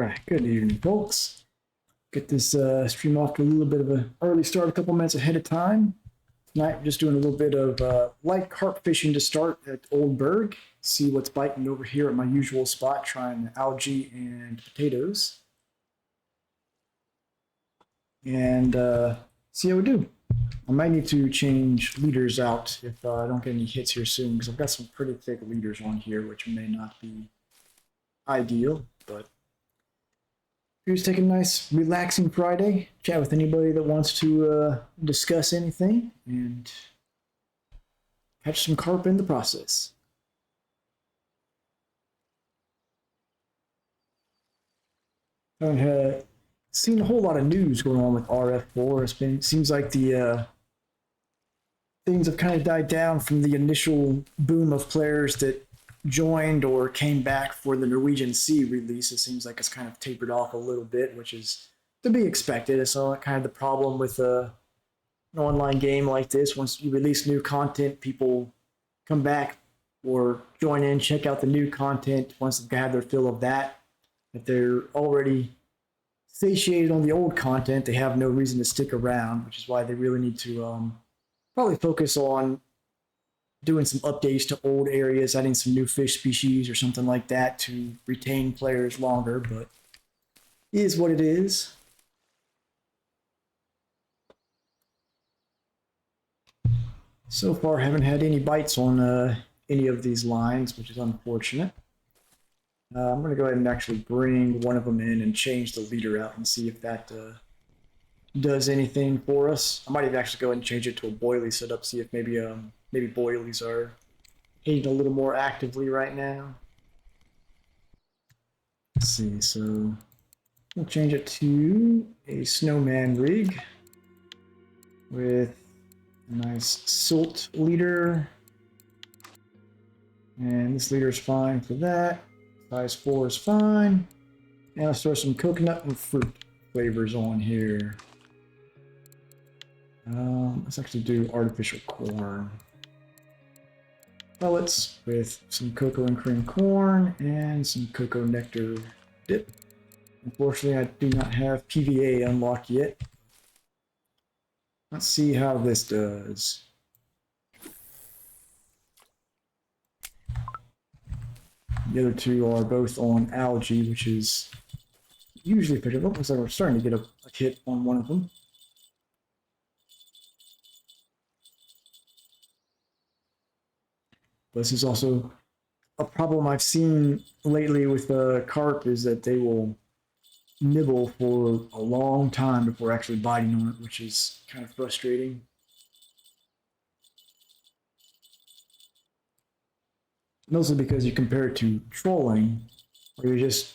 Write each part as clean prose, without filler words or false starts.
Alright, good evening, folks. Get this stream off to a little bit of an early start, a couple minutes ahead of time. Tonight, we're just doing a little bit of light carp fishing to start at Old Berg. See what's biting over here at my usual spot, trying algae and potatoes. And see how we do. I might need to change leaders out if I don't get any hits here soon, because I've got some pretty thick leaders on here, which may not be ideal, but just take a nice relaxing Friday, chat with anybody that wants to discuss anything, and catch some carp in the process. I haven't seen a whole lot of news going on with RF4. Seems like the things have kind of died down from the initial boom of players that joined or came back for the Norwegian Sea release. It seems like it's kind of tapered off a little bit, which is to be expected. It's kind of the problem with an online game like this. Once you release new content, people come back or join in, check out the new content once they've had their fill of that. If they're already satiated on the old content, they have no reason to stick around, which is why they really need to probably focus on doing some updates to old areas, adding some new fish species or something like that to retain players longer, but it is what it is. So far, haven't had any bites on any of these lines, which is unfortunate. I'm going to go ahead and actually bring one of them in and change the leader out and see if that does anything for us. I might even actually go ahead and change it to a boilie setup, see if maybe boilies are hitting a little more actively right now. Let's see, so we'll change it to a snowman rig with a nice silt leader. And this leader is fine for that. Size 4 is fine. And let's throw some coconut and fruit flavors on here. Let's actually do artificial corn pellets with some cocoa and cream corn and some cocoa nectar dip. Unfortunately, I do not have PVA unlocked yet. Let's see how this does. The other two are both on algae, which is usually pretty good. Looks like we're starting to get a hit on one of them. This is also a problem I've seen lately with carp, is that they will nibble for a long time before actually biting on it, which is kind of frustrating. Mostly because you compare it to trolling, where you're just,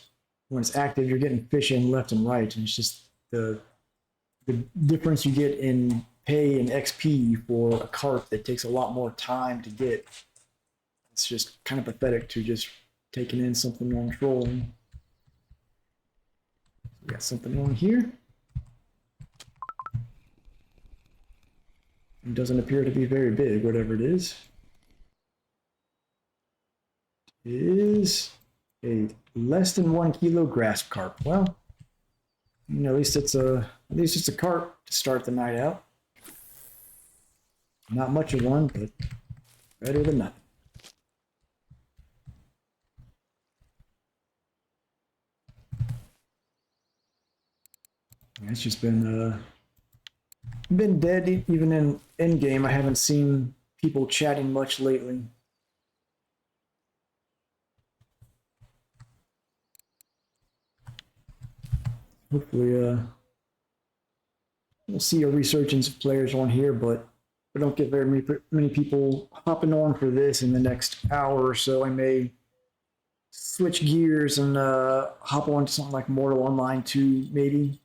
when it's active, you're getting fish in left and right, and it's just the difference you get in pay and XP for a carp that takes a lot more time to get. It's just kind of pathetic to just taking in something on trolling. We got something on here. It doesn't appear to be very big, whatever it is. It is a less than 1 kilo grass carp. Well, you know, at least it's a carp to start the night out. Not much of one, but better than nothing. It's just been dead even in end game. I haven't seen people chatting much lately. Hopefully, we'll see a resurgence of players on here, but I don't get very many people hopping on for this in the next hour or so. I may switch gears and hop on to something like Mortal Online 2, maybe.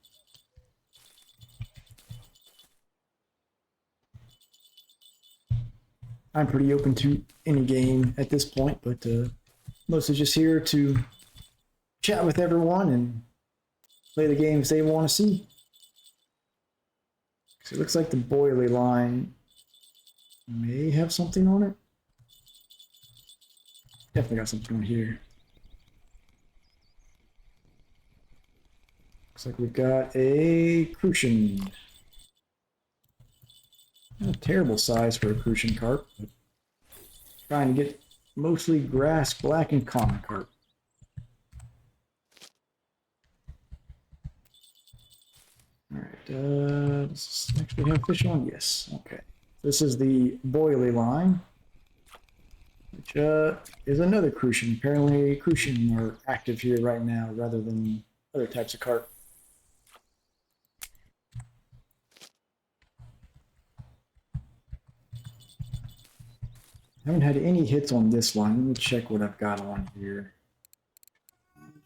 I'm pretty open to any game at this point, but mostly just here to chat with everyone and play the games they want to see. So it looks like the boilie line may have something on it. Definitely got something on here. Looks like we've got a crucian. Not a terrible size for a crucian carp, but trying to get mostly grass, black, and common carp. Alright, does this actually have fish on? Yes, okay. This is the boilie line, which is another crucian. Apparently crucian are active here right now rather than other types of carp. I haven't had any hits on this line. Let me check what I've got on here.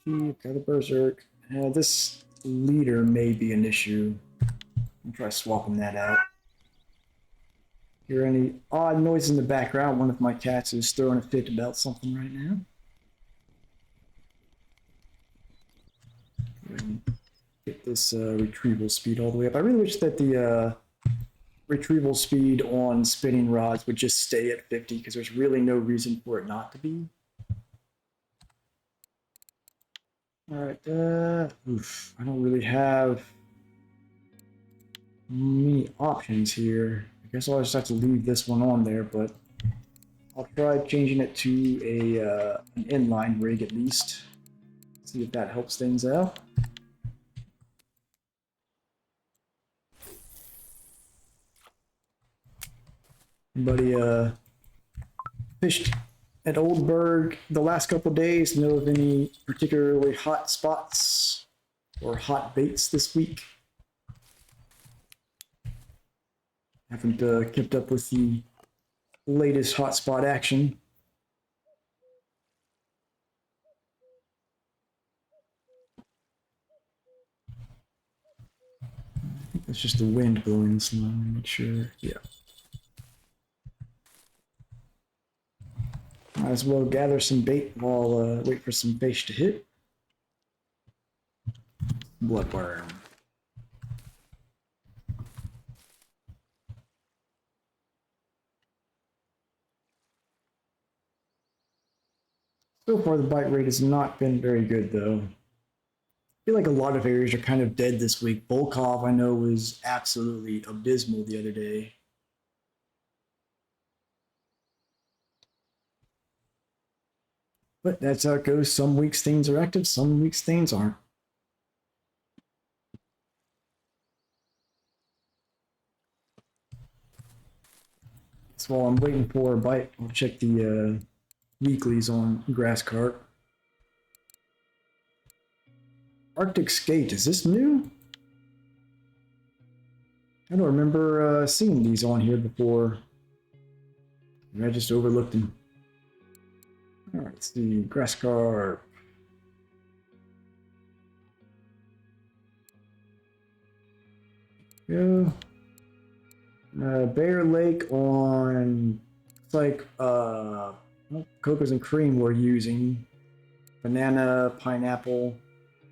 I've got a berserk. This leader may be an issue. I'll try swapping that out. Hear any odd noise in the background? One of my cats is throwing a fit about something right now. Get this retrieval speed all the way up. I really wish that the retrieval speed on spinning rods would just stay at 50 because there's really no reason for it not to be. Alright, I don't really have many options here. I guess I'll just have to leave this one on there, but I'll try changing it to an inline rig at least. See if that helps things out. Anybody fished at Oldberg the last couple of days? Know of any particularly hot spots or hot baits this week? Haven't kept up with the latest hotspot action. I think that's just the wind blowing this line. Make sure. Yeah. Might as well gather some bait while wait for some fish to hit. Bloodworm. So far, the bite rate has not been very good, though. I feel like a lot of areas are kind of dead this week. Volkov, I know, was absolutely abysmal the other day. But that's how it goes. Some weeks things are active, some weeks things aren't. So while I'm waiting for a bite, I'll check the weeklies on grass carp. Arctic skate, is this new? I don't remember seeing these on here before. I just overlooked them. Alright, let's see. Grass carp. Go. Bear Lake on, it's like cocos and cream we're using. Banana, pineapple.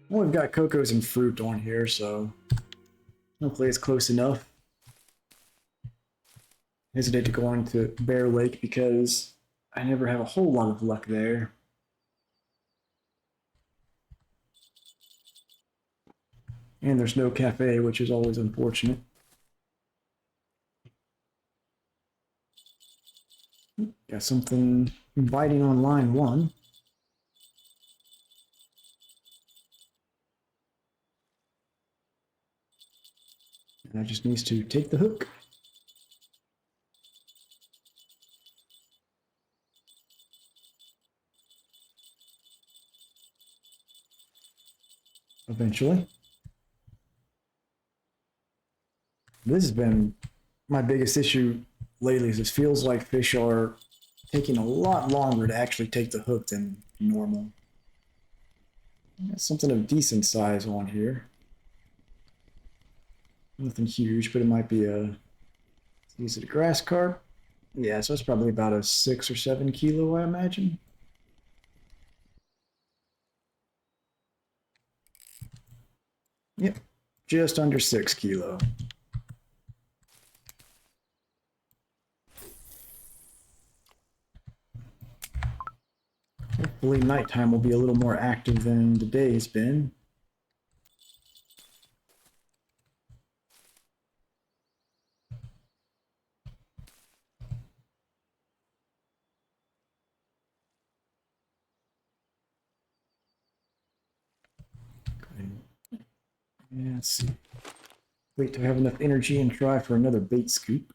Well, we've got cocos and fruit on here, so hopefully it's close enough. Hesitate to go on to Bear Lake because I never have a whole lot of luck there. And there's no cafe, which is always unfortunate. Got something inviting on line one. And I just needs to take the hook. Eventually. This has been my biggest issue lately is it feels like fish are taking a lot longer to actually take the hook than normal. Got something of decent size on here. Nothing huge, but it might be a, is it a grass carp? Yeah, so it's probably about a 6 or 7 kilo, I imagine. Yep, just under 6 kilo. Hopefully nighttime will be a little more active than the day's been. Yeah, let's see. Wait to have enough energy and try for another bait scoop.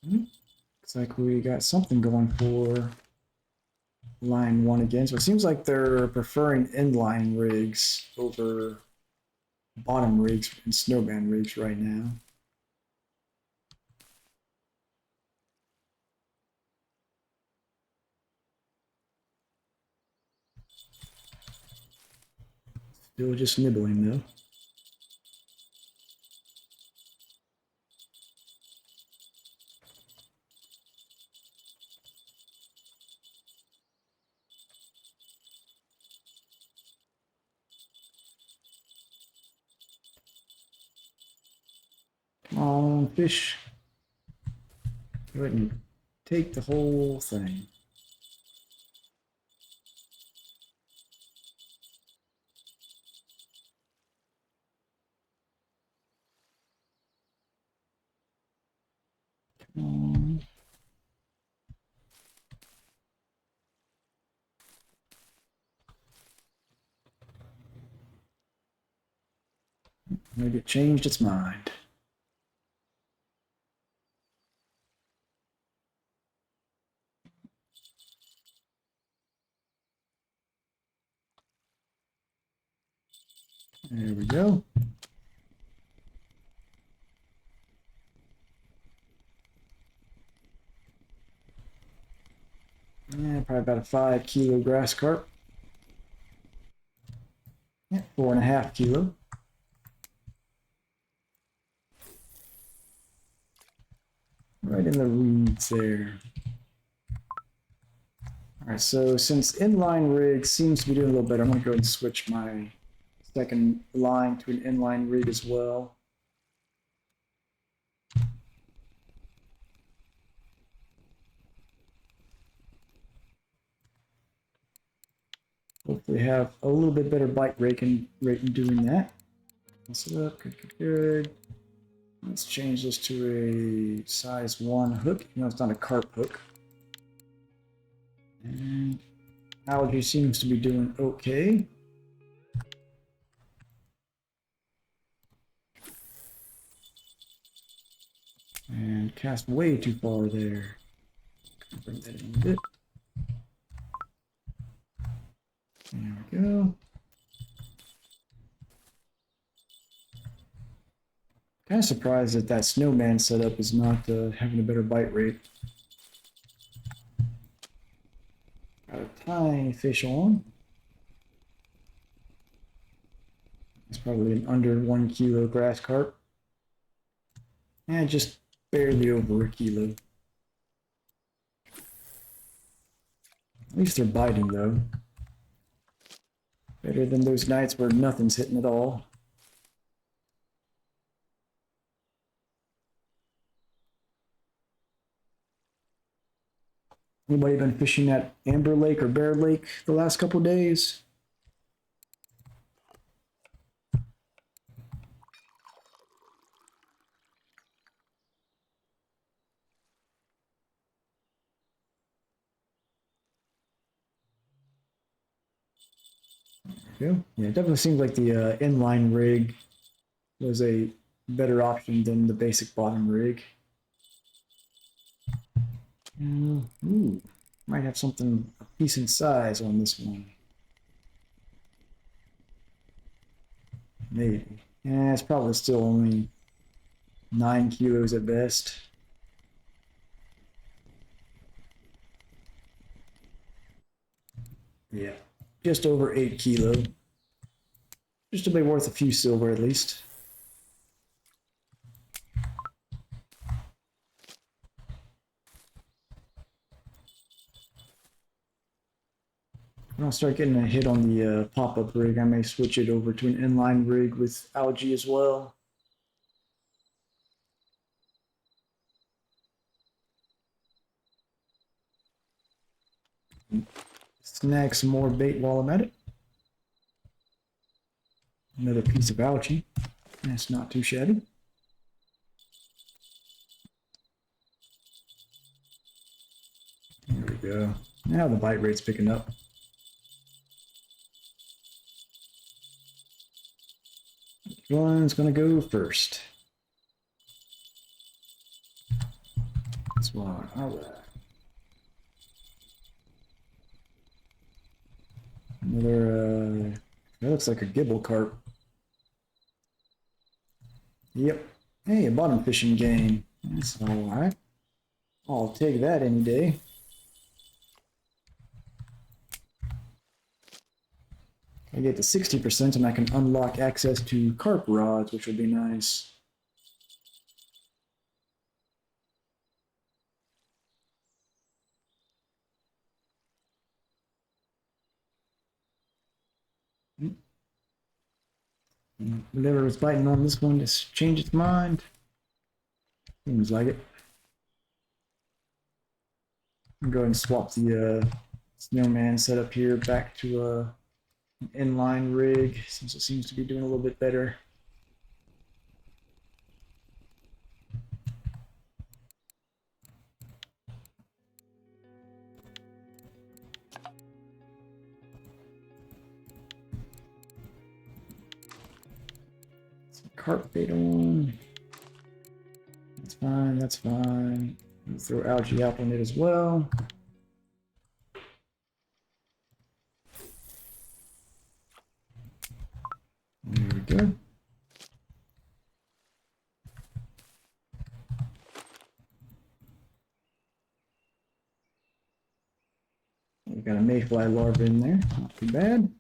Looks like we got something going for line one again. So it seems like they're preferring inline rigs over bottom rigs and snowman rigs right now. Still just nibbling though. Come on, fish. Go ahead and take the whole thing. Come on. Maybe it changed its mind. There we go. Yeah, probably about a 5 kilo grass carp. Yeah, 4.5 kilo. Right in the reeds there. All right, so since inline rig seems to be doing a little better, I'm gonna go ahead and switch my second line to an inline rig as well. Hopefully have a little bit better bite rate in doing that. Mess it up, good, good, good. Let's change this to a size 1 hook. No, it's not a carp hook. And algae seems to be doing okay. And cast way too far there. Bring that in a bit. There we go. Kind of surprised that that snowman setup is not having a better bite rate. Got a tiny fish on. It's probably an under 1 kilo grass carp. And just barely over a kilo. At least they're biting though. Better than those nights where nothing's hitting at all. Anybody been fishing at Amber Lake or Bear Lake the last couple days? Yeah, it definitely seems like the inline rig was a better option than the basic bottom rig. Ooh, might have something of decent size on this one. Maybe. Yeah, it's probably still only 9 kilos at best. Yeah, just over 8 kilo. Just to be worth a few silver at least. When I'll start getting a hit on the pop-up rig, I may switch it over to an inline rig with algae as well. Snag some more bait while I'm at it. Another piece of algae. That's not too shabby. we go. Now the bite rate's picking up. Which one's gonna go first? This one. Alright. Another, that looks like a gibble carp. Yep. Hey, a bottom fishing game. That's alright. I'll take that any day. I get to 60% and I can unlock access to carp rods, which would be nice. Whatever was biting on this one just changed its mind. Seems like it. I'm going to swap the snowman setup here back to an inline rig since it seems to be doing a little bit better. Carp bait on. That's fine, that's fine. We'll throw algae out on it as well. There we go. We've got a mayfly larva in there, not too bad.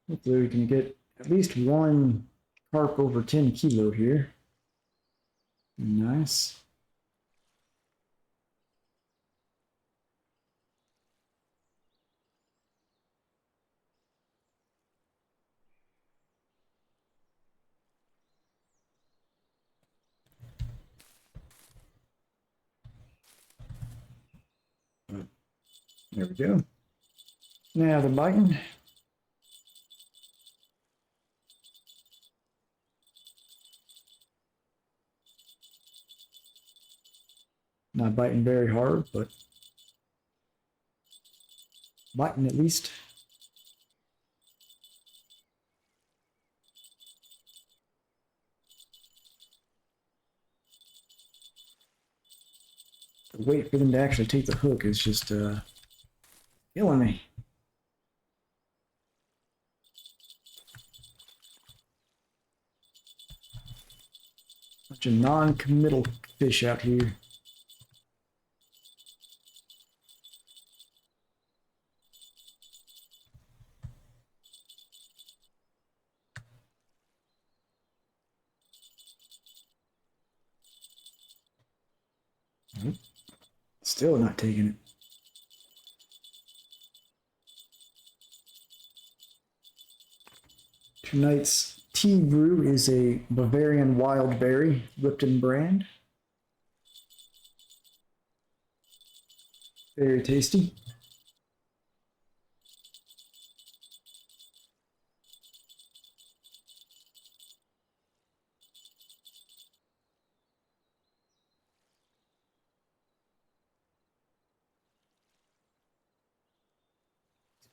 Hopefully we can get at least one carp over 10 kilo here. Nice. There we go. Now they're biting. Not biting very hard, but biting at least. The wait for them to actually take the hook is just killing me. Bunch of non-committal fish out here. Still not taking it. Tonight's tea brew is a Bavarian wild berry Lipton brand. Very tasty.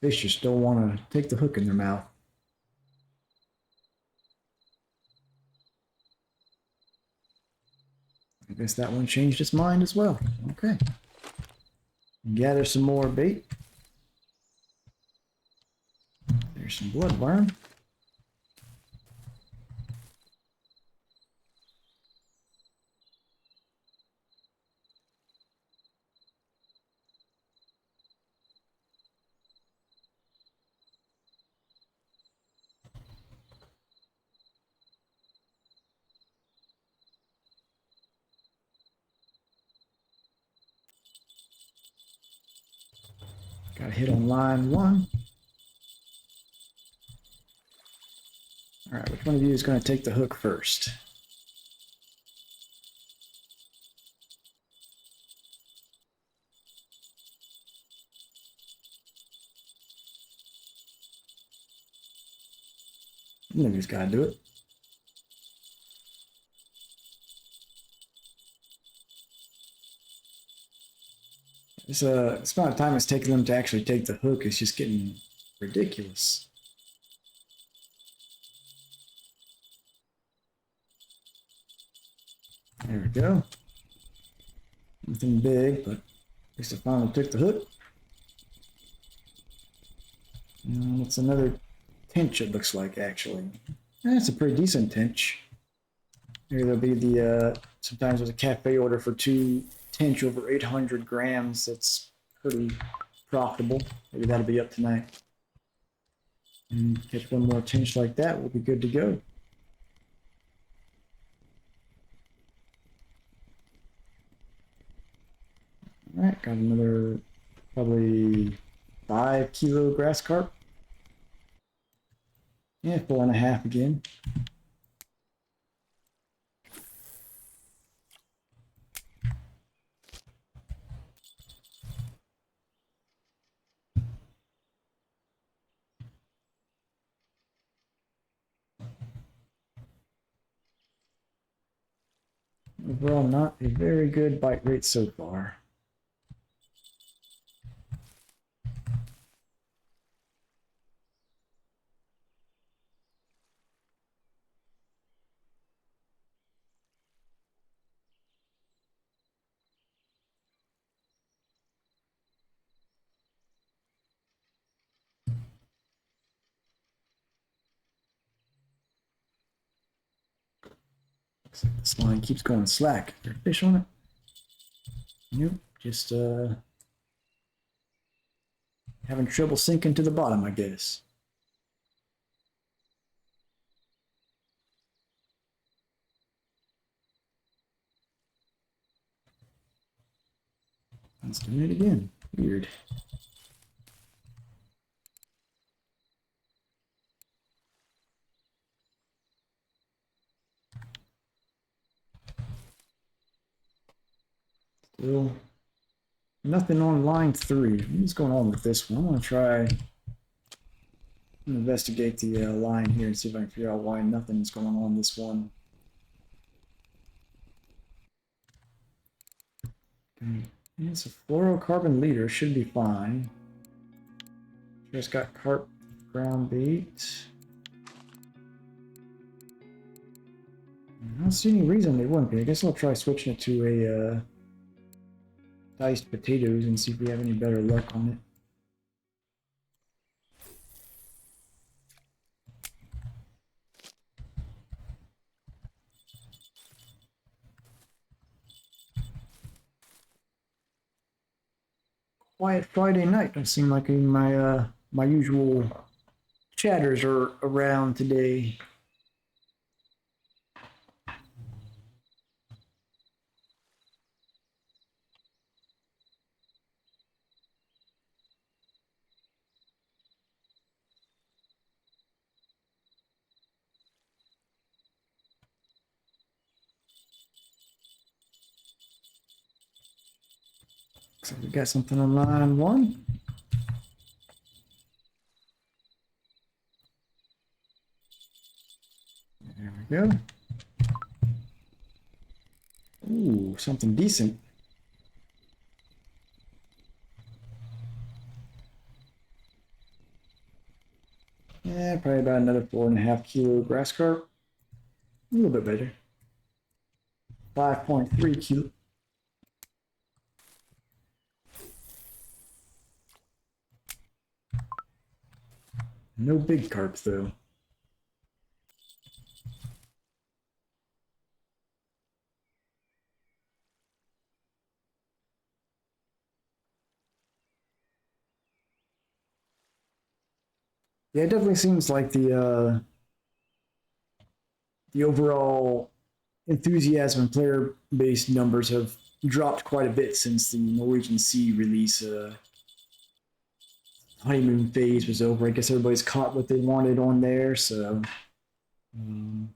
Fish just don't want to take the hook in their mouth. I guess that one changed its mind as well. Okay. Gather some more bait. There's some bloodworm. Got a hit on line one. All right, which one of you is going to take the hook first? One of you's got to do it. This amount of time it's taking them to actually take the hook is just getting ridiculous. There we go. Nothing big, but at least I finally took the hook. And it's another tench, it looks like, actually. That's a pretty decent tench. Here there'll be the, sometimes there's a cafe order for 2 tench over 800 grams. That's pretty profitable. Maybe that'll be up tonight. And catch one more tench like that, we'll be good to go. All right, got another probably 5 kilo grass carp. Yeah, 4.5 again. Overall, not a very good bite rate so far. Looks like this line keeps going slack. Is there a fish on it? Nope, just having trouble sinking to the bottom, I guess. Let's do it again. Weird. Still nothing on line 3. What's going on with this one? I'm going to try investigate the line here and see if I can figure out why nothing's going on this one. Okay. It's a fluorocarbon leader, should be fine. Just got carp ground bait. I don't see any reason they wouldn't be. I guess I'll try switching it to a diced potatoes and see if we have any better luck on it. Quiet Friday night. Don't seem like my my usual chatters are around today. Looks like we got something on line 1. There we go. Ooh, something decent. Yeah, probably about another 4.5 kilo grass carp. A little bit better. 5.3 kilo. No big carp though. Yeah, it definitely seems like the overall enthusiasm and player-based numbers have dropped quite a bit since the Norwegian Sea release. Honeymoon phase was over. I guess everybody's caught what they wanted on there, so um,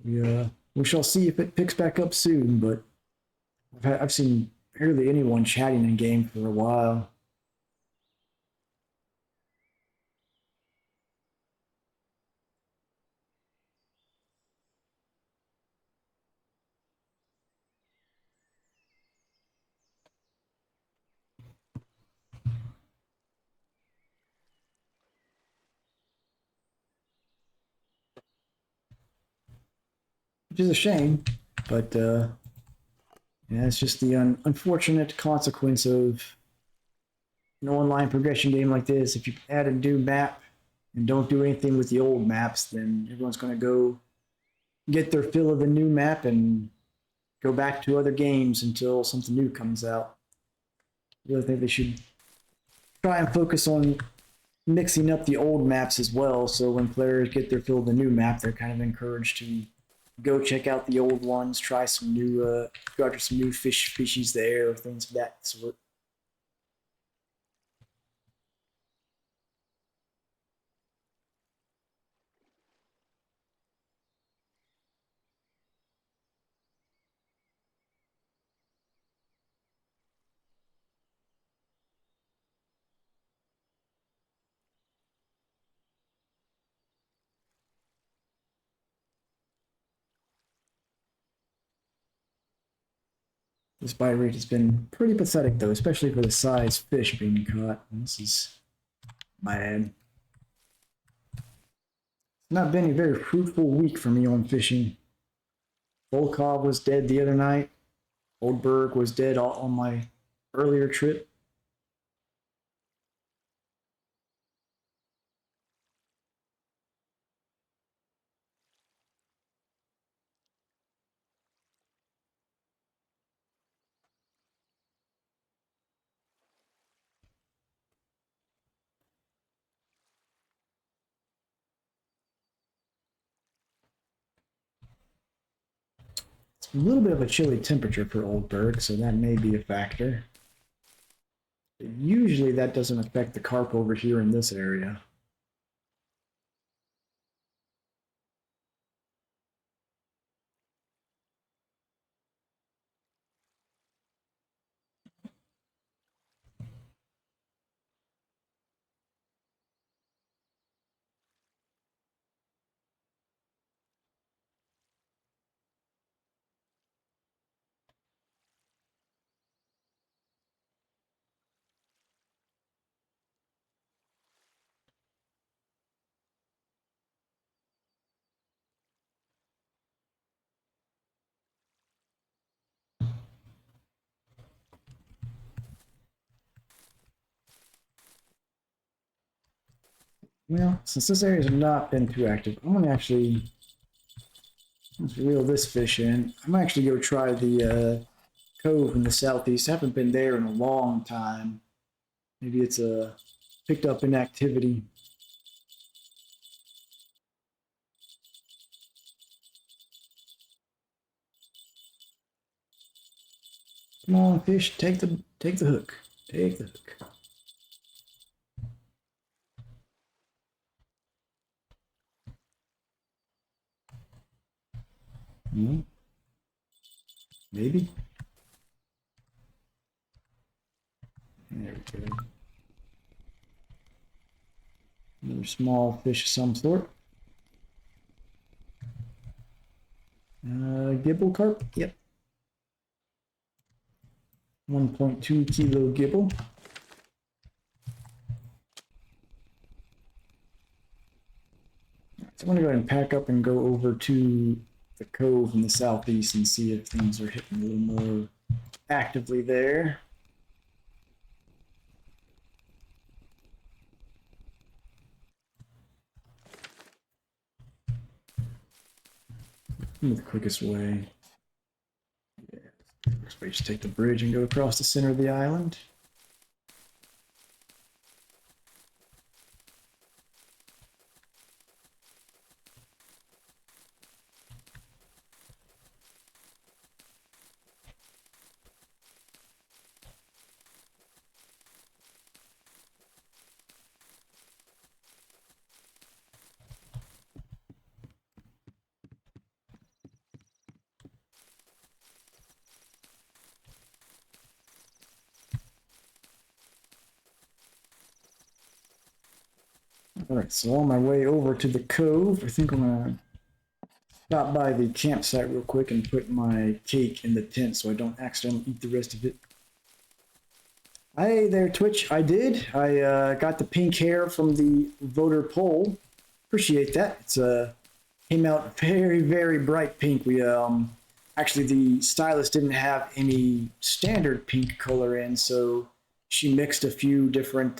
we shall see if it picks back up soon. But I've seen barely anyone chatting in game for a while. which is a shame. But yeah, it's just the unfortunate consequence of an online progression game like this. If you add a new map and don't do anything with the old maps, then everyone's going to go get their fill of the new map and go back to other games until something new comes out. I really think they should try and focus on mixing up the old maps as well, so when players get their fill of the new map, they're kind of encouraged to go check out the old ones, try some new, go after some new species there, or things of that sort. This bite rate has been pretty pathetic, though, especially for the size fish being caught. This is bad. It's not been a very fruitful week for me on fishing. Volkov was dead the other night. Oldberg was dead on my earlier trip. It's a little bit of a chilly temperature for Oldberg, so that may be a factor. But usually that doesn't affect the carp over here in this area. Well, since this area has not been too active, I'm gonna actually let's reel this fish in. I'm gonna actually go try the cove in the southeast. I haven't been there in a long time. Maybe it's picked up in activity. Come on, fish, take the hook. Take the hook. Hmm. Maybe. There we go. Another small fish of some sort. Gibble carp? Yep. 1.2 kilo gibble. So I'm gonna go ahead and pack up and go over to the cove in the southeast and see if things are hitting a little more actively there. The quickest way. Yeah, first way, just take the bridge and go across the center of the island. All right, so on my way over to the cove, I think I'm gonna stop by the campsite real quick and put my cake in the tent so I don't accidentally eat the rest of it. Hey there, Twitch. I did. I got the pink hair from the voter poll. Appreciate that. It's came out very, very bright pink. We actually the stylist didn't have any standard pink color in, so she mixed a few different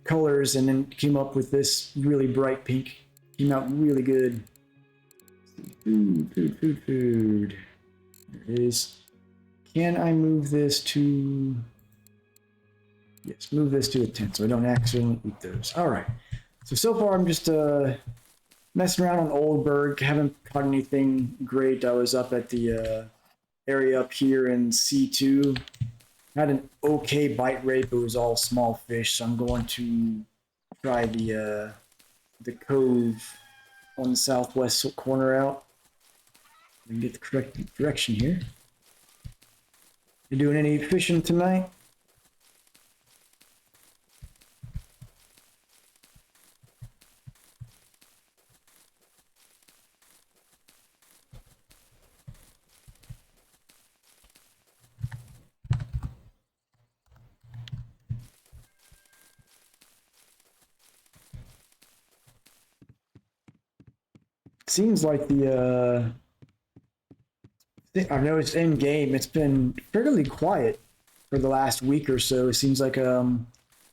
colors and then came up with this really bright pink. Came out really good. Food. There it is. Can I move this to... Yes, move this to a 10 so I don't accidentally eat those. All right. So far I'm just messing around on Oldberg. Haven't caught anything great. I was up at the area up here in C2. Had an okay bite rate, but it was all small fish. So I'm going to try the cove on the southwest corner out. We can get the correct direction here. You doing any fishing tonight? Seems like the I've noticed in game it's been fairly quiet for the last week or so. It seems like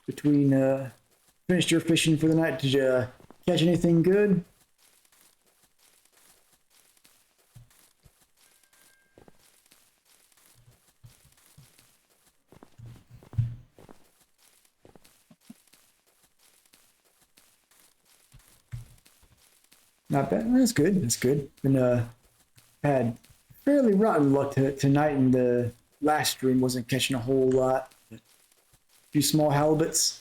between finished your fishing for the night, did you catch anything good? Not bad. That's good. That's good. And had fairly rotten luck tonight in the last stream. Wasn't catching a whole lot. A few small halibuts.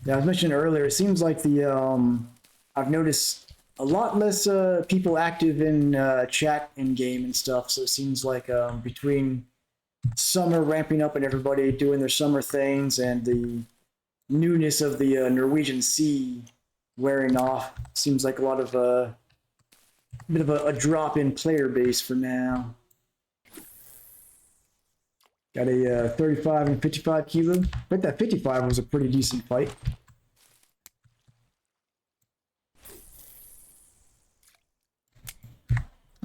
Yeah, I was mentioning earlier. It seems like the I've noticed a lot less people active in chat in game and stuff. So it seems like between summer ramping up and everybody doing their summer things and the newness of the Norwegian Sea wearing off, seems like a lot of bit of a drop in player base for now. Got a 35 and 55 kilo. I bet that 55 was a pretty decent fight.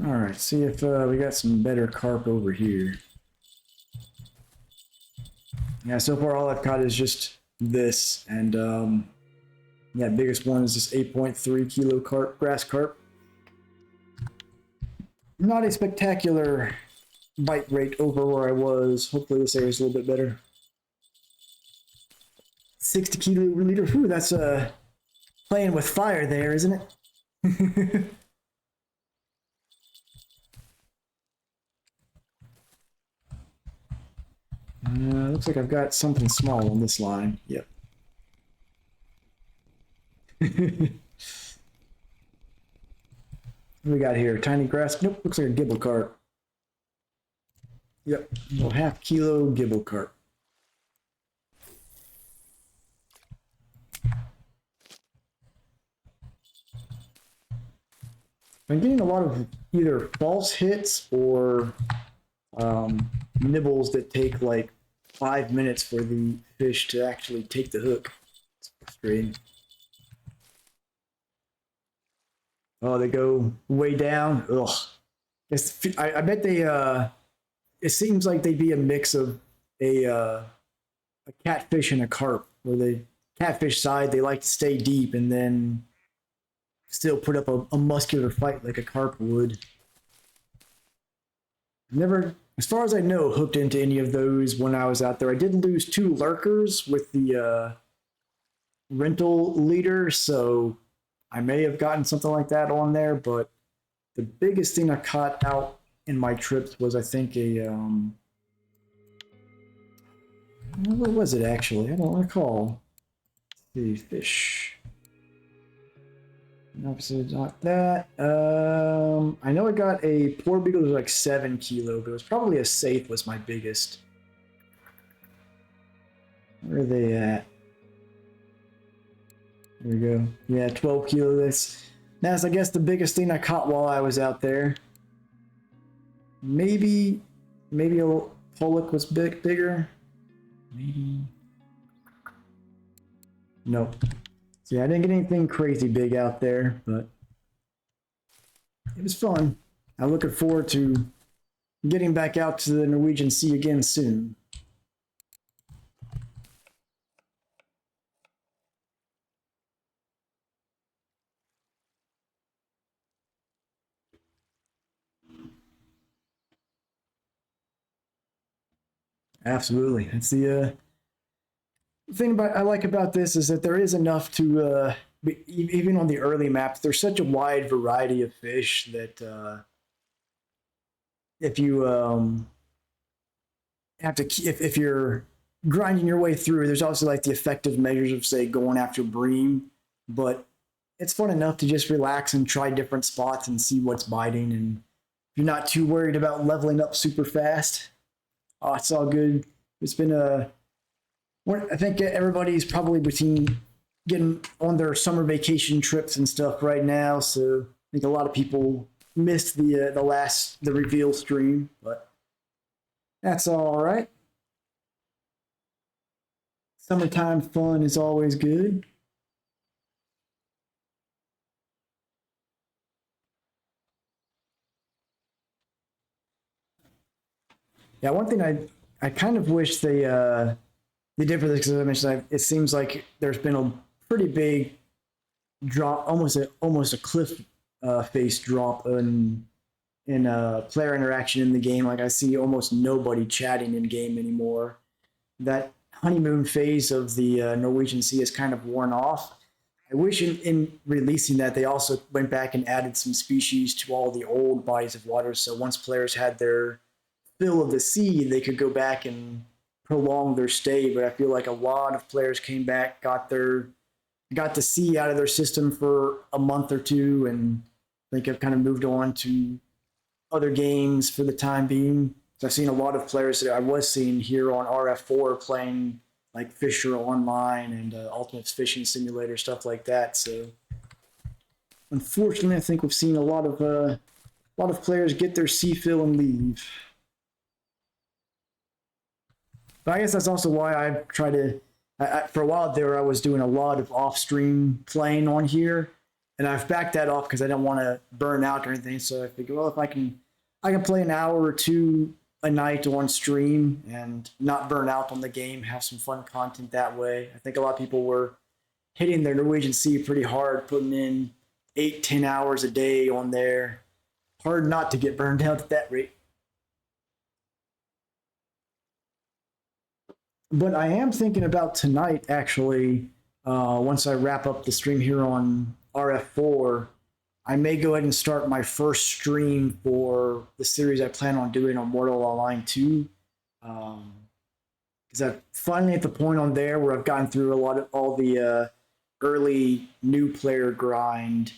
All right, see if we got some better carp over here. Yeah, so far all I've caught is just this, and yeah, biggest one is this 8.3 kilo carp, grass carp. Not a spectacular bite rate over where I was. Hopefully this area is a little bit better. 60 kiloliter. Whew, that's playing with fire there, isn't it? Looks like I've got something small on this line. Yep. What do we got here? Tiny grass? Nope, looks like a gibble carp. Yep, little half kilo gibble carp. I'm getting a lot of either false hits or nibbles that take like 5 minutes for the fish to actually take the hook. It's frustrating. Oh, they go way down. Ugh. I bet they. It seems like they'd be a mix of a catfish and a carp. Where the catfish side, they like to stay deep and then still put up a muscular fight like a carp would. Never, as far as I know, hooked into any of those when I was out there. I did lose 2 lurkers with the rental leader, so I may have gotten something like that on there, but the biggest thing I caught out in my trips was, I think, a what was it actually? I don't recall. Let's see, fish. No, not that. I know I got a poor beagle that was like 7 kilo, but it was probably a safe was my biggest. Where are they at? There we go. Yeah, 12 kilo. That's I guess the biggest thing I caught while I was out there. Maybe a pollock was bigger. Maybe. Nope. So yeah, I didn't get anything crazy big out there, but it was fun. I'm looking forward to getting back out to the Norwegian Sea again soon. Absolutely. It's the thing about I like about this is that there is enough to even on the early maps. There's such a wide variety of fish that if you have to if you're grinding your way through, there's also like the effective measures of say going after bream, but it's fun enough to just relax and try different spots and see what's biting, and you're not too worried about leveling up super fast. Oh, it's all good. It's been a I think everybody's probably between getting on their summer vacation trips and stuff right now, so I think a lot of people missed the reveal stream, but that's all right. Summertime fun is always good. Yeah, one thing I kind of wish they did for this because as I mentioned, it seems like there's been a pretty big drop, almost a cliff face drop in player interaction in the game. Like I see almost nobody chatting in game anymore. That honeymoon phase of the Norwegian Sea is kind of worn off. I wish in releasing that they also went back and added some species to all the old bodies of water. So once players had their fill of the sea, they could go back and prolong their stay. But I feel like a lot of players came back, got the sea out of their system for a month or two, and I think I've kind of moved on to other games for the time being. So I've seen a lot of players that I was seeing here on RF4 playing like Fisher Online and Ultimate Fishing Simulator stuff like that. So unfortunately, I think we've seen a lot of players get their sea fill and leave. But I guess that's also why I try to. For a while there, I was doing a lot of off-stream playing on here, and I've backed that off because I don't want to burn out or anything. So I figured, well, if I can play an hour or two a night on stream and not burn out on the game, have some fun content that way. I think a lot of people were hitting their Norwegian Sea pretty hard, putting in 8, 10 hours a day on there. Hard not to get burned out at that rate. But I am thinking about tonight, actually, once I wrap up the stream here on RF4, I may go ahead and start my first stream for the series I plan on doing on Mortal Online 2. Because I'm finally at the point on there where I've gotten through a lot of all the early new player grind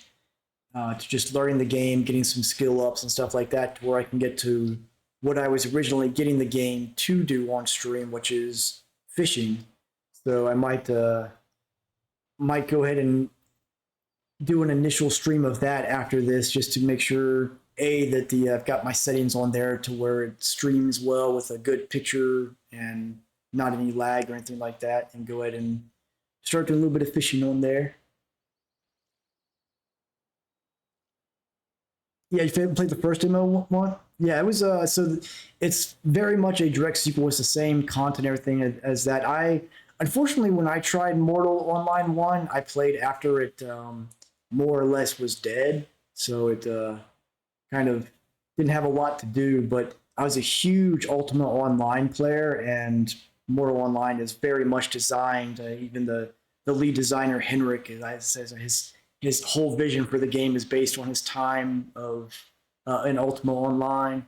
to just learning the game, getting some skill ups and stuff like that, to where I can get to what I was originally getting the game to do on stream, which is fishing. So I might go ahead and do an initial stream of that after this, just to make sure that the I've got my settings on there to where it streams well with a good picture and not any lag or anything like that, and go ahead and start doing a little bit of fishing on there. Yeah, you played the first MO one. Yeah, it was it's very much a direct sequel. It's the same content, everything as that. I unfortunately, when I tried Mortal Online one, I played after it more or less was dead, so it kind of didn't have a lot to do. But I was a huge Ultima Online player, and Mortal Online is very much designed. Even the lead designer Henrik says his whole vision for the game is based on his time of in Ultima Online.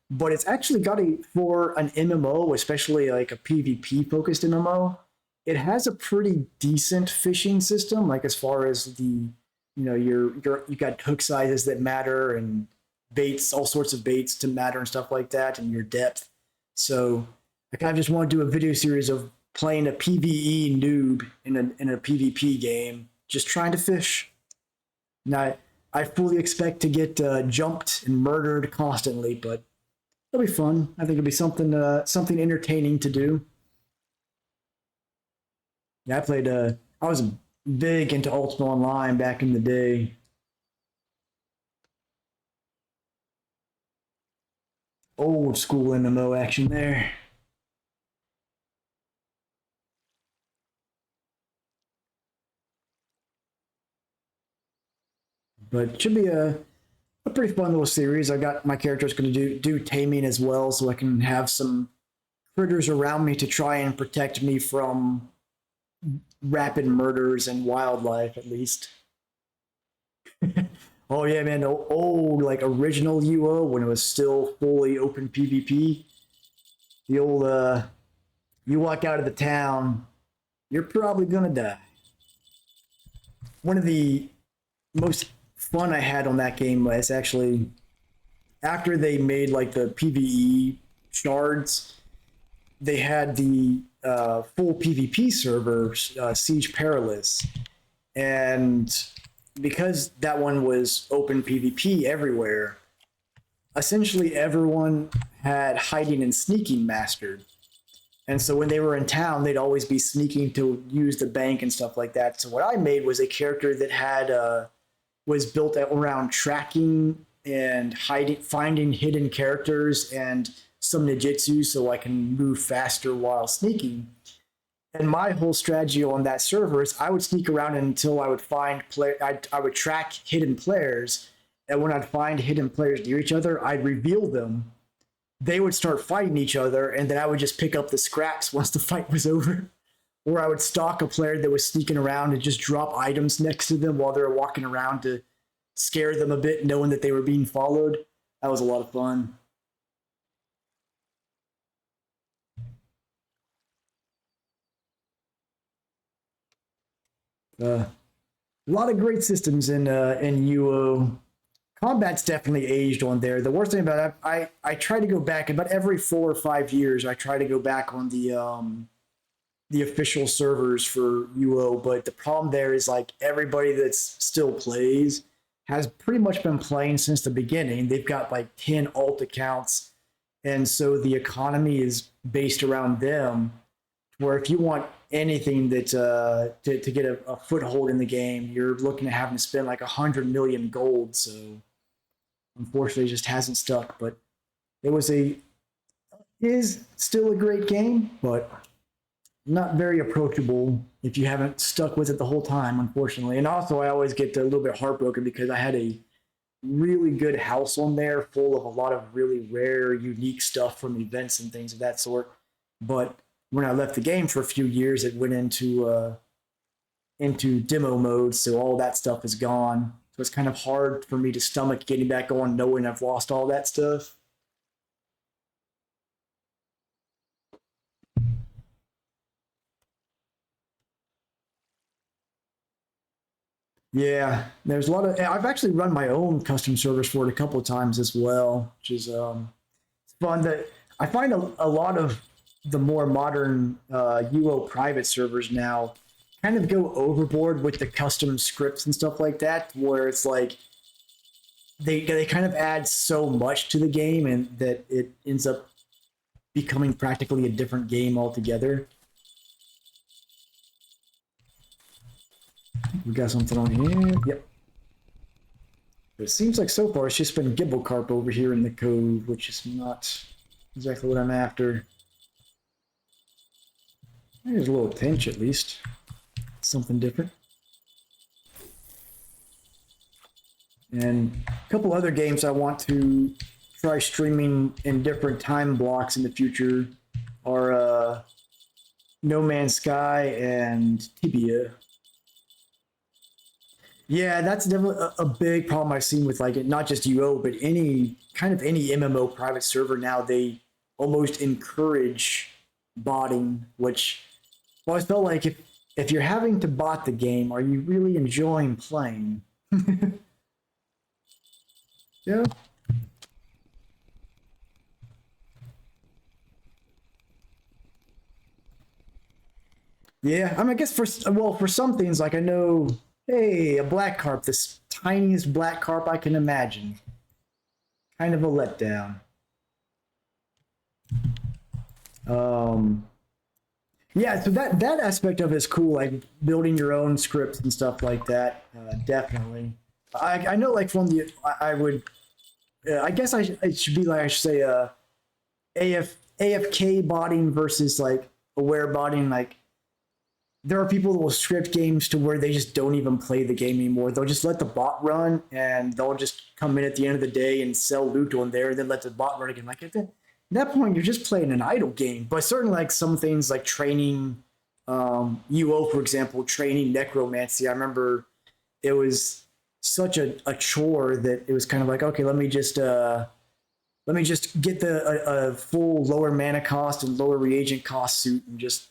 But it's actually got for an MMO, especially like a PvP focused MMO. It has a pretty decent fishing system, like as far as you got hook sizes that matter and baits, all sorts of baits to matter and stuff like that, and your depth. So I kind of just want to do a video series of playing a PVE noob in a PvP game, just trying to fish. Now, I fully expect to get jumped and murdered constantly, but it'll be fun. I think it'll be something entertaining to do. Yeah, I played. I was big into Ultima Online back in the day. old school MMO action there. But it should be a pretty fun little series. I got my character's going to do taming as well, so I can have some critters around me to try and protect me from rapid murders and wildlife, at least. Oh yeah, man, the old like original UO when it was still fully open PvP. The old you walk out of the town, you're probably gonna die. One of the most fun I had on that game was actually after they made like the PvE shards, they had the full PvP server, Siege Perilous, and because that one was open PvP everywhere, essentially everyone had hiding and sneaking mastered. And so when they were in town, they'd always be sneaking to use the bank and stuff like that. So what I made was a character that had was built around tracking and hiding, finding hidden characters and some ninjutsu, so I can move faster while sneaking. And my whole strategy on that server is I would sneak around until I would find I would track hidden players, and when I'd find hidden players near each other, I'd reveal them. They would start fighting each other, and then I would just pick up the scraps once the fight was over. Or I would stalk a player that was sneaking around and just drop items next to them while they were walking around to scare them a bit, knowing that they were being followed. That was a lot of fun. A lot of great systems in UO. Combat's definitely aged on there. The worst thing about it, I try to go back about every 4 or 5 years. I try to go back on the official servers for UO, but the problem there is like everybody that's still plays has pretty much been playing since the beginning. They've got like 10 alt accounts, and so the economy is based around them. Where if you want anything that to get a foothold in the game, you're looking at having to spend like 100 million gold. So unfortunately, it just hasn't stuck. But it was is still a great game, but not very approachable if you haven't stuck with it the whole time, unfortunately. And also, I always get a little bit heartbroken because I had a really good house on there full of a lot of really rare, unique stuff from events and things of that sort. But when I left the game for a few years, it went into demo mode, so all that stuff is gone. So it's kind of hard for me to stomach getting back on, knowing I've lost all that stuff. Yeah, there's a lot of. I've actually run my own custom servers for it a couple of times as well, which is it's fun. That I find a lot of the more modern UO private servers now kind of go overboard with the custom scripts and stuff like that, where it's like they kind of add so much to the game and that it ends up becoming practically a different game altogether. We got something on here. Yep. It seems like so far it's just been Gibble Carp over here in the cove, which is not exactly what I'm after. There's a little pinch at least. Something different. And a couple other games I want to try streaming in different time blocks in the future are No Man's Sky and Tibia. Yeah, that's definitely a big problem I've seen with like not just UO, but any MMO private server now. They almost encourage botting, which I always felt like if you're having to bot the game, are you really enjoying playing? Yeah. Yeah, I mean, I guess for some things, like I know, hey, a black carp, this tiniest black carp I can imagine, kind of a letdown. Um, yeah, so that aspect of it is cool, like building your own scripts and stuff like that. Definitely, I know, like from the I would, I guess it should be like I should say AFK botting versus like aware botting. Like there are people that will script games to where they just don't even play the game anymore. They'll just let the bot run and they'll just come in at the end of the day and sell loot on there and then let the bot run again. Like at that point, you're just playing an idle game. But certainly like some things like training, UO, for example, training necromancy. I remember it was such a chore that it was kind of like, okay, let me just get a full lower mana cost and lower reagent cost suit and just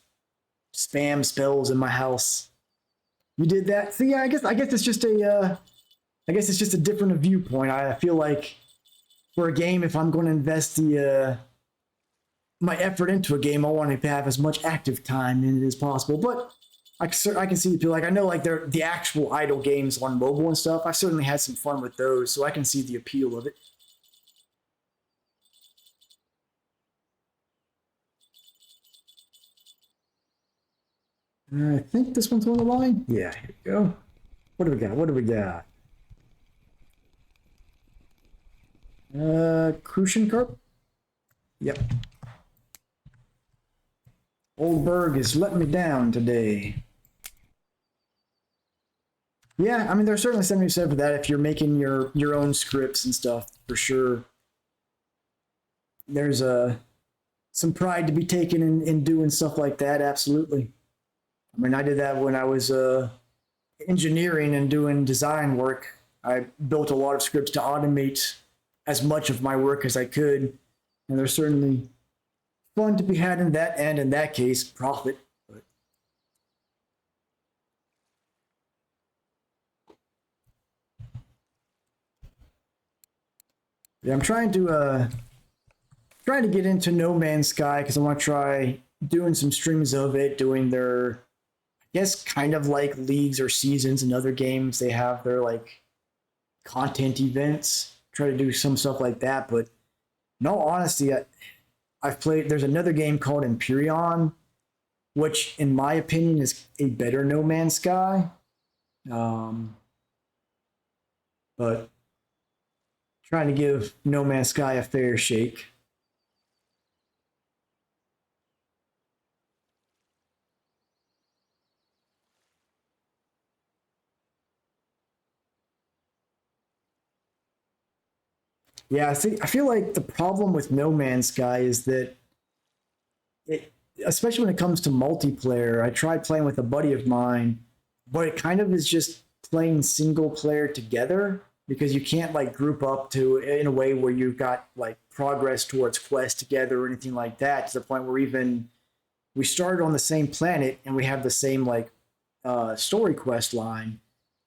spam spells in my house. You did that, so yeah. I guess it's just a different viewpoint. I feel like for a game, if I'm going to invest the my effort into a game, I want to have as much active time in it as possible. But I can see people like I know like they're the actual idle games on mobile and stuff. I certainly had some fun with those, so I can see the appeal of it. I think this one's on the line. Yeah, here we go. What do we got? What do we got? Crucian Carp? Yep. Old Berg is letting me down today. Yeah, I mean, there's certainly something said for that if you're making your own scripts and stuff, for sure. There's some pride to be taken in doing stuff like that, absolutely. I mean, I did that when I was engineering and doing design work. I built a lot of scripts to automate as much of my work as I could, and there's certainly fun to be had in that, and in that case, profit. But yeah, I'm trying to get into No Man's Sky because I want to try doing some streams of it, doing their, I guess, kind of like leagues or seasons in other games. They have their like content events. Try to do some stuff like that, but no, honesty, I've played. There's another game called Empyrean, which, in my opinion, is a better No Man's Sky. Um, but trying to give No Man's Sky a fair shake. Yeah, see, I feel like the problem with No Man's Sky is that it, especially when it comes to multiplayer, I tried playing with a buddy of mine, but it kind of is just playing single player together because you can't like group up to in a way where you've got like progress towards quest together or anything like that to the point where even we started on the same planet and we have the same like story quest line,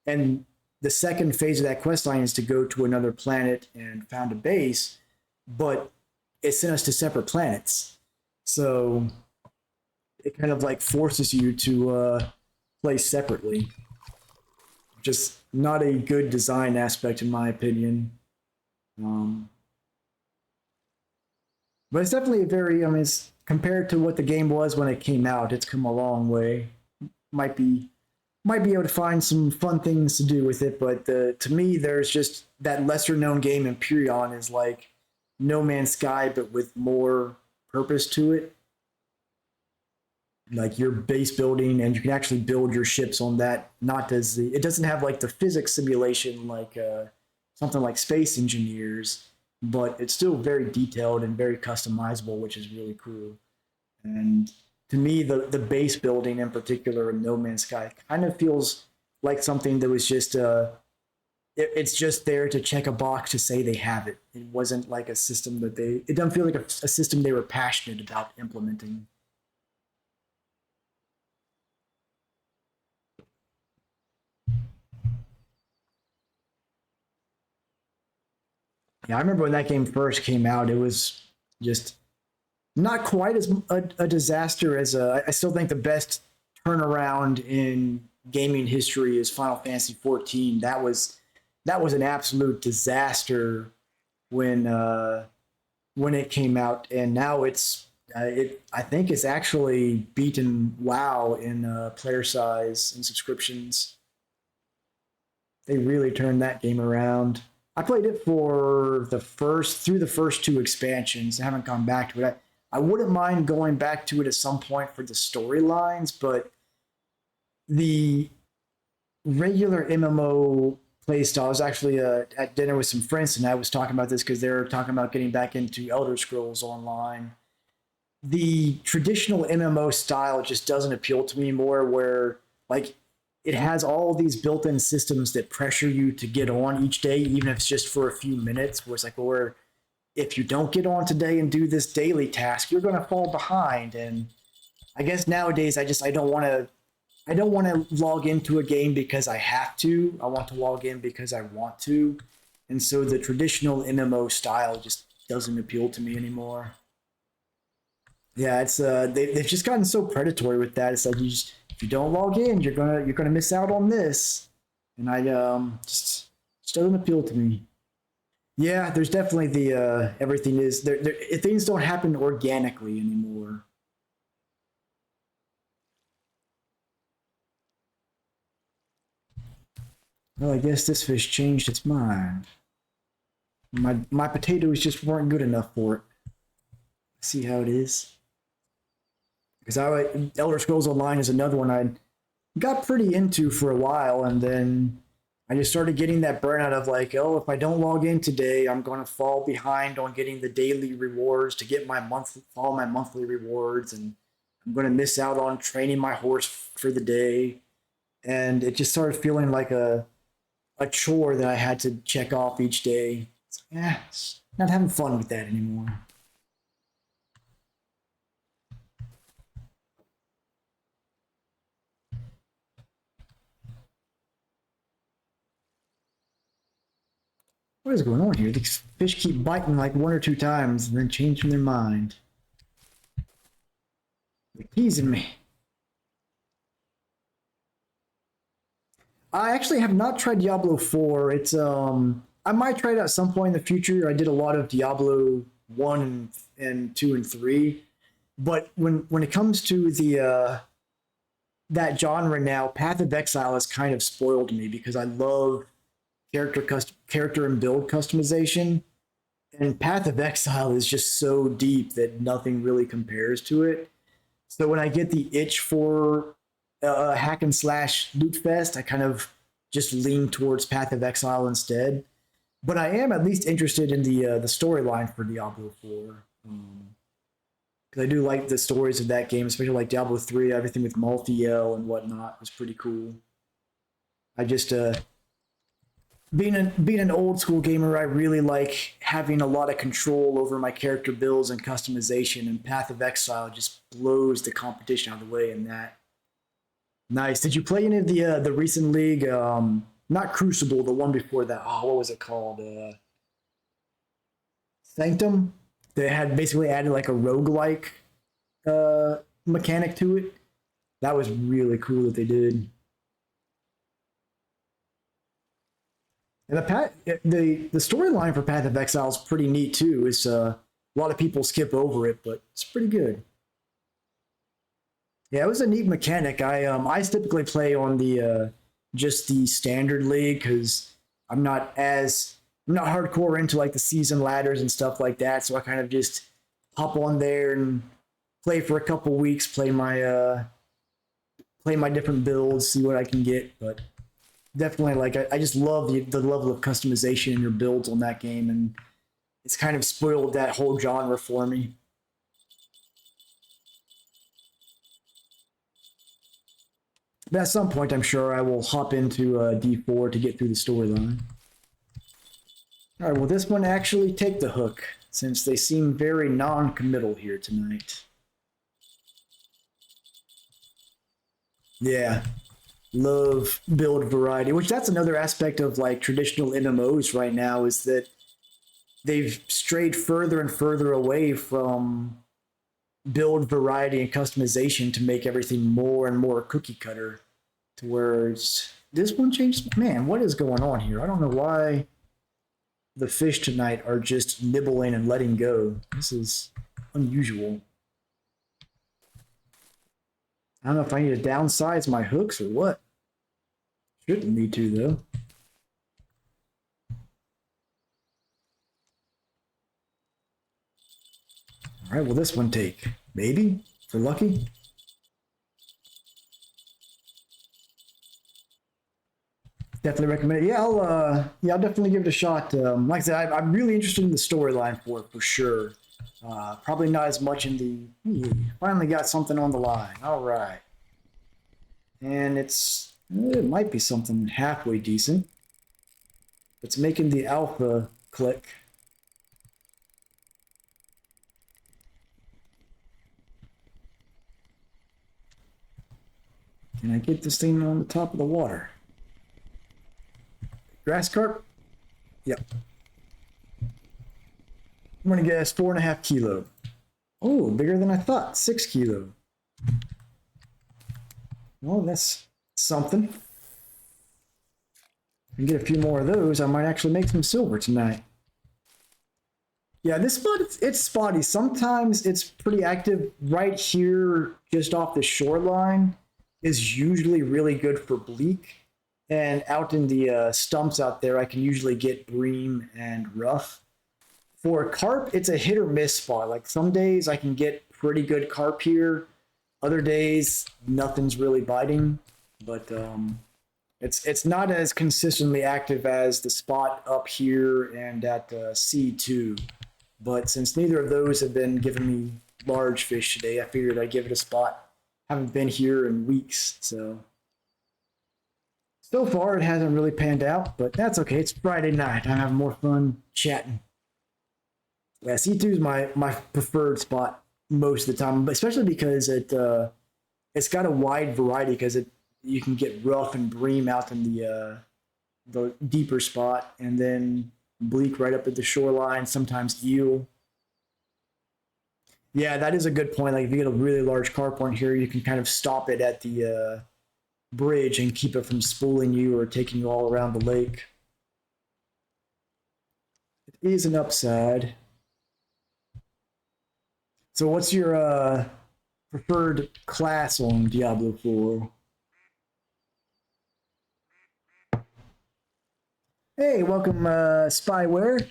and the second phase of that quest line is to go to another planet and found a base, but it sent us to separate planets. So it kind of like forces you to play separately. Just not a good design aspect, in my opinion. Um, but it's definitely a very, I mean, it's compared to what the game was when it came out, it's come a long way. Might be able to find some fun things to do with it, but to me, there's just that lesser known game, Empyrean, is like No Man's Sky, but with more purpose to it. Like your base building, and you can actually build your ships on that. Not as it doesn't have like the physics simulation like something like Space Engineers, but it's still very detailed and very customizable, which is really cool. And to me, the base building in particular in No Man's Sky kind of feels like something that was just it's just there to check a box to say they have it. It wasn't like a system that they. It doesn't feel like a system they were passionate about implementing. Yeah, I remember when that game first came out. It was just not quite as a disaster as I still think the best turnaround in gaming history is Final Fantasy 14. That was an absolute disaster when when it came out, and now it I think it's actually beaten WoW in player size and subscriptions. They really turned that game around. I played it for through the first two expansions. I haven't gone back to it. I wouldn't mind going back to it at some point for the storylines, but the regular MMO playstyle. I was actually at dinner with some friends and I was talking about this because they're talking about getting back into Elder Scrolls Online. The traditional MMO style just doesn't appeal to me more, where like it has all these built-in systems that pressure you to get on each day, even if it's just for a few minutes, where it's like, well, where if you don't get on today and do this daily task, you're going to fall behind. And I guess nowadays I don't want to log into a game because I have to. I want to log in because I want to. And so the traditional MMO style just doesn't appeal to me anymore. Yeah, it's they've just gotten so predatory with that. It's like if you don't log in, you're gonna miss out on this. And I just doesn't appeal to me. Yeah, there's definitely the everything is there things don't happen organically anymore. Well, I guess this fish changed its mind. My potatoes just weren't good enough for it. See how it is. Because Elder Scrolls Online is another one I got pretty into for a while, and then I just started getting that burnout of like, oh, if I don't log in today, I'm going to fall behind on getting the daily rewards to get follow my monthly rewards, and I'm going to miss out on training my horse for the day, and it just started feeling like a chore that I had to check off each day. It's not having fun with that anymore. What is going on here? These fish keep biting like one or two times and then changing their mind. They're teasing me. I actually have not tried Diablo 4. It's I might try it at some point in the future. I did a lot of Diablo 1 and 2 and 3. But when it comes to the that genre now, Path of Exile has kind of spoiled me because I love character and build customization, and Path of Exile is just so deep that nothing really compares to it. So when I get the itch for hack and slash loot fest, I kind of just lean towards Path of Exile instead. But I am at least interested in the storyline for Diablo 4. Because I do like the stories of that game, especially like Diablo 3, everything with Malthael and whatnot was pretty cool. I just being an old school gamer, I really like having a lot of control over my character builds and customization, and Path of Exile just blows the competition out of the way in that. Nice. Did you play any of the recent league? Not Crucible, the one before that. Oh, what was it called? Sanctum. They had basically added like a roguelike mechanic to it. That was really cool that they did. And the storyline for Path of Exile is pretty neat too. It's a lot of people skip over it, but it's pretty good. Yeah, it was a neat mechanic. I typically play on the just the standard league because I'm not hardcore into like the season ladders and stuff like that. So I kind of just hop on there and play for a couple weeks, play my different builds, see what I can get. But definitely, like I just love the level of customization in your builds on that game, and it's kind of spoiled that whole genre for me. But at some point, I'm sure I will hop into D4 to get through the storyline. All right, will this one actually take the hook, since they seem very non-committal here tonight? Yeah, love build variety, which that's another aspect of like traditional MMOs right now, is that they've strayed further and further away from build variety and customization to make everything more and more cookie cutter, to where this one changed. Man, what is going on here? I don't know why the fish tonight are just nibbling and letting go. This is unusual. I don't know if I need to downsize my hooks or what. Shouldn't need to though. All right, will this one take? Maybe, if we're lucky. Definitely recommend it. I'll definitely give it a shot. Like I said, I'm really interested in the storyline for sure. Probably not as much in the. Finally got something on the line. All right, and it might be something halfway decent. It's making the alpha click. Can I get this thing on the top of the water? Grass carp? Yep. I'm gonna guess 4.5 kilo. Oh, bigger than I thought. 6 kilo. Well, that's something. If I can get a few more of those, I might actually make some silver tonight. Yeah, this spot, it's spotty. Sometimes it's pretty active right here, just off the shoreline, is usually really good for bleak. And out in the stumps out there, I can usually get bream and rough. For carp, it's a hit or miss spot. Like some days I can get pretty good carp here. Other days, nothing's really biting. But it's not as consistently active as the spot up here and at C2. But since neither of those have been giving me large fish today, I figured I'd give it a spot. Haven't been here in weeks, so far it hasn't really panned out, but that's okay. It's Friday night. I'm having more fun chatting. Yeah, C2 is my preferred spot most of the time, especially because it's got a wide variety because you can get rough and bream out in the deeper spot, and then bleak right up at the shoreline, sometimes eel. Yeah, that is a good point. Like if you get a really large carp on here, you can kind of stop it at the bridge and keep it from spooling you or taking you all around the lake. It is an upside. So what's your preferred class on Diablo 4? Hey, welcome Spyware.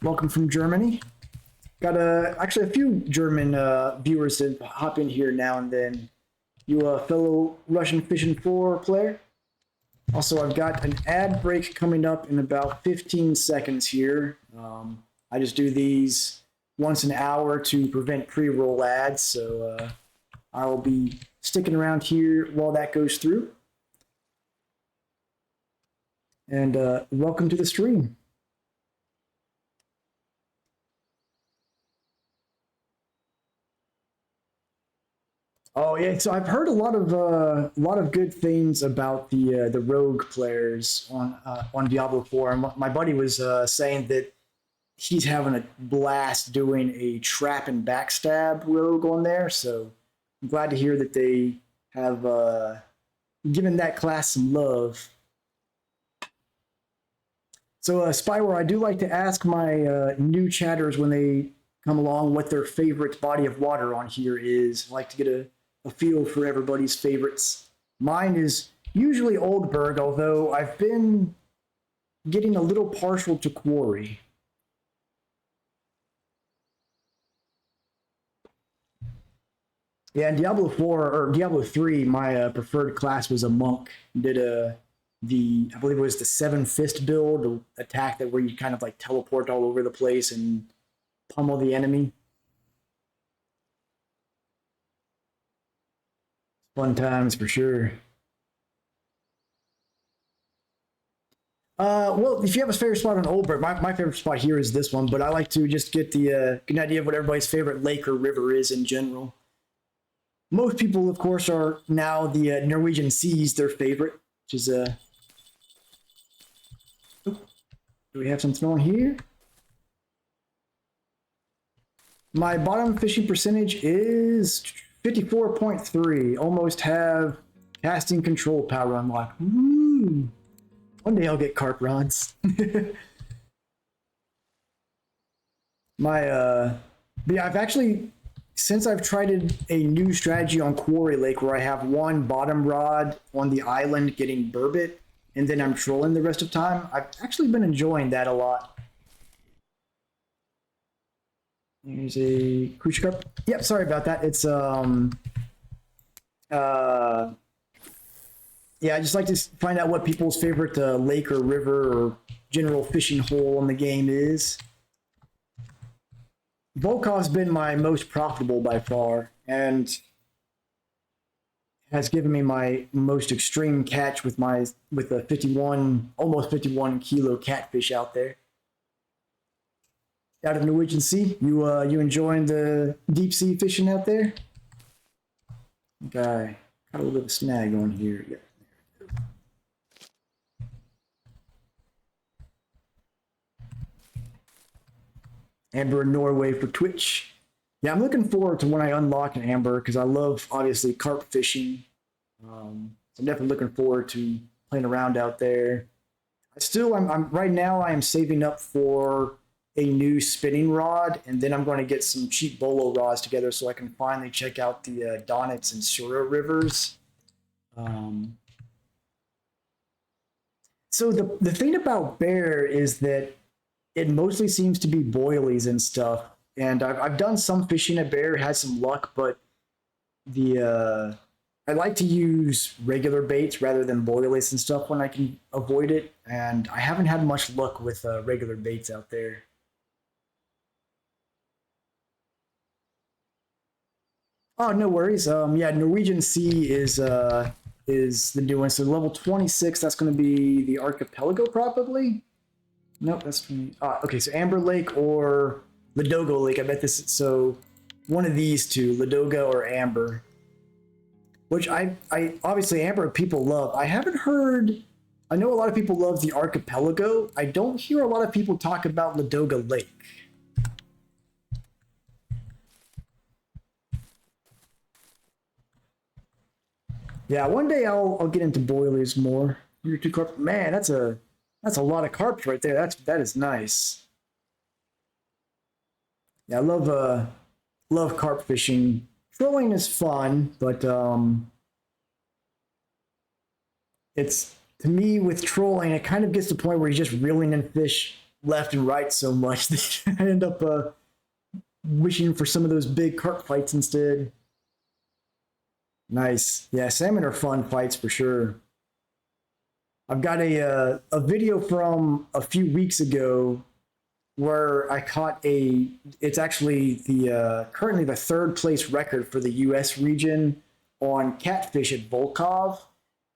Welcome from Germany. Got actually a few German viewers that hop in here now and then. You a fellow Russian Fishing 4 player? Also, I've got an ad break coming up in about 15 seconds here. I just do these once an hour to prevent pre-roll ads, so I will be sticking around here while that goes through. And welcome to the stream. Oh yeah, so I've heard a lot of good things about the rogue players on Diablo 4. And my buddy was saying that he's having a blast doing a trap and backstab rogue on there. So I'm glad to hear that they have given that class some love. So Spyware, I do like to ask my new chatters when they come along what their favorite body of water on here is. I like to get a feel for everybody's favorites. Mine is usually Oldberg, although I've been getting a little partial to Quarry. Yeah, in Diablo 4 or Diablo 3, my preferred class was a monk. Did I believe it was the 7-fist build, attack that where you kind of like teleport all over the place and pummel the enemy. Fun times for sure. Well, if you have a favorite spot on Oldberg, my favorite spot here is this one, but I like to just get the get an idea of what everybody's favorite lake or river is in general. Most people, of course, are now the Norwegian Seas their favorite, which is do we have something on here? My bottom fishing percentage is 54.3. Almost have casting control power unlocked. Woo! One day I'll get carp rods. But yeah, I've actually, since I've tried a new strategy on Quarry Lake where I have one bottom rod on the island getting burbot, and then I'm trolling the rest of the time, I've actually been enjoying that a lot. There's a crucial carp. Yep, sorry about that. It's yeah, I just like to find out what people's favorite lake or river or general fishing hole in the game is. Volkov's been my most profitable by far, and has given me my most extreme catch with a 51, almost 51 kilo catfish out there. Out of the Norwegian Sea, you enjoying the deep sea fishing out there? Okay, got a little bit of a snag on here. Yeah. Amber in Norway for Twitch. Yeah, I'm looking forward to when I unlock an amber because I love obviously carp fishing. So I'm definitely looking forward to playing around out there. I'm right now. I am saving up for a new spinning rod, and then I'm going to get some cheap bolo rods together so I can finally check out the Donitz and Sura rivers. So the thing about bear is that it mostly seems to be boilies and stuff. And I've done some fishing at bear, had some luck, but I like to use regular baits rather than boilies and stuff when I can avoid it. And I haven't had much luck with regular baits out there. Oh, no worries. Yeah, Norwegian Sea is the new one. So level 26, that's going to be the archipelago probably. Nope, that's okay. So Amber Lake or Ladoga Lake. I bet this. So one of these two, Ladoga or Amber. Which I obviously Amber people love. I haven't heard. I know a lot of people love the archipelago. I don't hear a lot of people talk about Ladoga Lake. Yeah, one day I'll get into boilies more. You're too carp. Man, that's a lot of carps right there. That is nice. Yeah, I love carp fishing. Trolling is fun, but it's to me with trolling, it kind of gets to the point where you're just reeling in fish left and right so much that I end up wishing for some of those big carp fights instead. Nice. Yeah, salmon are fun fights for sure. I've got a video from a few weeks ago where I caught it's actually the currently the third place record for the US region on catfish at Volkov.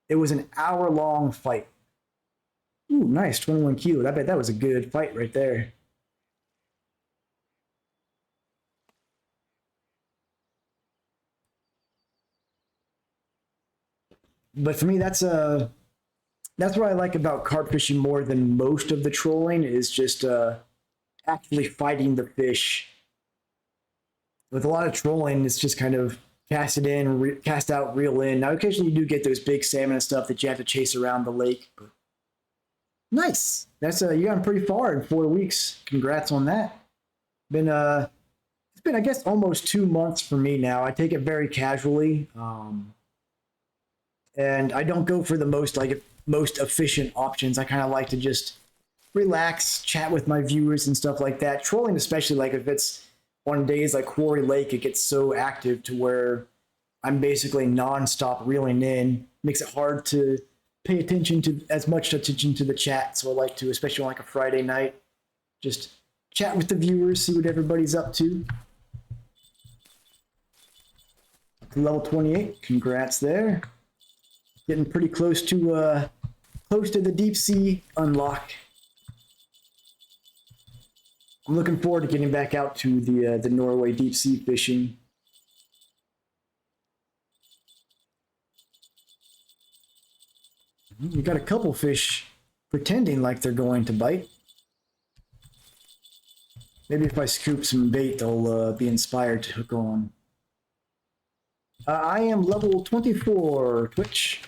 It was an hour-long fight. Ooh, nice, 21 kilos. I bet that was a good fight right there. But for me, that's what I like about carp fishing more than most of the trolling is just actually fighting the fish. With a lot of trolling, it's just kind of cast it in, cast out, reel in. Now, occasionally you do get those big salmon and stuff that you have to chase around the lake. But nice. That's you gotten pretty far in 4 weeks. Congrats on that. It's been I guess almost 2 months for me now. I take it very casually, and I don't go for the most efficient options. I kind of like to just relax, chat with my viewers and stuff like that. Trolling, especially like if it's on days like Quarry Lake, it gets so active to where I'm basically nonstop reeling in. Makes it hard to pay attention to as much attention to the chat. So I like to, especially on like a Friday night, just chat with the viewers, see what everybody's up to. Level 28, congrats there. Getting pretty close to the deep sea unlock. I'm looking forward to getting back out to the Norway deep sea fishing. We got a couple fish pretending like they're going to bite. Maybe if I scoop some bait, they'll be inspired to hook on. I am level 24, Twitch.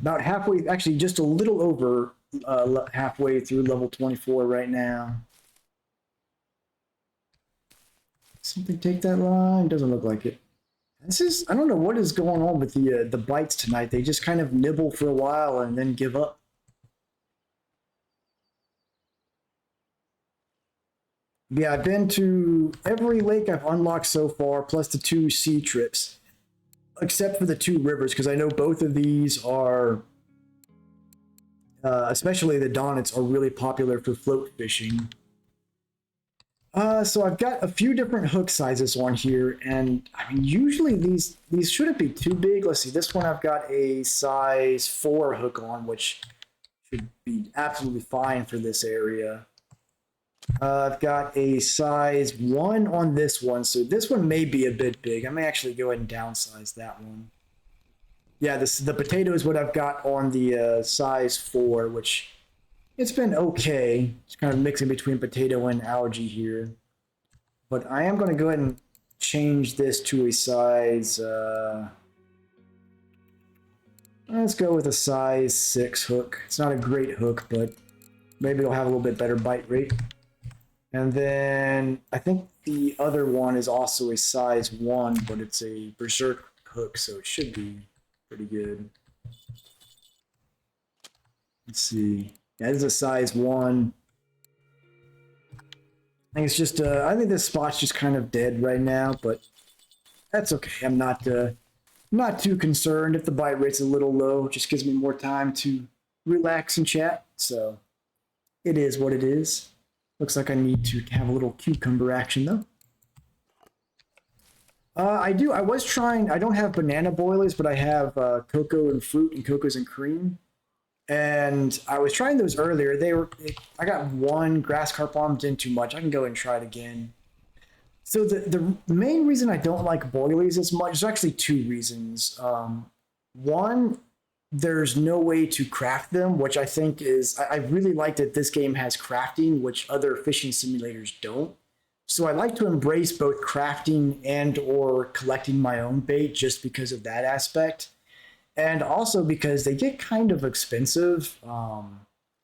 About halfway, actually just a little over halfway through level 24 right now. Something take that line? Doesn't look like it. I don't know what is going on with the bites tonight. They just kind of nibble for a while and then give up. Yeah, I've been to every lake I've unlocked so far, plus the 2 sea trips, except for the 2 rivers, because I know both of these are, especially the Donnets, are really popular for float fishing. So I've got a few different hook sizes on here, and I mean, usually these shouldn't be too big. Let's see, this one I've got a size 4 hook on, which should be absolutely fine for this area. I've got a size 1 on this one, so this one may be a bit big. I may actually go ahead and downsize that one. Yeah, the potato is what I've got on the size 4, which it's been okay. It's kind of mixing between potato and algae here. But I am going to go ahead and change this to a size... let's go with a size 6 hook. It's not a great hook, but maybe it'll have a little bit better bite rate. And then I think the other one is also a size 1, but it's a berserk hook, so it should be pretty good. Let's see. Yeah, this is a size 1. I think it's just, I think this spot's just kind of dead right now, but that's okay. I'm not too concerned if the bite rate's a little low. It just gives me more time to relax and chat. So it is what it is. Looks like I need to have a little cucumber action though. I was trying, I don't have banana boilies, but I have cocoa and fruit and cocos and cream. And I was trying those earlier. I got 1 grass carp on, didn't too much. I can go and try it again. So the main reason I don't like boilies as much, there's actually 2 reasons. One, there's no way to craft them, which I think is, I really like that this game has crafting, which other fishing simulators don't. So I like to embrace both crafting and or collecting my own bait just because of that aspect. And also because they get kind of expensive. And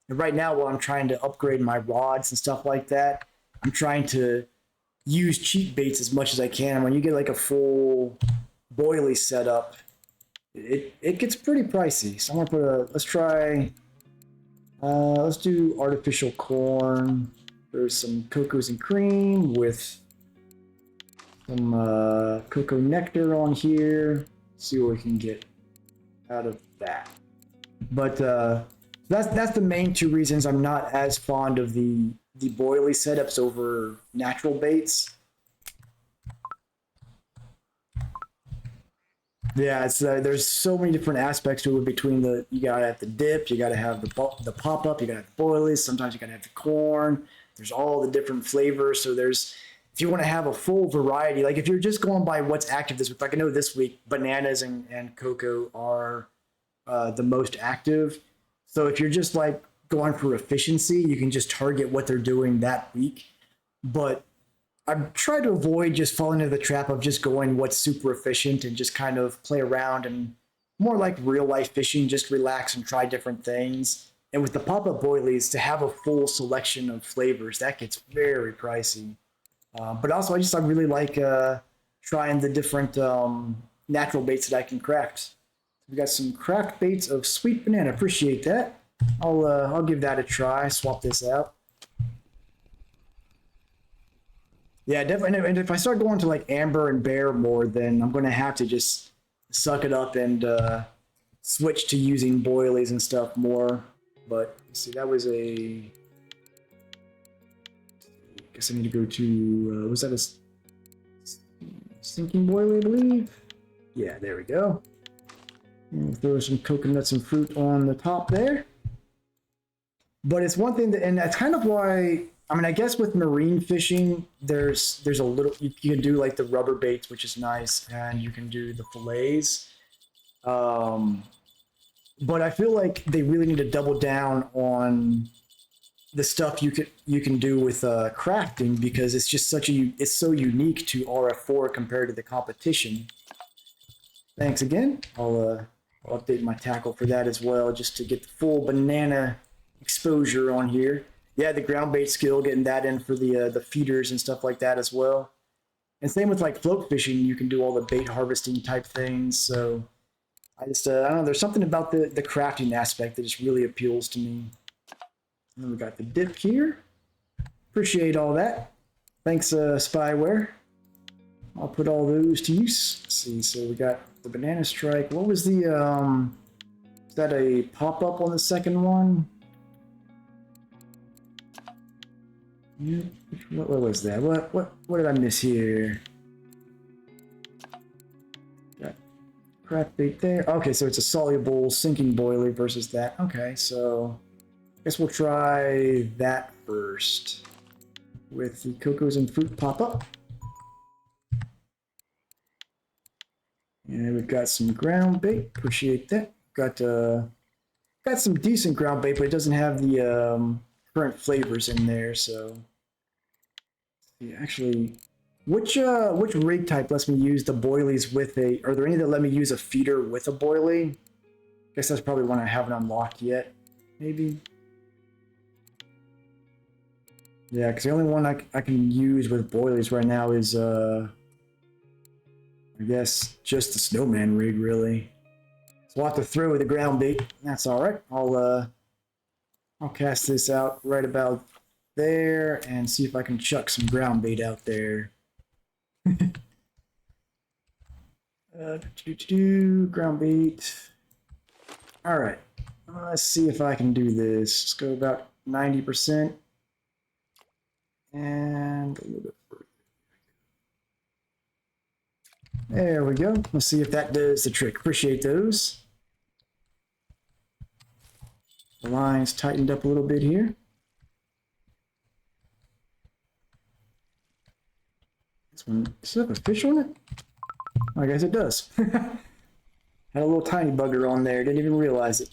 right now, while I'm trying to upgrade my rods and stuff like that, I'm trying to use cheap baits as much as I can. When you get like a full boilie setup, it gets pretty pricey. So I'm gonna put let's try, let's do artificial corn. There's some cocos and cream with some cocoa nectar on here. See what we can get out of that. But that's the main 2 reasons I'm not as fond of the boilie setups over natural baits. Yeah, it's there's so many different aspects to it between you gotta have the dip, you gotta have the pop up, you gotta have the boilies, sometimes you gotta have the corn. There's all the different flavors. So if you want to have a full variety, like if you're just going by what's active this week, like I know this week bananas and cocoa are the most active. So if you're just like going for efficiency, you can just target what they're doing that week. But I've tried to avoid just falling into the trap of just going what's super efficient and just kind of play around and more like real life fishing, just relax and try different things. And with the pop-up boilies, to have a full selection of flavors, that gets very pricey. But also, I really like trying the different natural baits that I can craft. We got some craft baits of sweet banana. Appreciate that. I'll give that a try. Swap this out. Yeah, definitely. And if I start going to like amber and bear more, then I'm going to have to just suck it up and switch to using boilies and stuff more. But let's see, that was I guess I need to go to, was that a sinking boilie, I believe? Yeah, there we go. And throw some coconuts and fruit on the top there. But it's one thing and that's kind of why, I mean, I guess with marine fishing, there's a little, you can do like the rubber baits, which is nice, and you can do the fillets. But I feel like they really need to double down on the stuff you can do with crafting, because it's just it's so unique to RF4 compared to the competition. Thanks again. I'll update my tackle for that as well, just to get the full banana exposure on here. Yeah, the ground bait skill, getting that in for the feeders and stuff like that as well. And same with like float fishing, you can do all the bait harvesting type things. So I don't know, there's something about the crafting aspect that just really appeals to me. And then we got the dip here. Appreciate all that. Thanks, spyware. I'll put all those to use. Let's see, so we got the banana strike. What was the, is that a pop-up on the second one? Yeah, what was that? What did I miss here? Got crap bait there. Okay, so it's a soluble sinking boiler versus that. Okay, so I guess we'll try that first with the cocos and fruit pop-up. And we've got some ground bait. Appreciate that. Got some decent ground bait, but it doesn't have the current flavors in there. So, yeah, actually, which rig type lets me use the boilies with a? Are there any that let me use a feeder with a boilie? Guess that's probably one I haven't unlocked yet. Maybe. Yeah, because the only one I can use with boilies right now is I guess just the snowman rig, really. So we'll have to throw the ground bait. That's all right. I'll cast this out right about there and see if I can chuck some ground bait out there. Ground bait. All right. Let's see if I can do this. Let's go about 90%. And a little bit further. There we go. Let's see if that does the trick. Appreciate those. The line's tightened up a little bit here. This one, does it have a fish on it? I guess it does. Had a little tiny bugger on there. Didn't even realize it.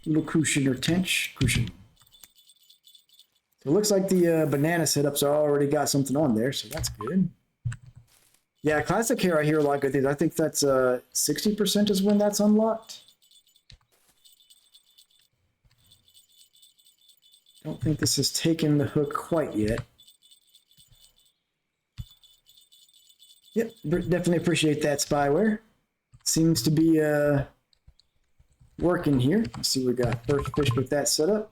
Little crucian or tench. Crucian. So it looks like the banana setups already got something on there, so that's good. Yeah, classic hair I hear a lot of good things. I think that's 60% is when that's unlocked. Don't think this has taken the hook quite yet. Yep, definitely appreciate that, spyware. Seems to be working here. Let's see what we got. First fish with that setup.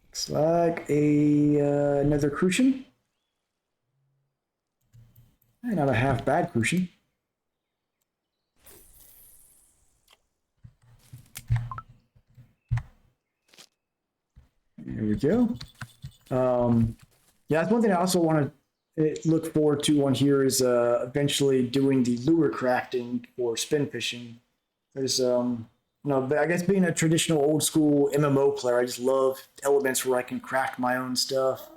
Looks like another crucian. Not a half bad crucian. There we go. Yeah, that's one thing I also want to look forward to on here is eventually doing the lure crafting for spin fishing. There's I guess being a traditional old school MMO player, I just love elements where I can craft my own stuff.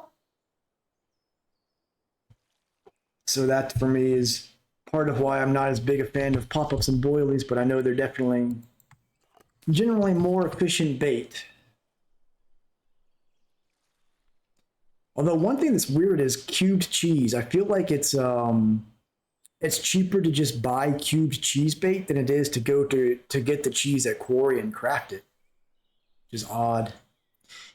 So that for me is part of why I'm not as big a fan of pop-ups and boilies, but I know they're definitely generally more efficient bait. Although one thing that's weird is cubed cheese. I feel like it's cheaper to just buy cubed cheese bait than it is to go to get the cheese at Quarry and craft it. Which is odd.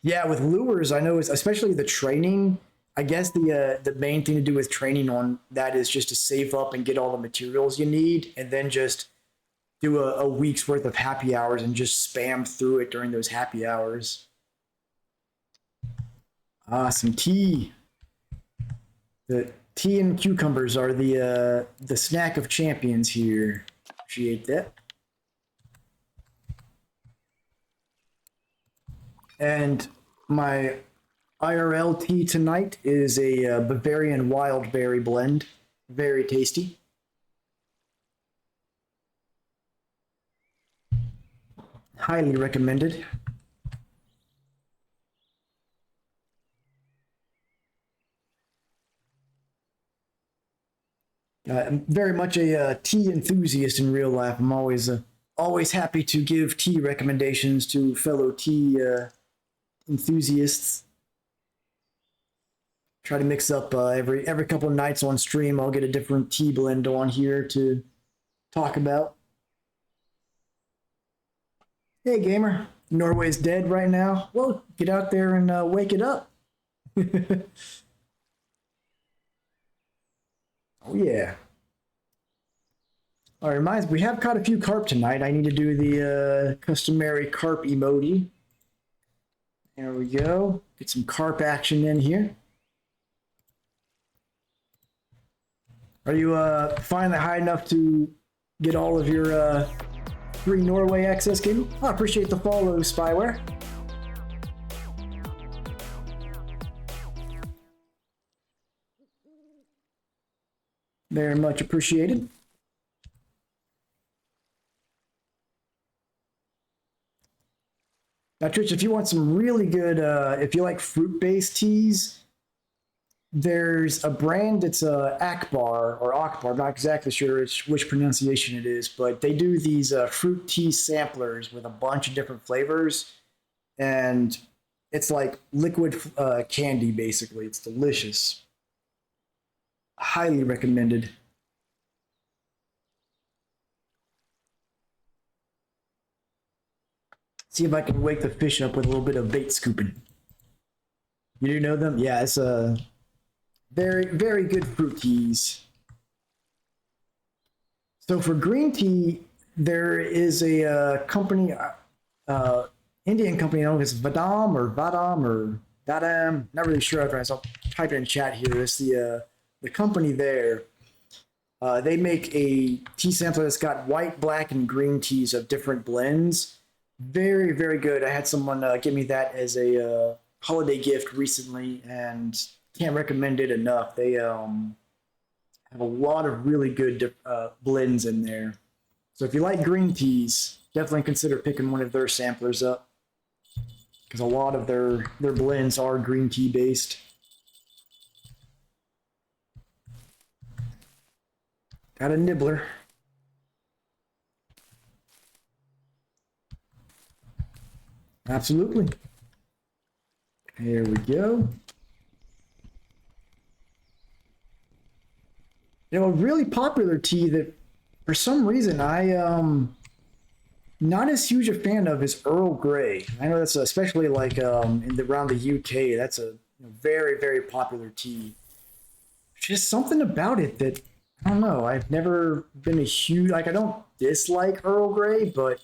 Yeah, with lures, I know, especially the training. I guess the main thing to do with training on that is just to save up and get all the materials you need, and then just do a week's worth of happy hours and just spam through it during those happy hours. Ah, some tea. The tea and cucumbers are the snack of champions here. Appreciate that. And my IRL tea tonight is a Bavarian wild berry blend. Very tasty. Highly recommended. I'm very much a tea enthusiast in real life. I'm always happy to give tea recommendations to fellow tea enthusiasts. Try to mix up every couple of nights on stream. I'll get a different tea blend on here to talk about. Hey gamer, Norway's dead right now. Well, get out there and wake it up. Oh yeah. All right, reminds me, we have caught a few carp tonight. I need to do the customary carp emoji. There we go. Get some carp action in here. Are you finally high enough to get all of your free Norway access, Katie? I appreciate the follow, Spyware. Very much appreciated. Now, Trish, if you want some really good, if you like fruit-based teas, there's a brand that's Akbar or Akbar. I'm not exactly sure which pronunciation it is, but they do these fruit tea samplers with a bunch of different flavors, and it's like liquid candy, basically. It's delicious. Highly recommended. See if I can wake the fish up with a little bit of bait scooping. You do know them? Yeah, it's a very, very good fruit teas. So for green tea, there is a company, Indian company known as Vadam or Vadam. Not really sure. I'll type it in chat here. It's the company there. They make a tea sampler that's got white, black, and green teas of different blends. Very, very good. I had someone give me that as a holiday gift recently, and can't recommend it enough. They have a lot of really good blends in there. So if you like green teas, definitely consider picking one of their samplers up, because a lot of their blends are green tea based. Got a nibbler. Absolutely. There we go. You know, a really popular tea that for some reason I not as huge a fan of is Earl Grey. I know that's especially like around the UK. That's a very, very popular tea. Just something about it that I don't know. I've never been a huge I don't dislike Earl Grey, but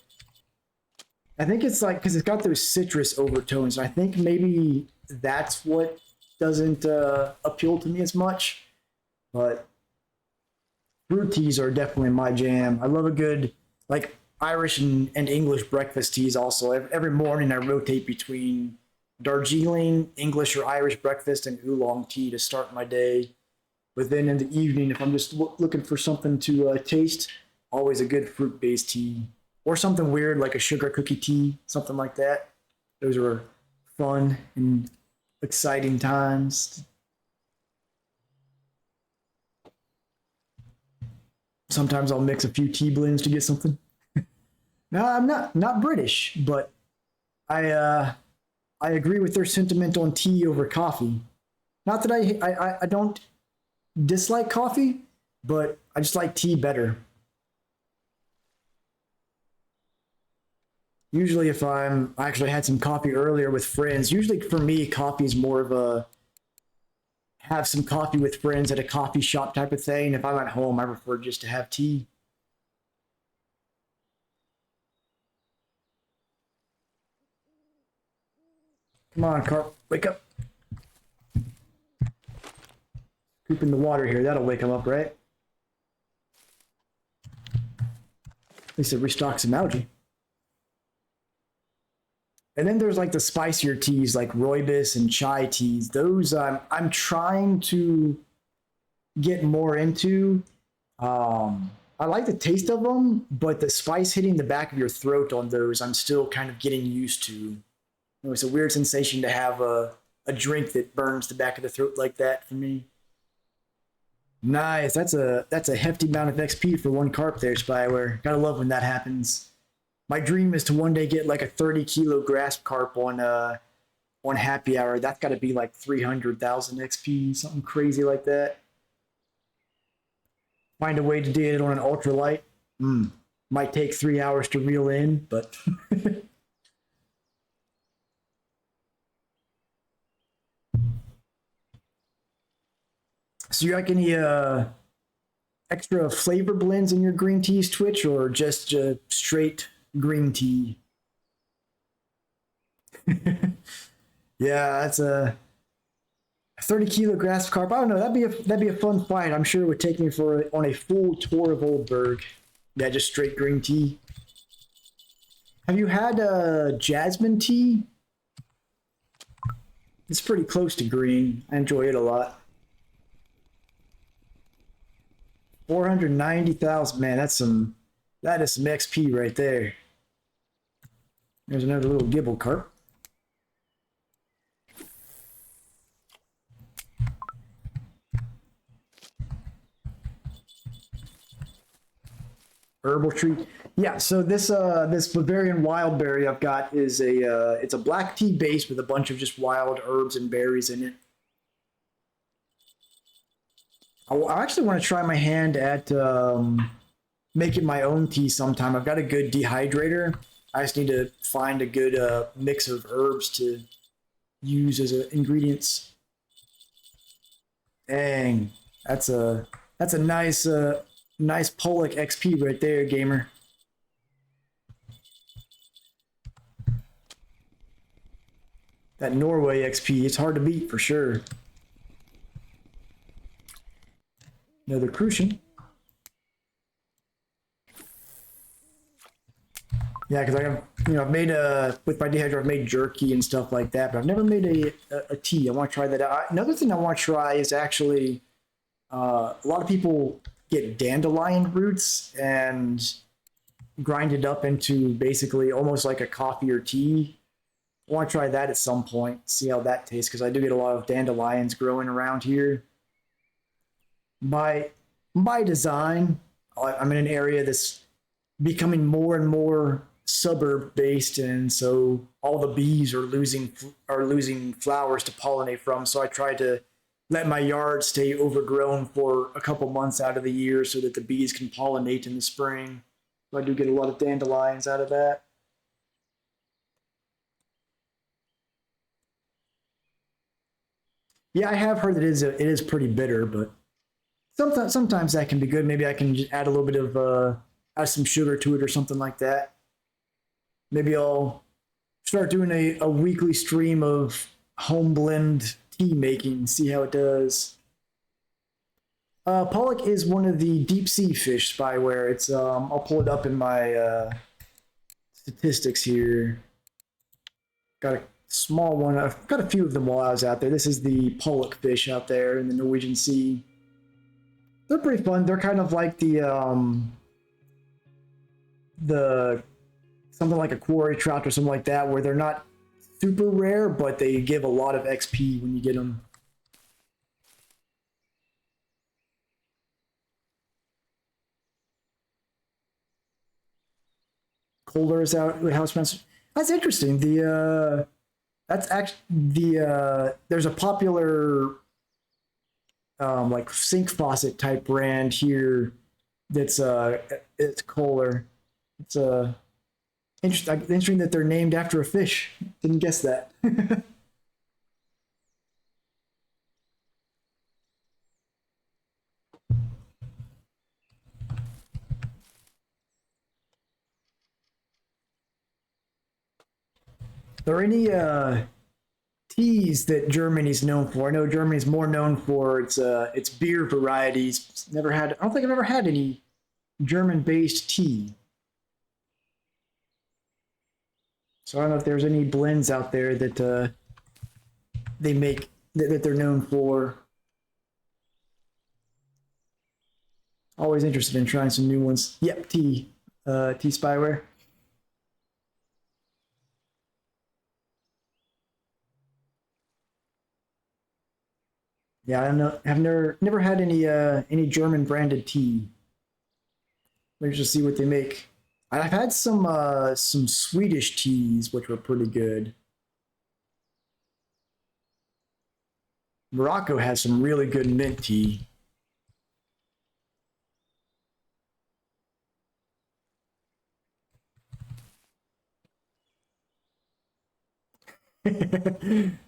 I think it's like because it's got those citrus overtones. I think maybe that's what doesn't appeal to me as much. But fruit teas are definitely my jam. I love a good like Irish and English breakfast teas. Also, every morning I rotate between Darjeeling, English or Irish breakfast, and oolong tea to start my day. But then in the evening, if I'm just looking for something to taste, always a good fruit-based tea. Or something weird like a sugar cookie tea, something like that. Those are fun and exciting times. Sometimes I'll mix a few tea blends to get something. No, I'm not British, but I agree with their sentiment on tea over coffee. Not that I don't dislike coffee, but I just like tea better. Usually if I actually had some coffee earlier with friends, usually for me, coffee is more of a have some coffee with friends at a coffee shop type of thing. If I'm at home, I prefer just to have tea. Come on, Carp, wake up. Scoop in the water here, that'll wake him up, right? At least it restocks some algae. And then there's like the spicier teas like rooibos and chai teas. Those I'm trying to get more into. I like the taste of them, but the spice hitting the back of your throat on those, I'm still kind of getting used to. You know, it's a weird sensation to have a drink that burns the back of the throat like that for me. Nice. That's a hefty amount of XP for one carp there, Spyware. Gotta love when that happens. My dream is to one day get like a 30-kilo grasp carp on happy hour. That's got to be like 300,000 XP, something crazy like that. Find a way to do it on an ultralight. Might take 3 hours to reel in, but so you like any extra flavor blends in your green teas, Twitch, or just straight green tea? Yeah, that's a 30 kilo grass carp. I don't know. That'd be a fun fight. I'm sure it would take me on a full tour of Oldburg. Yeah, just straight green tea. Have you had jasmine tea? It's pretty close to green. I enjoy it a lot. 490,000. Man, that is some XP right there. There's another little gibble carp. Herbal tree. Yeah, so this Bavarian wild berry I've got is it's a black tea base with a bunch of just wild herbs and berries in it. I actually want to try my hand at making my own tea sometime. I've got a good dehydrator. I just need to find a good mix of herbs to use as ingredients. Dang, that's a nice Pollock XP right there, gamer. That Norway XP, it's hard to beat for sure. Another Crucian. Yeah, because I've made with my dehydrator, I've made jerky and stuff like that, but I've never made a tea. I want to try that out. Another thing I want to try is actually a lot of people get dandelion roots and grind it up into basically almost like a coffee or tea. I want to try that at some point, see how that tastes, because I do get a lot of dandelions growing around here. By design, I'm in an area that's becoming more and more suburb based, and so all the bees are losing flowers to pollinate from. So I try to let my yard stay overgrown for a couple months out of the year so that the bees can pollinate in the spring. So I do get a lot of dandelions out of that. Yeah, I have heard that it is pretty bitter, but sometimes that can be good. Maybe I can just add a little bit of add some sugar to it or something like that. Maybe I'll start doing a weekly stream of home blend tea making, see how it does. Pollock is one of the deep sea fish spyware. It's I'll pull it up in my statistics here. Got a small one. I've got a few of them while I was out there. This is the pollock fish out there in the Norwegian Sea. They're pretty fun. They're kind of like the something like a quarry trout or something like that, where they're not super rare, but they give a lot of XP when you get them. Kohler is out with House Spencer. That's interesting. That's actually there's a popular like sink faucet type brand here that's it's Kohler. It's interesting that they're named after a fish. Didn't guess that. Are there any teas that Germany's known for? I know Germany's more known for its beer varieties. Never had. I don't think I've ever had any German-based tea. So I don't know if there's any blends out there that they make that they're known for. Always interested in trying some new ones. Yep, tea spyware. Yeah, I don't know. I've never had any German branded tea. Let's just see what they make. I've had some Swedish teas which were pretty good. Morocco has some really good mint tea.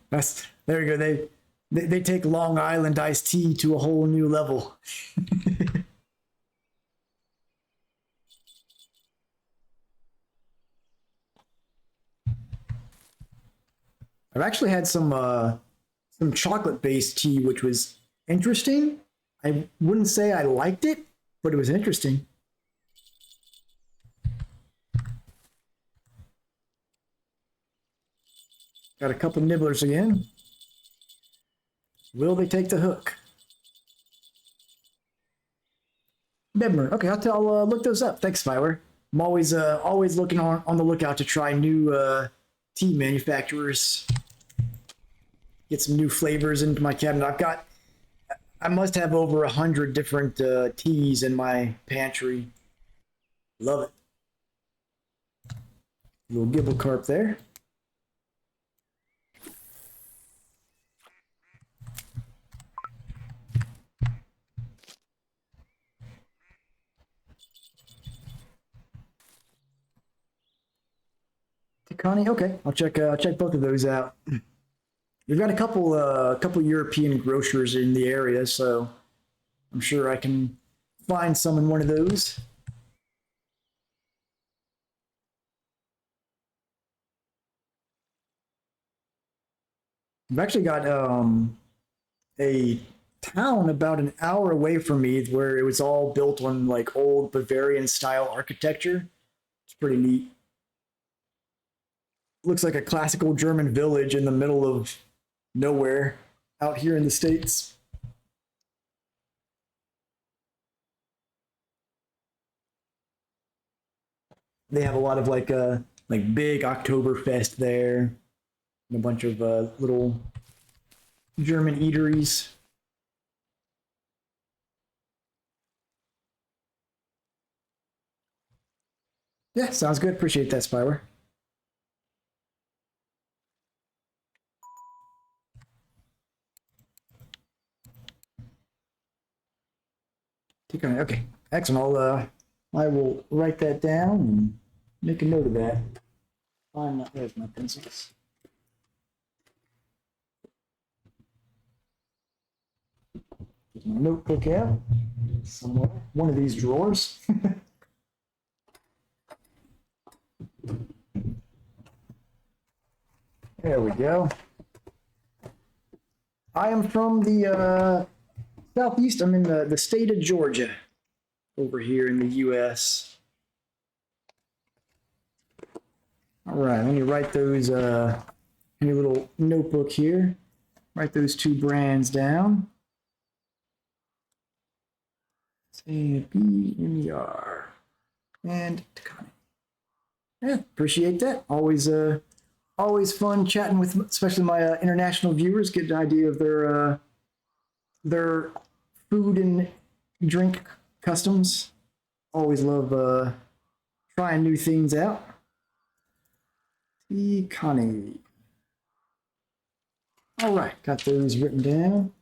That's there you go. They take Long Island iced tea to a whole new level. I've actually had some chocolate based tea, which was interesting. I wouldn't say I liked it, but it was interesting. Got a couple nibblers again. Will they take the hook? Nibmer. Okay, I'll look those up. Thanks, Spyware. I'm always looking on the lookout to try new tea manufacturers. Get some new flavors into my cabinet. I must have over 100 different teas in my pantry. Love it. Little gibble carp there. Tikani, okay. I'll check both of those out. We've got a couple European grocers in the area, so I'm sure I can find some in one of those. I've actually got a town about an hour away from me where it was all built on like old Bavarian style architecture. It's pretty neat. Looks like a classical German village in the middle of nowhere out here in the States. They have a lot of like big Oktoberfest there and a bunch of little German eateries. Yeah, sounds good. Appreciate that, Spyware. Okay, excellent. I will write that down and make a note of that. There's my pencils. Get my notebook out somewhere. One of these drawers. There we go. I am from the southeast. I'm in the state of Georgia over here in the U.S. All right, let me write those in a little notebook here. Write those two brands down. BMER and Takane. Yeah, appreciate that. Always fun chatting with, especially my international viewers. Get an idea of their food and drink customs. Always love trying new things out. Takane. All right, got those written down.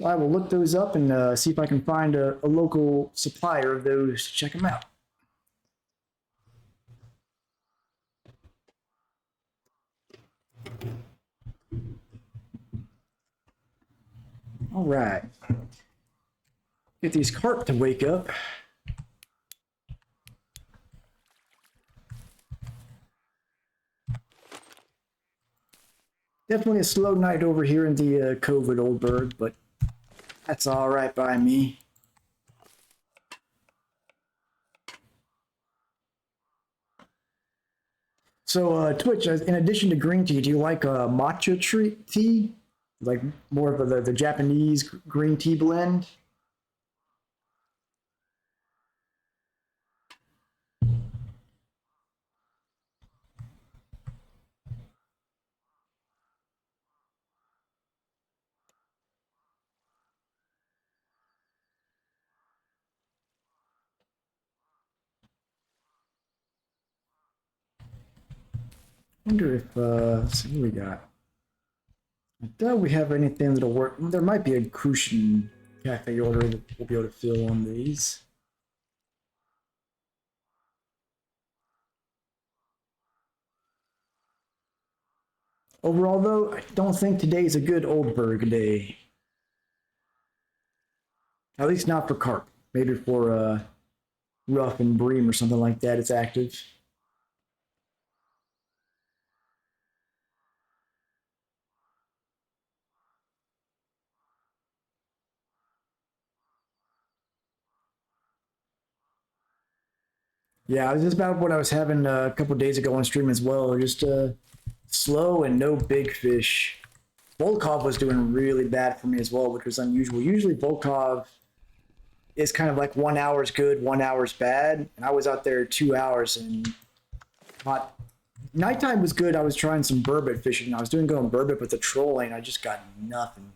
So I will look those up and see if I can find a local supplier of those to check them out. All right. Get these carp to wake up. Definitely a slow night over here in the COVID Oldberg, but that's all right by me. So, Twitch, in addition to green tea, do you like matcha tea? Like more of the Japanese green tea blend? I wonder if, let's see what we got. I doubt we have anything that'll work. There might be a Crucian cafe order that we'll be able to fill on these. Overall, though, I don't think today's a good Oldberg day. At least not for carp. Maybe for rough and bream or something like that, it's active. Yeah, this is about what I was having a couple days ago on stream as well. Just slow and no big fish. Volkov was doing really bad for me as well, which was unusual. Usually Volkov is kind of like 1 hour's good, 1 hour's bad. And I was out there 2 hours and not. Nighttime was good. I was trying some burbot fishing. I was doing good on burbot, but the trolling, I just got nothing.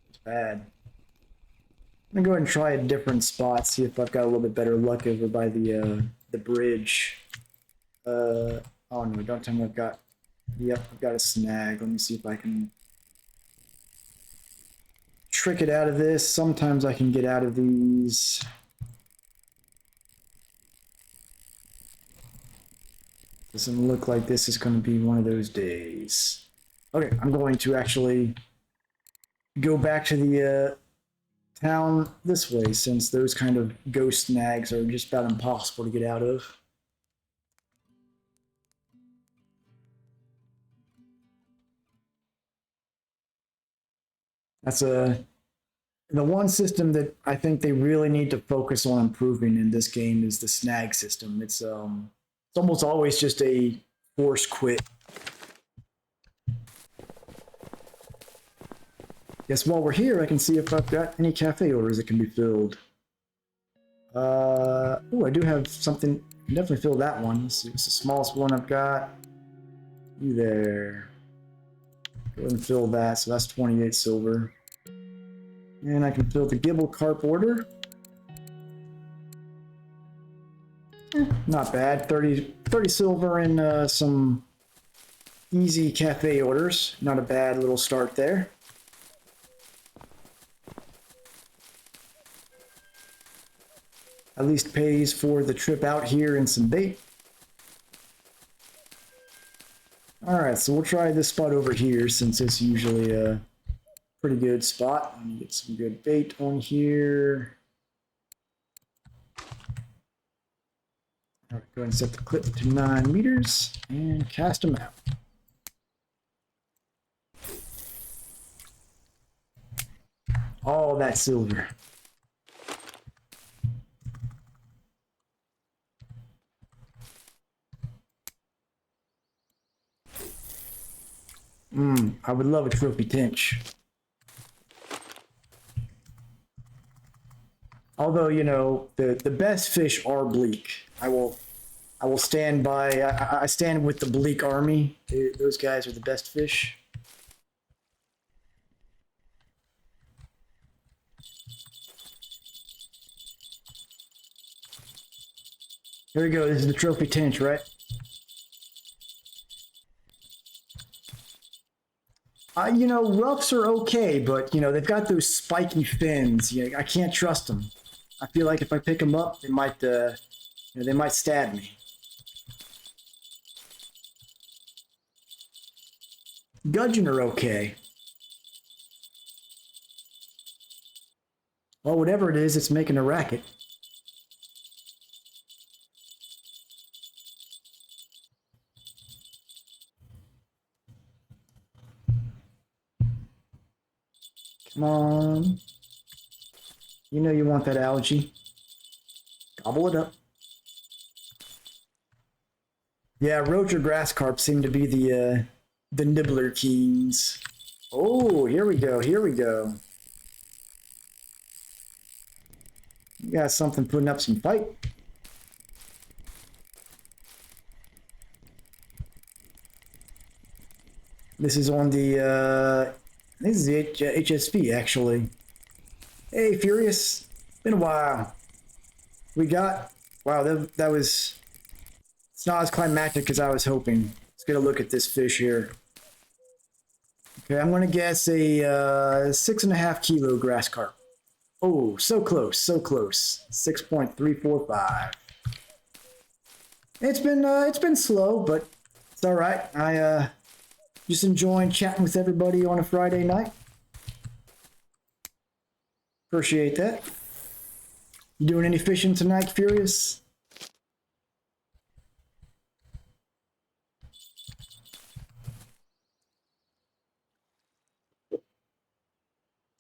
It's bad. I'm gonna go ahead and try a different spot, see if I've got a little bit better luck over by the bridge. Oh no, don't tell me I've got. Yep, I've got a snag. Let me see if I can trick it out of this. Sometimes I can get out of these. Doesn't look like this is going to be one of those days. Okay, I'm going to actually go back to the town this way, since those kind of ghost snags are just about impossible to get out of. That's the one system that I think they really need to focus on improving in this game is the snag system. It's almost always just a forced quit. Guess while we're here, I can see if I've got any cafe orders that can be filled. Oh, I do have something. I can definitely fill that one. Let's see, it's the smallest one I've got. You there. Go ahead and fill that. So that's 28 silver. And I can fill the Gibble Carp order. Not bad. 30 silver and some easy cafe orders. Not a bad little start there. At least pays for the trip out here and some bait. Alright, so we'll try this spot over here since it's usually a pretty good spot. Let me get some good bait on here. Alright, go ahead and set the clip to 9 meters and cast them out. All that silver. I would love a trophy tench. Although, you know, the best fish are bleak. I will stand by. I stand with the bleak army. Those guys are the best fish. Here we go. This is the trophy tench, right? You know, roughs are okay, but you know they've got those spiky fins. You know, I can't trust them. I feel like if I pick them up, they might, they might stab me. Gudgeon are okay. Well, whatever it is, it's making a racket. Come on. You know you want that algae. Gobble it up. Yeah, roach or grass carp seem to be the nibbler kings. Oh, here we go. Here we go. You got something putting up some fight. This is on the this is the HSV actually. Hey, Furious. Been a while. We got. Wow, that was. It's not as climactic as I was hoping. Let's get a look at this fish here. Okay, I'm gonna guess a 6.5 kilo grass carp. Oh, so close, so close. 6.345. It's been slow, but it's all right. I just enjoying chatting with everybody on a Friday night. Appreciate that. You doing any fishing tonight, Furious?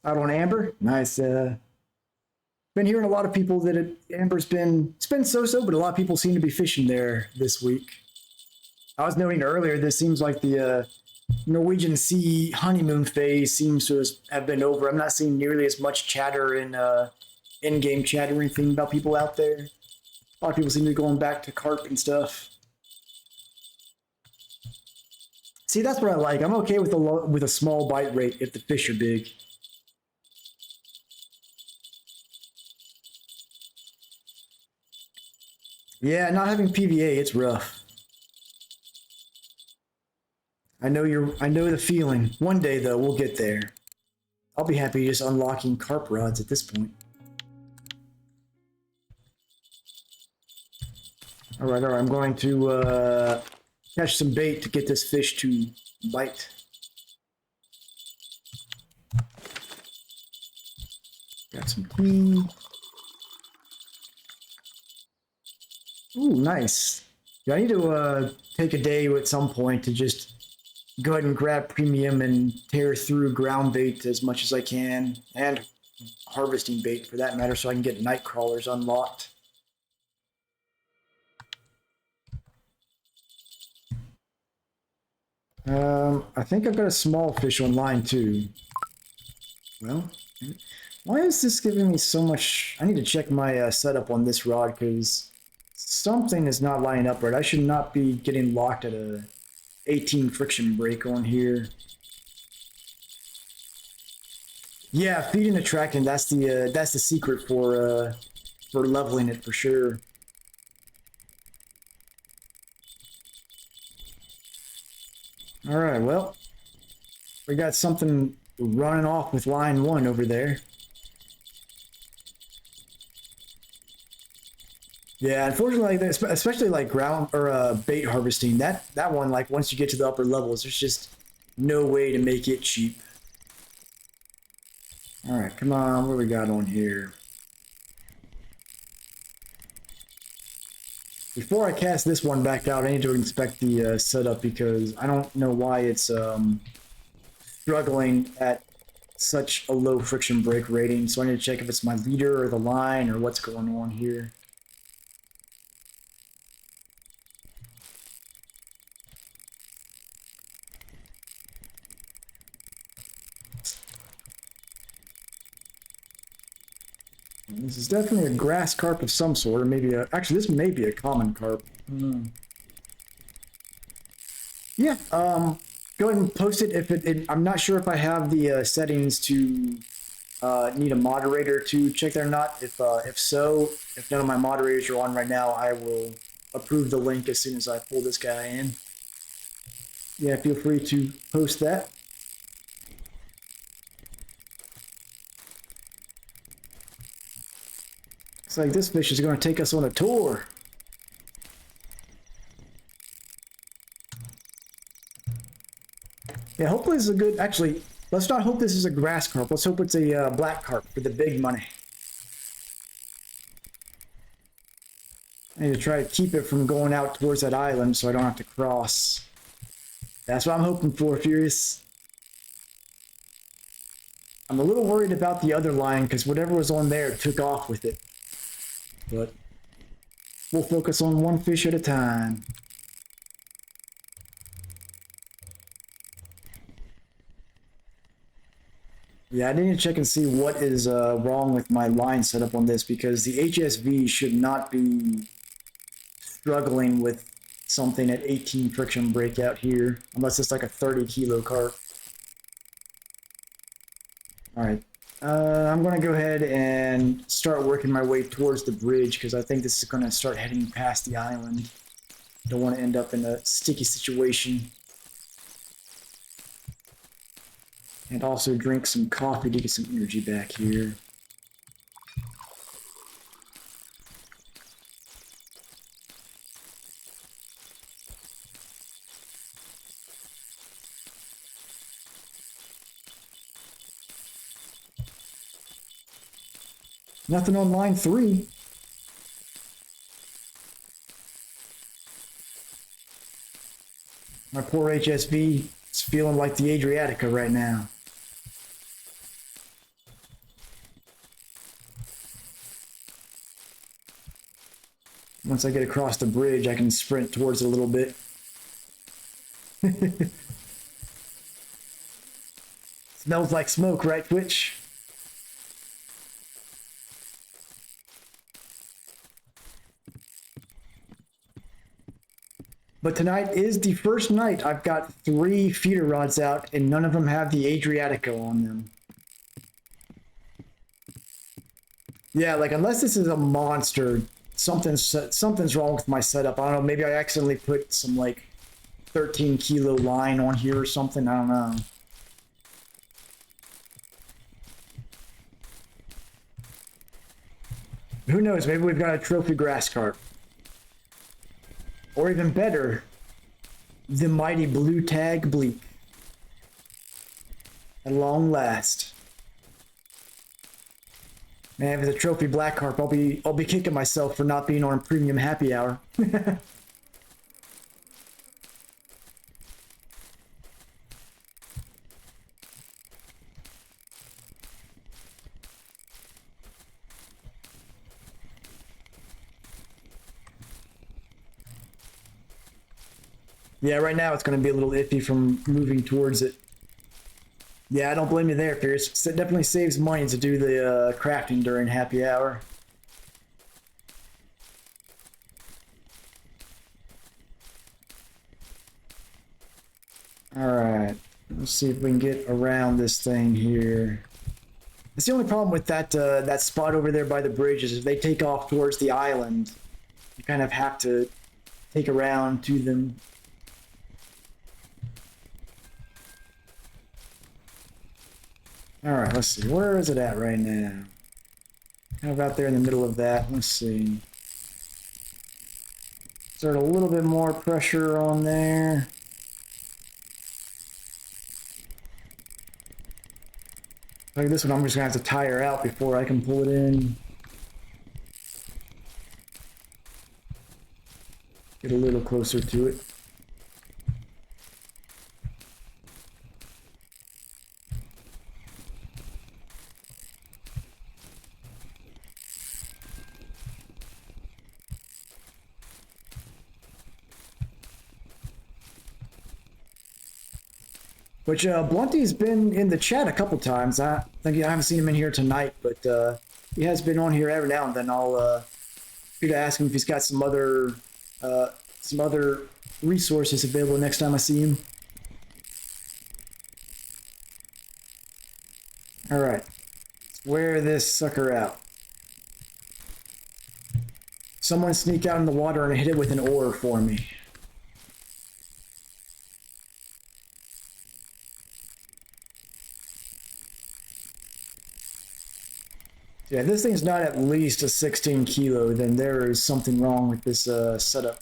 Out on Amber? Nice. Been hearing a lot of people that Amber's been, it's been so-so, but a lot of people seem to be fishing there this week. I was noting earlier, this seems like the Norwegian Sea honeymoon phase seems to have been over. I'm not seeing nearly as much chatter in-game chatter or anything about people out there. A lot of people seem to be going back to carp and stuff. See, that's what I like. I'm okay with a small bite rate if the fish are big. Yeah, not having PVA, it's rough. I know the feeling. One day though, we'll get there. I'll be happy just unlocking carp rods at this point. All right, I'm going to catch some bait to get this fish to bite. Got some tea. Ooh, nice. Yeah, I need to take a day at some point to just go ahead and grab premium and tear through ground bait as much as I can, and harvesting bait for that matter, so I can get night crawlers unlocked. I think I've got a small fish online too. Well, why is this giving me so much? I need to check my setup on this rod because something is not lining up right. I should not be getting locked at a 18 friction break on here. Yeah, feeding and attracting, that's the secret for leveling it for sure. All right, well, we got something running off with line 1 over there. Yeah, unfortunately, especially like ground or bait harvesting, that one, like once you get to the upper levels, there's just no way to make it cheap. All right, come on, what do we got on here? Before I cast this one back out, I need to inspect the setup because I don't know why it's struggling at such a low friction break rating. So I need to check if it's my leader or the line or what's going on here. This is definitely a grass carp of some sort, or maybe actually this may be a common carp. Yeah, go ahead and post it if I'm not sure if I have the settings to need a moderator to check that or not. If so, if none of my moderators are on right now, I will approve the link as soon as I pull this guy in. Yeah, feel free to post that. Looks like this fish is going to take us on a tour. Yeah, hopefully this is a good, actually, let's not hope this is a grass carp. Let's hope it's a black carp for the big money. I need to try to keep it from going out towards that island so I don't have to cross. That's what I'm hoping for, Furious. I'm a little worried about the other line because whatever was on there took off with it. But we'll focus on one fish at a time. Yeah, I need to check and see what is wrong with my line setup on this because the HSV should not be struggling with something at 18 friction break out here, unless it's like a 30 kilo carp. All right, I'm gonna go ahead and start working my way towards the bridge because I think this is gonna start heading past the island. Don't want to end up in a sticky situation. And also drink some coffee to get some energy back here. Nothing on line 3. My poor HSV is feeling like the Adriatica right now. Once I get across the bridge, I can sprint towards it a little bit. Smells like smoke, right, Twitch? But tonight is the first night I've got 3 feeder rods out, and none of them have the Adriatico on them. Yeah, like, unless this is a monster, something's wrong with my setup. I don't know, maybe I accidentally put some, like, 13 kilo line on here or something, I don't know. Who knows, maybe we've got a trophy grass carp. Or even better, the mighty blue tag bleak. At long last. Man, if it's a trophy black carp, I'll be kicking myself for not being on premium happy hour. Yeah, right now it's going to be a little iffy from moving towards it. Yeah, I don't blame you there, Fierce. It definitely saves money to do the crafting during happy hour. Alright, let's see if we can get around this thing here. That's the only problem with that that spot over there by the bridge is if they take off towards the island, you kind of have to take around to them. Alright, let's see. Where is it at right now? Kind of out there in the middle of that. Let's see. Start a little bit more pressure on there. Like this one, I'm just going to have to tire out before I can pull it in. Get a little closer to it. Which Blunty's been in the chat a couple times. I think I haven't seen him in here tonight, but he has been on here every now and then. I'll be to ask him if he's got some other resources available next time I see him. All right, let's wear this sucker out. Someone sneak out in the water and hit it with an oar for me. Yeah, if this thing's not at least a 16 kilo, then there is something wrong with this setup.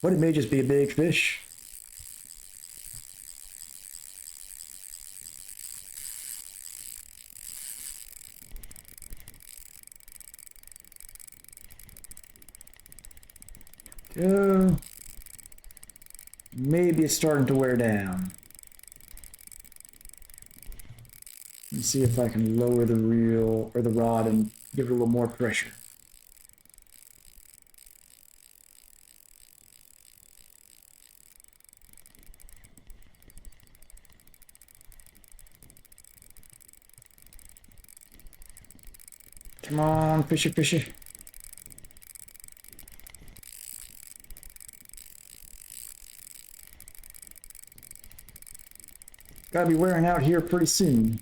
What, it may just be a big fish. Go. Maybe it's starting to wear down. Let's see if I can lower the reel or the rod and give it a little more pressure. Come on, fishy, fishy. Gotta be wearing out here pretty soon.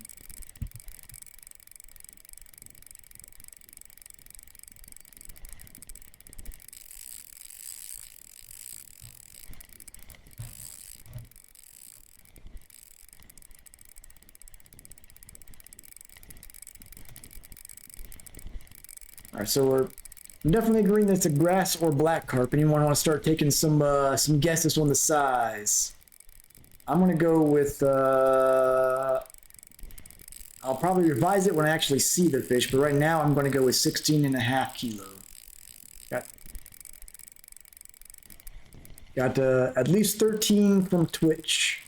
Alright, so we're definitely agreeing that it's a grass or black carp. Anyone want to start taking some guesses on the size? I'm gonna go with I'll probably revise it when I actually see the fish, but right now I'm gonna go with 16.5 kilo. Got at least 13 from Twitch.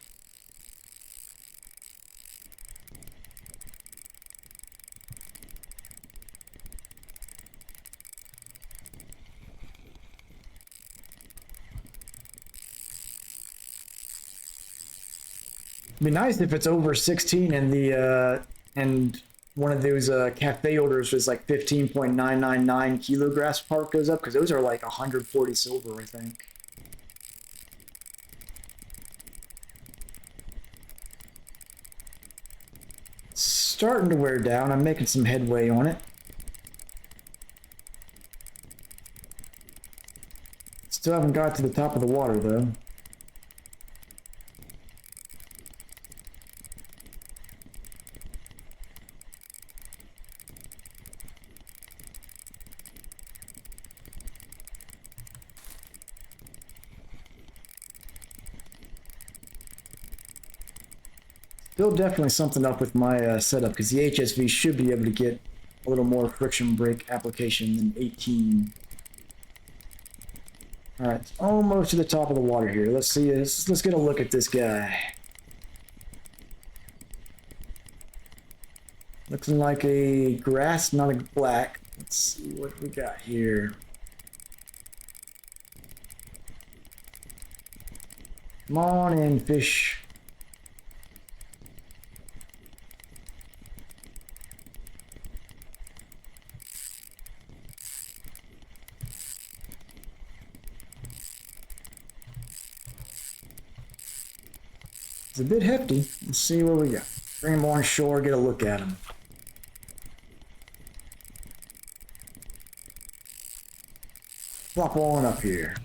It'd be nice if it's over 16 and the and one of those cafe orders was like 15.999 kilo grass carp goes up, because those are like 140 silver, I think. Starting to wear down. I'm making some headway on it. Still haven't got to the top of the water though. Still definitely something up with my setup, because the HSV should be able to get a little more friction brake application than 18. Alright, it's almost to the top of the water here. Let's see, let's get a look at this guy. Looking like a grass, not a black. Let's see what we got here. Come on in, fish. It's a bit hefty. Let's see what we got. Bring him on shore, get a look at him. Flop on up here.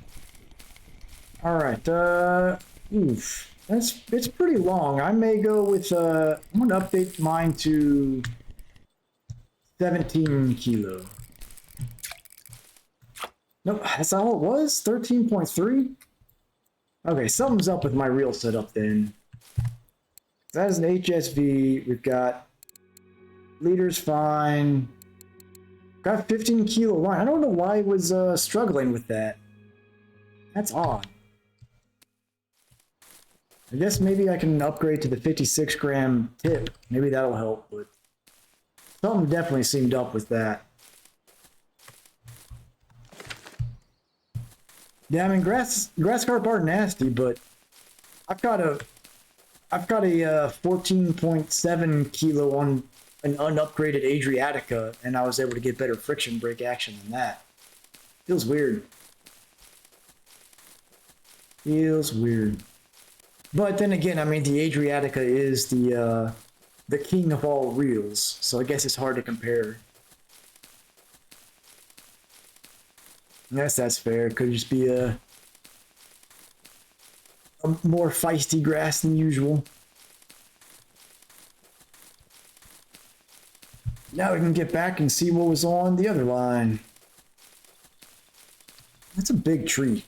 Alright, oof. It's pretty long. I may go with, I'm gonna update mine to 17 kilo. Nope, that's not all it was? 13.3? Okay, something's up with my reel setup then. That is an HSV. We've got leaders fine. Got 15 kilo line. I don't know why I was struggling with that. That's odd. I guess maybe I can upgrade to the 56 gram tip. Maybe that'll help, but something definitely seemed up with that. Yeah, I mean grass carp are nasty, but I've got a 14.7 kilo on an unupgraded Adriatica, and I was able to get better friction brake action than that. Feels weird. Feels weird. But then again, I mean, the Adriatica is the king of all reels, so I guess it's hard to compare. I guess that's fair. It could just be a more feisty grass than usual. Now we can get back and see what was on the other line. That's a big tree.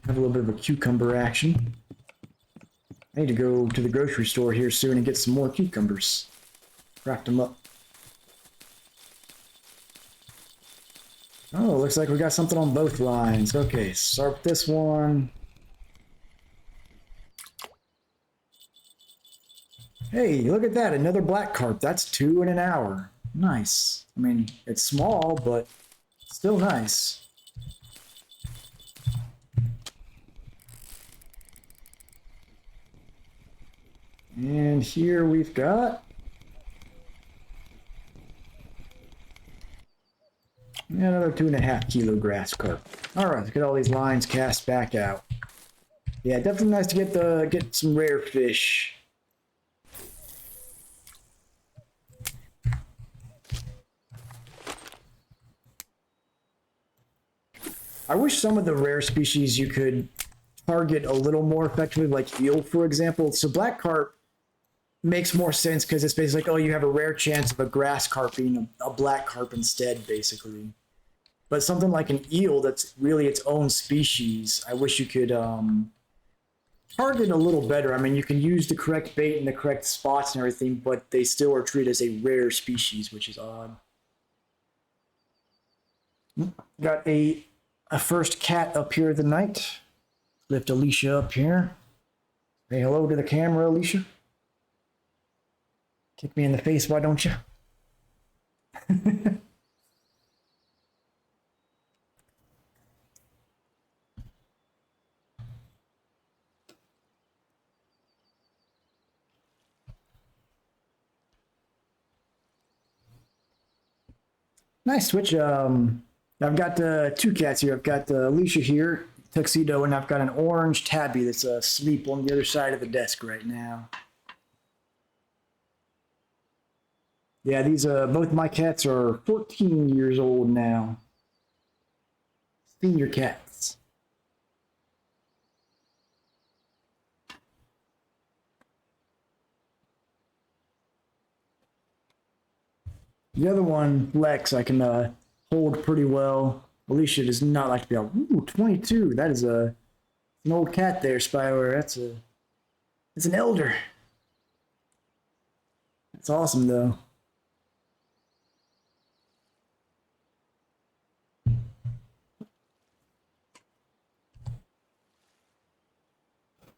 Have a little bit of a cucumber action. I need to go to the grocery store here soon and get some more cucumbers. Wrapped them up. Oh, looks like we got something on both lines. Okay, start with this one. Hey, look at that, another black carp. That's 2 in an hour. Nice. I mean, it's small, but still nice. And here we've got another 2.5 kilo grass carp. All right, let's get all these lines cast back out. Yeah, definitely nice to get some rare fish. I wish some of the rare species you could target a little more effectively, like eel, for example. So black carp makes more sense because it's basically like, oh, you have a rare chance of a grass carp being a black carp instead, basically. But something like an eel that's really its own species, I wish you could target a little better. I mean, you can use the correct bait in the correct spots and everything, but they still are treated as a rare species, which is odd. Got a first cat up here of the night. Lift Alicia up here. Say hello to the camera, Alicia. Kick me in the face, why don't you? Nice switch. I've got two cats here. I've got Alicia here, tuxedo, and I've got an orange tabby that's asleep on the other side of the desk right now. Yeah, these both my cats are 14 years old now. Senior cats. The other one, Lex, I can hold pretty well. Alicia does not like to be out. Ooh, 22. That is an old cat there, Spyware. It's an elder. That's awesome though.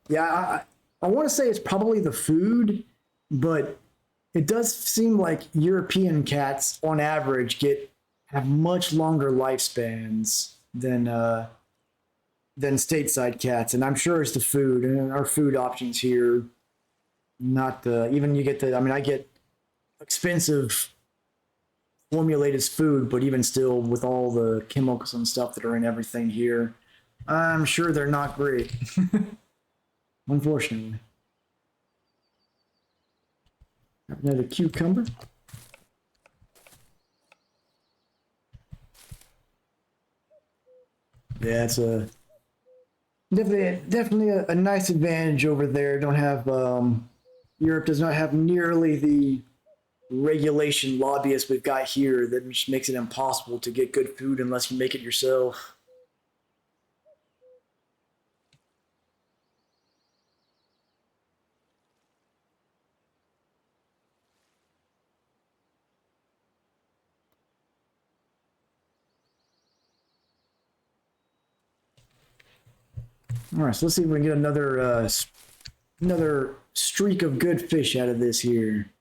Yeah, I want to say it's probably the food, but it does seem like European cats, on average, have much longer lifespans than stateside cats, and I'm sure it's the food and our food options here. Not the even you get the. I mean, I get expensive formulated food, but even still, with all the chemicals and stuff that are in everything here, I'm sure they're not great. Unfortunately. Have another cucumber. Yeah, it's a definitely a nice advantage over there. Don't have Europe does not have nearly the regulation lobbyists we've got here that just makes it impossible to get good food unless you make it yourself. All right, so let's see if we can get another streak of good fish out of this here.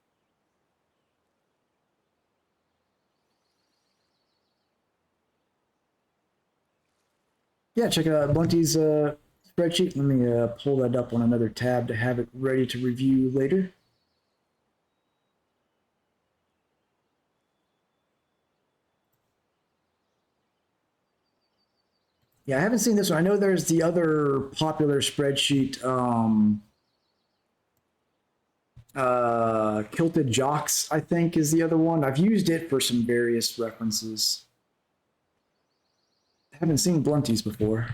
Yeah, check out Bunty's spreadsheet. Let me pull that up on another tab to have it ready to review later. Yeah, I haven't seen this one. I know there's the other popular spreadsheet, Kilted Jocks, I think, is the other one. I've used it for some various references. I haven't seen Blunties before.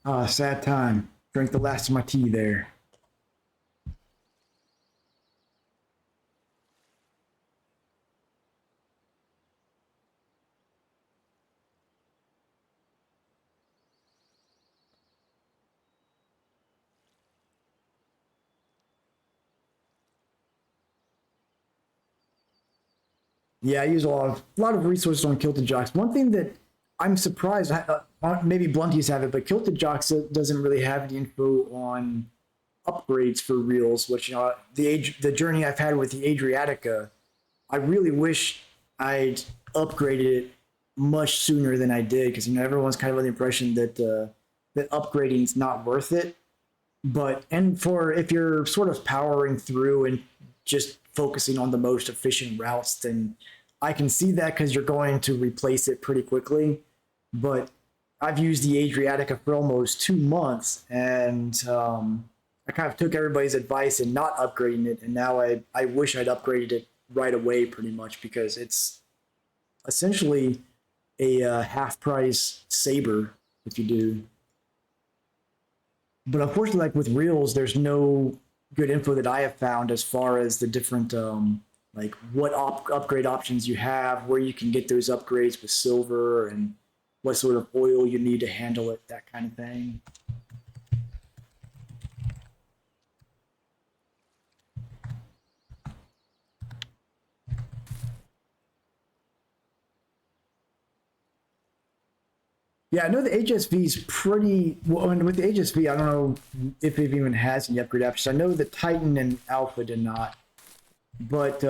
Ah, sad time. Drank the last of my tea there. Yeah, I use a lot of resources on Kilted Jocks. One thing that I'm surprised, maybe Blunties have it, but Kilted Jocks doesn't really have any info on upgrades for reels. Which the journey I've had with the Adriatica, I really wish I'd upgraded it much sooner than I did because everyone's kind of under the impression that that upgrading is not worth it. But and for if you're sort of powering through and just focusing on the most efficient routes, then I can see that because you're going to replace it pretty quickly. But I've used the Adriatica for almost 2 months, and I kind of took everybody's advice and not upgrading it, and now I wish I'd upgraded it right away, pretty much, because it's essentially a half price saber if you do. But unfortunately, like with reels, there's no good info that I have found as far as the different like what upgrade options you have, where you can get those upgrades with silver, and what sort of oil you need to handle it, that kind of thing. Yeah, I know the HSV is pretty well. And with the HSV, I don't know if it even has any upgrade options. I know the Titan and Alpha did not, but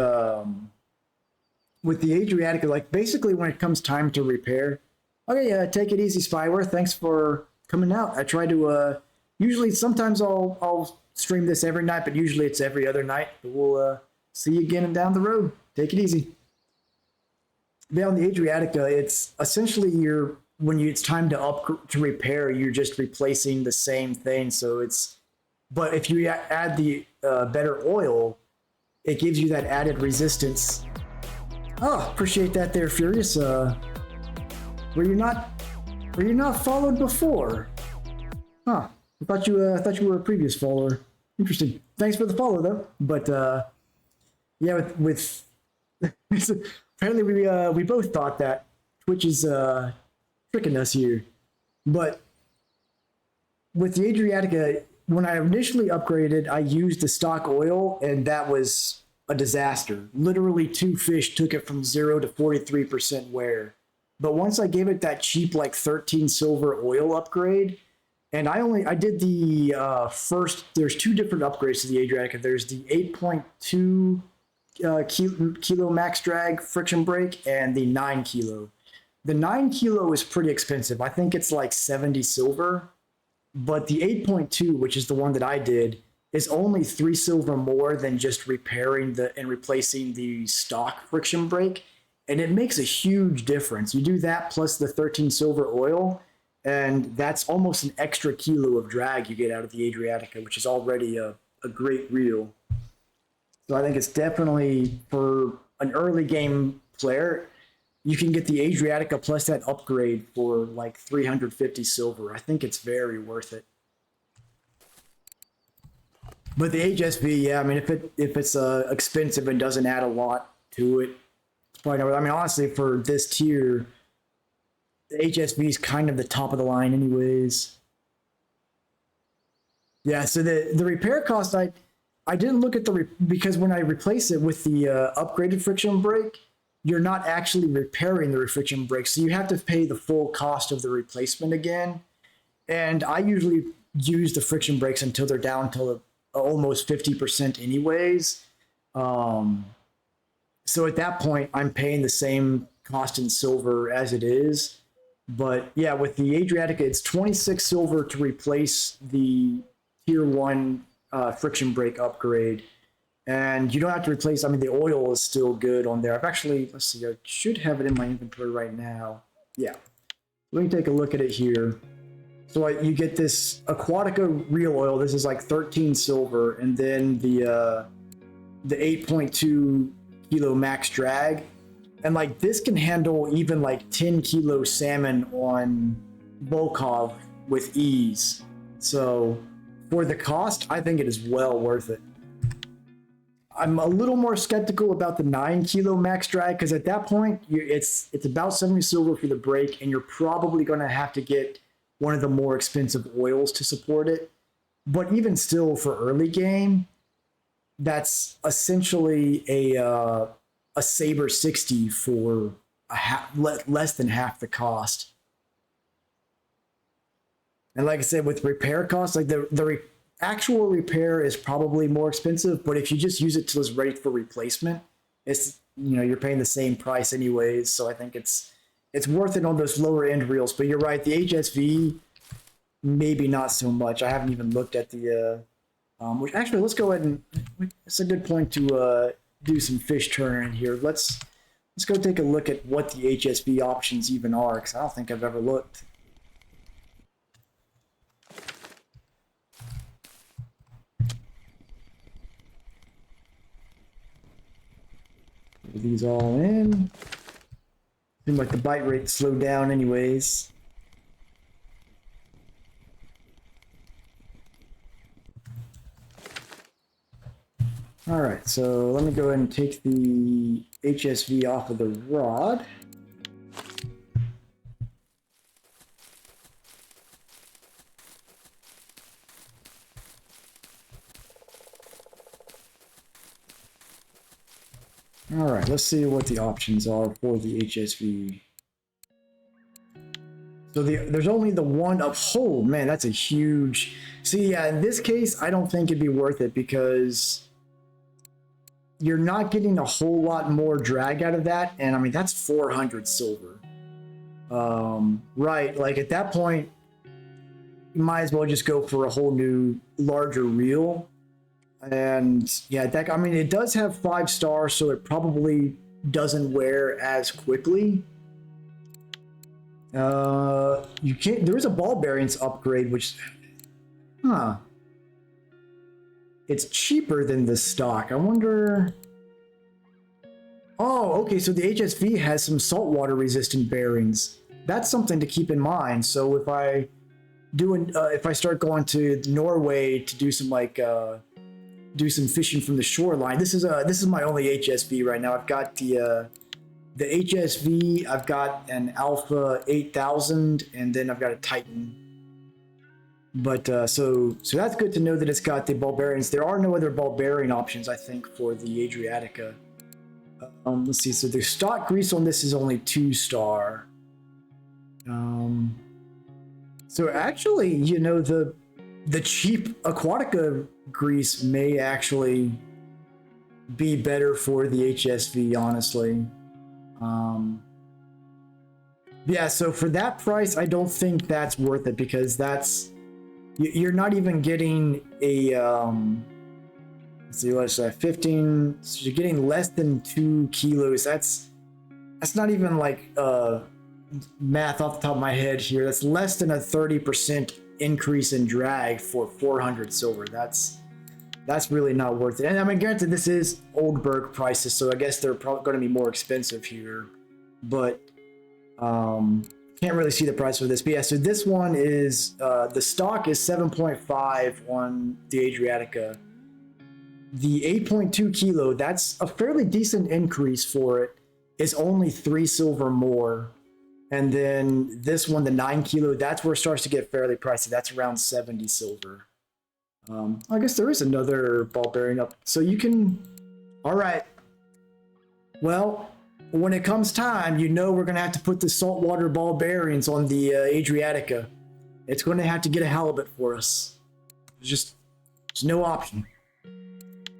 with the Adriatica, like basically when it comes time to repair, okay, take it easy, Spyware. Thanks for coming out. I try to usually sometimes I'll stream this every night, but usually it's every other night. But we'll see you again and down the road. Take it easy. Yeah, on the Adriatica, it's essentially when it's time to repair, you're just replacing the same thing. So but if you add the better oil, it gives you that added resistance. Oh, appreciate that there, Furious. Were you not followed before? Huh. I thought you were a previous follower. Interesting. Thanks for the follow though. But yeah, with apparently we both thought that Twitch is tricking us here. But with the Adriatica, when I initially upgraded, I used the stock oil, and that was a disaster. Literally 2 fish took it from 0 to 43% wear. But once I gave it that cheap like 13 silver oil upgrade, and I did the first, there's 2 different upgrades to the Adriatica. There's the 8.2 kilo max drag friction brake and the 9 kilo. The 9 kilo is pretty expensive. I think it's like 70 silver, but the 8.2, which is the one that I did, is only 3 silver more than just repairing and replacing the stock friction brake. And it makes a huge difference. You do that plus the 13 silver oil, and that's almost an extra kilo of drag you get out of the Adriatica, which is already a great reel. So I think it's definitely, for an early game player, you can get the Adriatica plus that upgrade for like 350 silver. I think it's very worth it. But the HSV, yeah, I mean, if it's expensive and doesn't add a lot to it, it's probably not. I mean, honestly, for this tier, the HSV is kind of the top of the line, anyways. Yeah, so the repair cost, I didn't look at because when I replace it with the upgraded friction brake, you're not actually repairing the friction brake, so you have to pay the full cost of the replacement again. And I usually use the friction brakes until they're down to almost 50% anyways. So at that point, I'm paying the same cost in silver as it is. But yeah, with the Adriatica, it's 26 silver to replace the tier 1 friction brake upgrade. And you don't have to replace, I mean, the oil is still good on there. I've actually, let's see, I should have it in my inventory right now. Yeah. Let me take a look at it here. So you get this Aquatica real oil. This is like 13 silver. And then the 8.2 kilo max drag. And like this can handle even like 10 kilo salmon on Volkov with ease. So for the cost, I think it is well worth it. I'm a little more skeptical about the 9 kilo max drag, because at that point, it's about 70 silver for the brake, and you're probably going to have to get one of the more expensive oils to support it. But even still, for early game, that's essentially a Saber 60 for less than half the cost. And like I said, with repair costs, like the actual repair is probably more expensive, but if you just use it till it's ready for replacement, it's, you're paying the same price anyways. So I think it's worth it on those lower end reels. But you're right, the HSV maybe not so much. I haven't even looked at the which actually, let's go ahead and it's a good point to do some fish turning here. Let's go take a look at what the HSV options even are, because I don't think I've ever looked. Put these all in. Seems like the bite rate slowed down anyways. All right, so let me go ahead and take the HSV off of the rod. All right, let's see what the options are for the HSV. So there's only the one up. Oh man, that's a huge. See, yeah, in this case, I don't think it'd be worth it because you're not getting a whole lot more drag out of that, and I mean that's 400 silver. Right, like at that point, you might as well just go for a whole new, larger reel. And yeah, that I mean it does have 5 stars, so it probably doesn't wear as quickly. You can't. There is a ball bearings upgrade, which, it's cheaper than the stock. I wonder. Oh, okay. So the HSV has some saltwater resistant bearings. That's something to keep in mind. So if I if I start going to Norway to do some do some fishing from the shoreline, this is my only HSV right now. I've got the HSV, I've got an Alpha 8000, and then I've got a Titan. But so that's good to know that it's got the ball bearings. There are no other ball bearing options, I think, for the Adriatica. Let's see. So the stock grease on this is only 2-star. So actually, you know, the cheap Aquatica grease may actually be better for the HSV, honestly. Yeah, so for that price, I don't think that's worth it because you're not even getting a let's see, what's that, 15, so you're getting less than 2 kilos. That's not even like math off the top of my head here. That's less than a 30% increase in drag for 400 silver. That's really not worth it. And I mean, granted, this is Oldberg prices, so I guess they're probably going to be more expensive here. But can't really see the price for this. But yeah, so this one is the stock is 7.5 on the Adriatica. The 8.2 kilo, that's a fairly decent increase for it. Is only 3 silver more. And then this one, the 9 kilo, that's where it starts to get fairly pricey. That's around 70 silver. I guess there is another ball bearing up. So you can, all right. Well, when it comes time, you know we're going to have to put the saltwater ball bearings on the Adriatica. It's going to have to get a halibut for us. There's no option.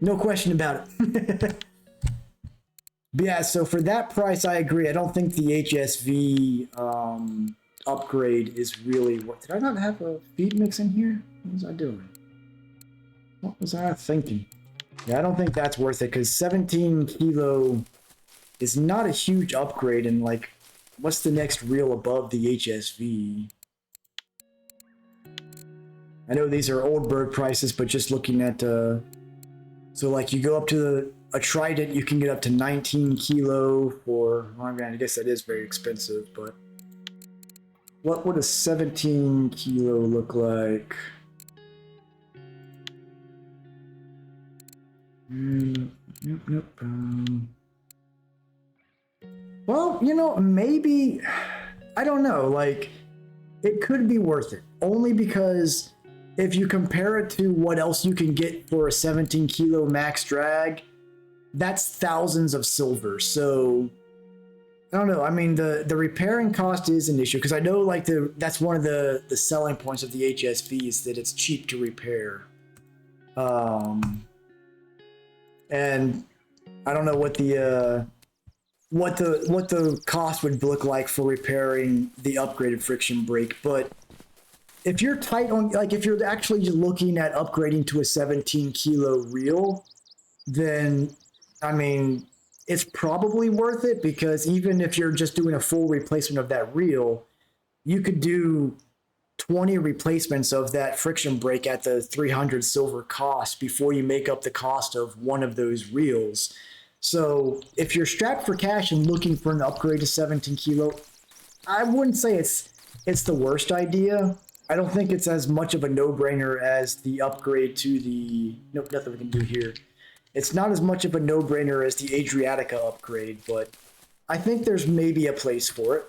No question about it. But yeah, so for that price, I agree. I don't think the HSV upgrade is really worth it. Did I not have a feed mix in here? What was I doing? What was I thinking? Yeah, I don't think that's worth it because 17 kilo is not a huge upgrade. And like, what's the next reel above the HSV? I know these are Oldberg prices, but just looking at, so like you go up to a Trident, you can get up to 19 kilo for, well, I mean, I guess that is very expensive, but what would a 17 kilo look like? Nope. Well, you know, maybe, I don't know, like, it could be worth it, only because if you compare it to what else you can get for a 17 kilo max drag, that's thousands of silver. So I don't know. I mean, the repairing cost is an issue because I know like that's one of the selling points of the HSV is that it's cheap to repair. And I don't know what the cost would look like for repairing the upgraded friction brake, but if you're tight on, like if you're actually looking at upgrading to a 17 kilo reel, then I mean, it's probably worth it because even if you're just doing a full replacement of that reel, you could do 20 replacements of that friction brake at the 300 silver cost before you make up the cost of one of those reels. So if you're strapped for cash and looking for an upgrade to 17 kilo, I wouldn't say it's the worst idea. I don't think it's as much of a no-brainer as the upgrade to the, nope, nothing we can do here. It's not as much of a no-brainer as the Adriatica upgrade, but I think there's maybe a place for it.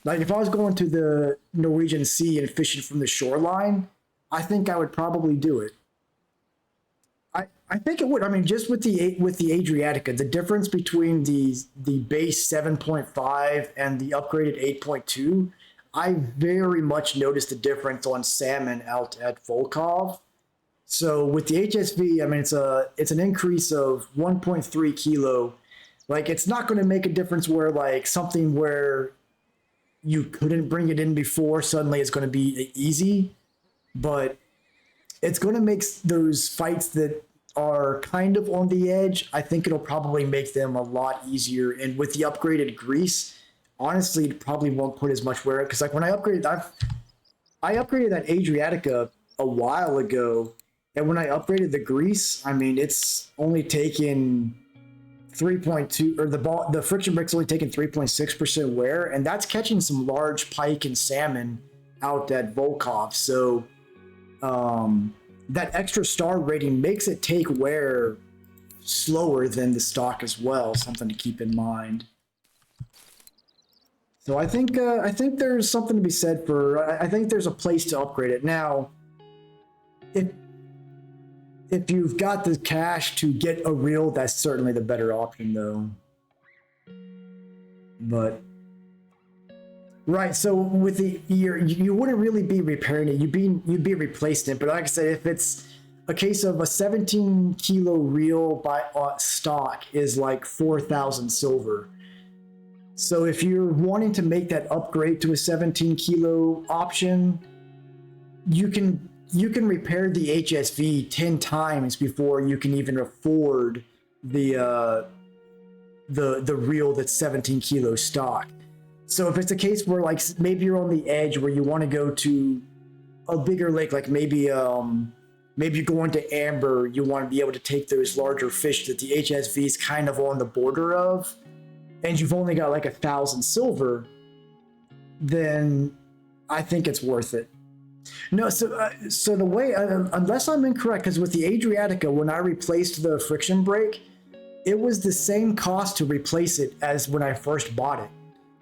Like if I was going to the Norwegian Sea and fishing from the shoreline, I think I would probably do it. I think it would. I mean, just with the Adriatica, the difference between the base 7.5 and the upgraded 8.2, I very much noticed the difference on salmon out at Volkov. So with the HSV, I mean, it's an increase of 1.3 kilo. Like it's not going to make a difference where like something where you couldn't bring it in before suddenly it's going to be easy, but it's going to make those fights that are kind of on the edge. I think it'll probably make them a lot easier. And with the upgraded grease, honestly, it probably won't put as much wear because like when I upgraded that Adriatica a while ago, and when I upgraded the grease, I mean it's only taken 3.2 or the friction brick's only taken 3.6% wear, and that's catching some large pike and salmon out at Volkov. So that extra star rating makes it take wear slower than the stock as well. Something to keep in mind. So I think there's something to be said for. I think there's a place to upgrade it now. If you've got the cash to get a reel, that's certainly the better option, though. But right, so with the you wouldn't really be repairing it. You'd be replacing it. But like I said, if it's a case of a 17 kilo reel by stock is like 4,000 silver. So if you're wanting to make that upgrade to a 17 kilo option, you can repair the HSV 10 times before you can even afford the reel that's 17 kilo stock. So if it's a case where like maybe you're on the edge where you want to go to a bigger lake, like maybe you go into amber, you want to be able to take those larger fish that the HSV is kind of on the border of, and you've only got like 1,000 silver, then I think it's worth it. No, so the way, unless I'm incorrect, because with the Adriatica, when I replaced the friction brake, it was the same cost to replace it as when I first bought it.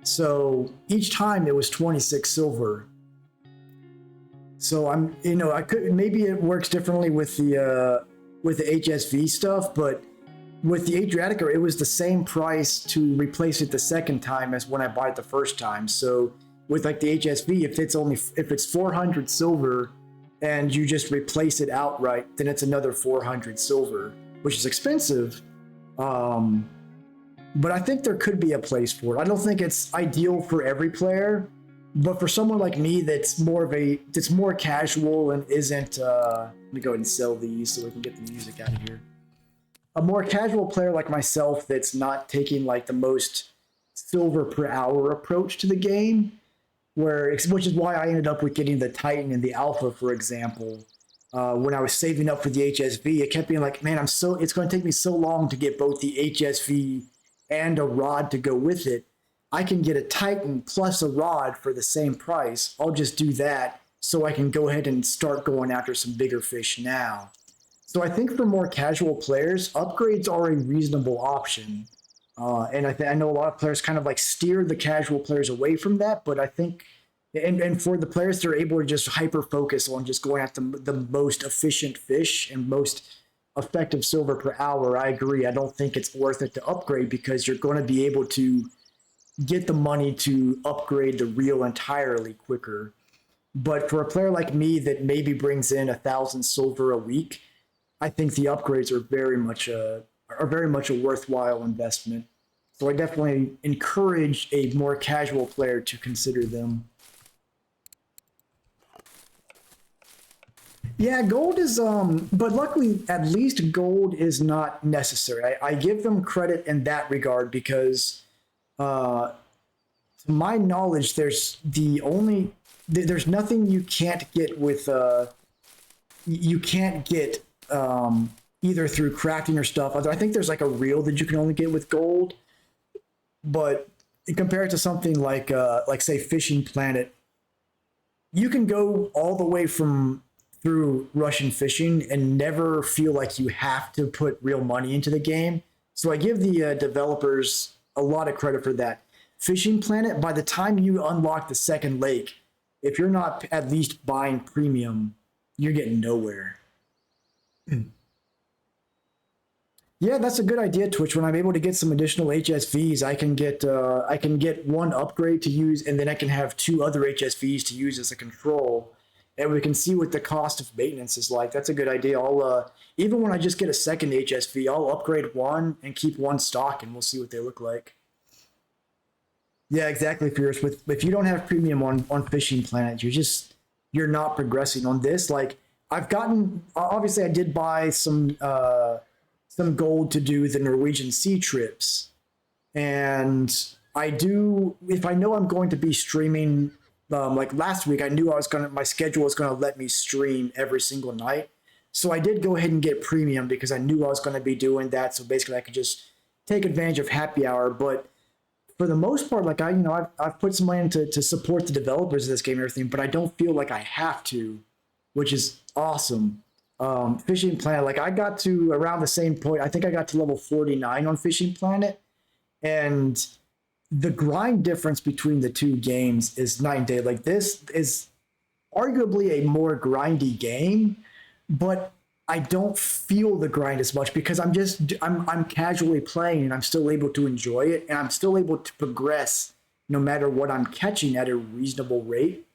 So each time it was 26 silver. So I could, maybe it works differently with the HSV stuff, but with the Adriatica, it was the same price to replace it the second time as when I bought it the first time. So with like the HSV, if it's 400 silver and you just replace it outright, then it's another 400 silver, which is expensive. But I think there could be a place for it. I don't think it's ideal for every player, but for someone like me that's more casual and isn't let me go ahead and sell these so we can get the music out of here. A more casual player like myself that's not taking like the most silver per hour approach to the game, which is why I ended up with getting the Titan and the Alpha, for example. When I was saving up for the HSV, it kept being like, man, it's going to take me so long to get both the HSV and a rod to go with it. I can get a Titan plus a rod for the same price. I'll just do that so I can go ahead and start going after some bigger fish now. So I think for more casual players, upgrades are a reasonable option. And I know a lot of players kind of like steer the casual players away from that, but I think, and for the players that are able to just hyper focus on just going after the most efficient fish and most effective silver per hour, I agree. I don't think it's worth it to upgrade because you're going to be able to get the money to upgrade the reel entirely quicker. But for a player like me that maybe brings in 1,000 silver a week, I think the upgrades are very much a worthwhile investment. So I definitely encourage a more casual player to consider them. Yeah, gold is but luckily at least gold is not necessary. I give them credit in that regard because to my knowledge there's nothing you can't get with either through crafting or stuff. I think there's like a reel that you can only get with gold, but compared to something like say Fishing Planet, you can go all the way from through Russian fishing and never feel like you have to put real money into the game. So I give the developers a lot of credit for that. Fishing Planet, by the time you unlock the second lake, if you're not at least buying premium, you're getting nowhere. Yeah, that's a good idea, Twitch. When I'm able to get some additional HSVs, I can get one upgrade to use, and then I can have two other HSVs to use as a control, and we can see what the cost of maintenance is like. That's a good idea. I'll even when I just get a second HSV, I'll upgrade one and keep one stock, and we'll see what they look like. Yeah, exactly, Fierce. With if you don't have premium on Fishing Planet, you're not progressing on this. Like I've gotten, obviously, I did buy some gold to do the Norwegian sea trips. And I do, if I know I'm going to be streaming, like last week, I knew my schedule was going to let me stream every single night. So I did go ahead and get premium because I knew I was going to be doing that. So basically I could just take advantage of happy hour. But for the most part, like I've put some money in to support the developers of this game and everything, but I don't feel like I have to, which is awesome. Fishing Planet, like I got to around the same point. I think I got to level 49 on Fishing Planet, and the grind difference between the two games is night and day. Like this is arguably a more grindy game, but I don't feel the grind as much because I'm casually playing and I'm still able to enjoy it, and I'm still able to progress no matter what I'm catching at a reasonable rate.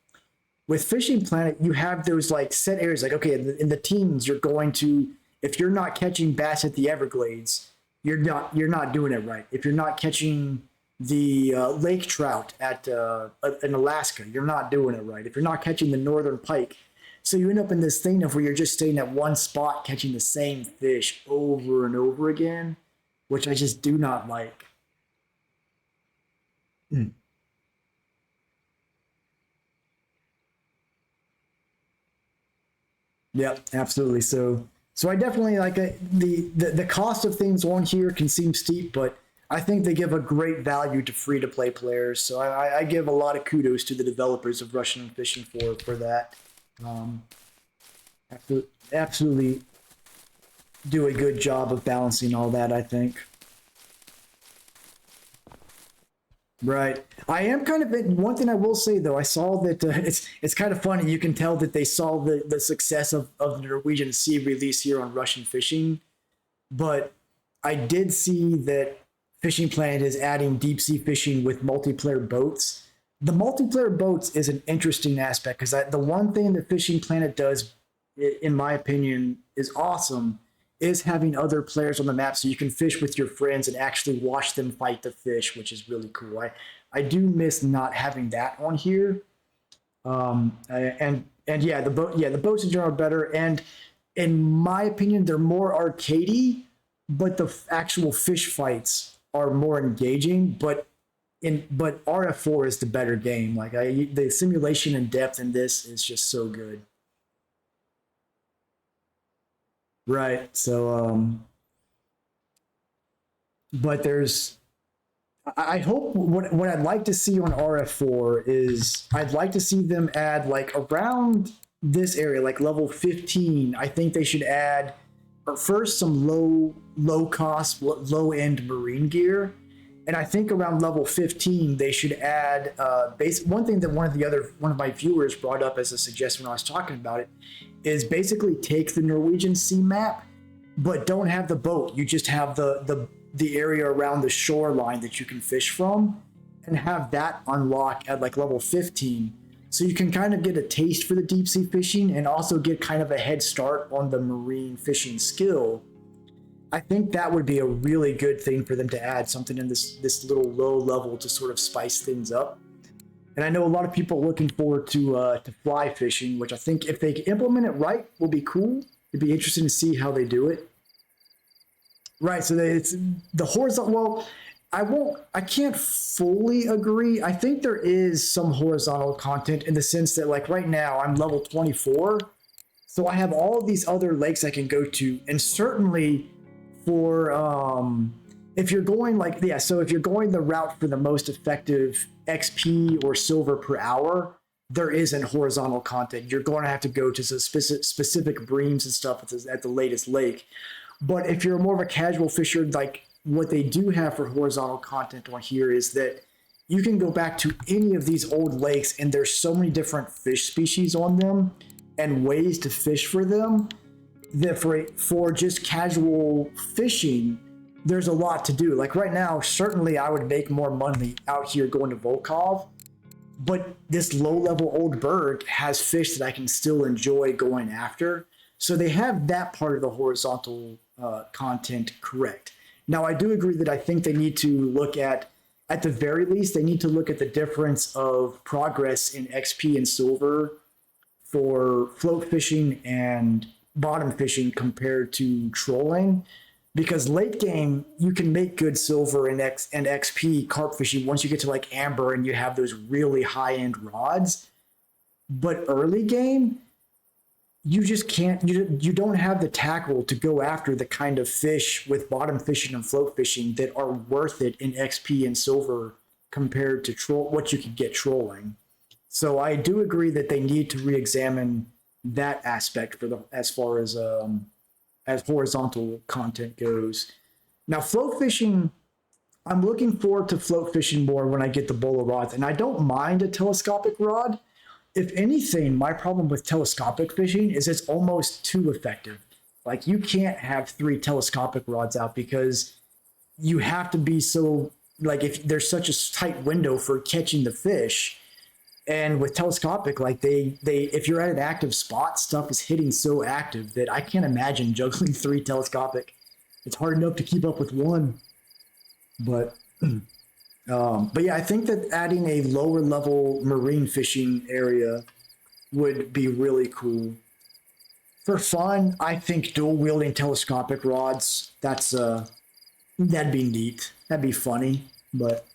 With Fishing Planet, you have those like set areas. Like, okay, in the teens, you're going to, if you're not catching bass at the Everglades, you're not doing it right. If you're not catching the lake trout in Alaska, you're not doing it right. If you're not catching the northern pike, so you end up in this thing of where you're just staying at one spot catching the same fish over and over again, which I just do not like. Mm. Yep, absolutely. So I definitely like the cost of things on here can seem steep, but I think they give a great value to free to play players. So I give a lot of kudos to the developers of Russian and Fishing for that. Um, absolutely do a good job of balancing all that, I think. Right. I am kind of one thing I will say though. I saw that it's kind of funny. You can tell that they saw the success of the Norwegian Sea release here on Russian fishing, but I did see that Fishing Planet is adding deep sea fishing with multiplayer boats. The multiplayer boats is an interesting aspect because the one thing that Fishing Planet does, in my opinion, is awesome is having other players on the map so you can fish with your friends and actually watch them fight the fish, which is really cool. I do miss not having that on here. And yeah, the boats in general are better. And in my opinion, they're more arcadey, but the actual fish fights are more engaging. But RF4 is the better game. Like the simulation and depth in this is just so good. Right. So, but I hope what I'd like to see on RF4 is I'd like to see them add like around this area, like level 15. I think they should add first some low cost, low end marine gear. And I think around level 15, they should add one thing that one of my viewers brought up as a suggestion when I was talking about it is basically take the Norwegian Sea map, but don't have the boat. You just have the area around the shoreline that you can fish from, and have that unlock at like level 15. So you can kind of get a taste for the deep sea fishing and also get kind of a head start on the marine fishing skill. I think that would be a really good thing for them to add something in this little low level to sort of spice things up. And I know a lot of people are looking forward to fly fishing, which I think if they implement it right will be cool. It'd be interesting to see how they do it. Right, so it's the horizontal. Well, I can't fully agree. I think there is some horizontal content in the sense that like right now I'm level 24, so I have all these other lakes I can go to, and certainly for if you're going so if you're going the route for the most effective XP or silver per hour, there isn't horizontal content. You're going to have to go to some specific breams and stuff at the latest lake. But if you're more of a casual fisher, like what they do have for horizontal content on here is that you can go back to any of these old lakes, and there's so many different fish species on them and ways to fish for them that for just casual fishing, there's a lot to do. Like right now, certainly I would make more money out here going to Volkov, but this low-level old berg has fish that I can still enjoy going after. So they have that part of the horizontal content correct. Now, I do agree that I think they need to look at the very least, they need to look at the difference of progress in XP and silver for float fishing and bottom fishing compared to trolling. Because late game, you can make good silver and XP carp fishing once you get to like amber and you have those really high-end rods. But early game, you just can't, you don't have the tackle to go after the kind of fish with bottom fishing and float fishing that are worth it in XP and silver compared to what you could get trolling. So I do agree that they need to re-examine that aspect as far as horizontal content goes. Now, float fishing, I'm looking forward to float fishing more when I get the bowler rods, and I don't mind a telescopic rod. If anything, my problem with telescopic fishing is it's almost too effective. Like you can't have 3 telescopic rods out because you have to be so, like if there's such a tight window for catching the fish. And with telescopic, like they if you're at an active spot, stuff is hitting so active that I can't imagine juggling 3 telescopic. It's hard enough to keep up with 1. But yeah, I think that adding a lower level marine fishing area would be really cool. For fun, I think dual wielding telescopic rods, that'd be neat. That'd be funny. But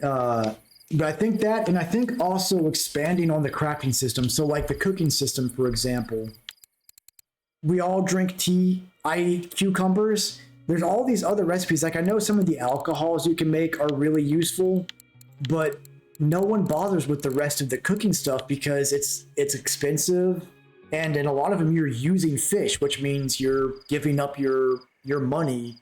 I think that, and I think also expanding on the crafting system. So like the cooking system, for example, we all drink tea. I eat cucumbers. There's all these other recipes. Like I know some of the alcohols you can make are really useful, but no one bothers with the rest of the cooking stuff because it's expensive, and in a lot of them you're using fish, which means you're giving up your money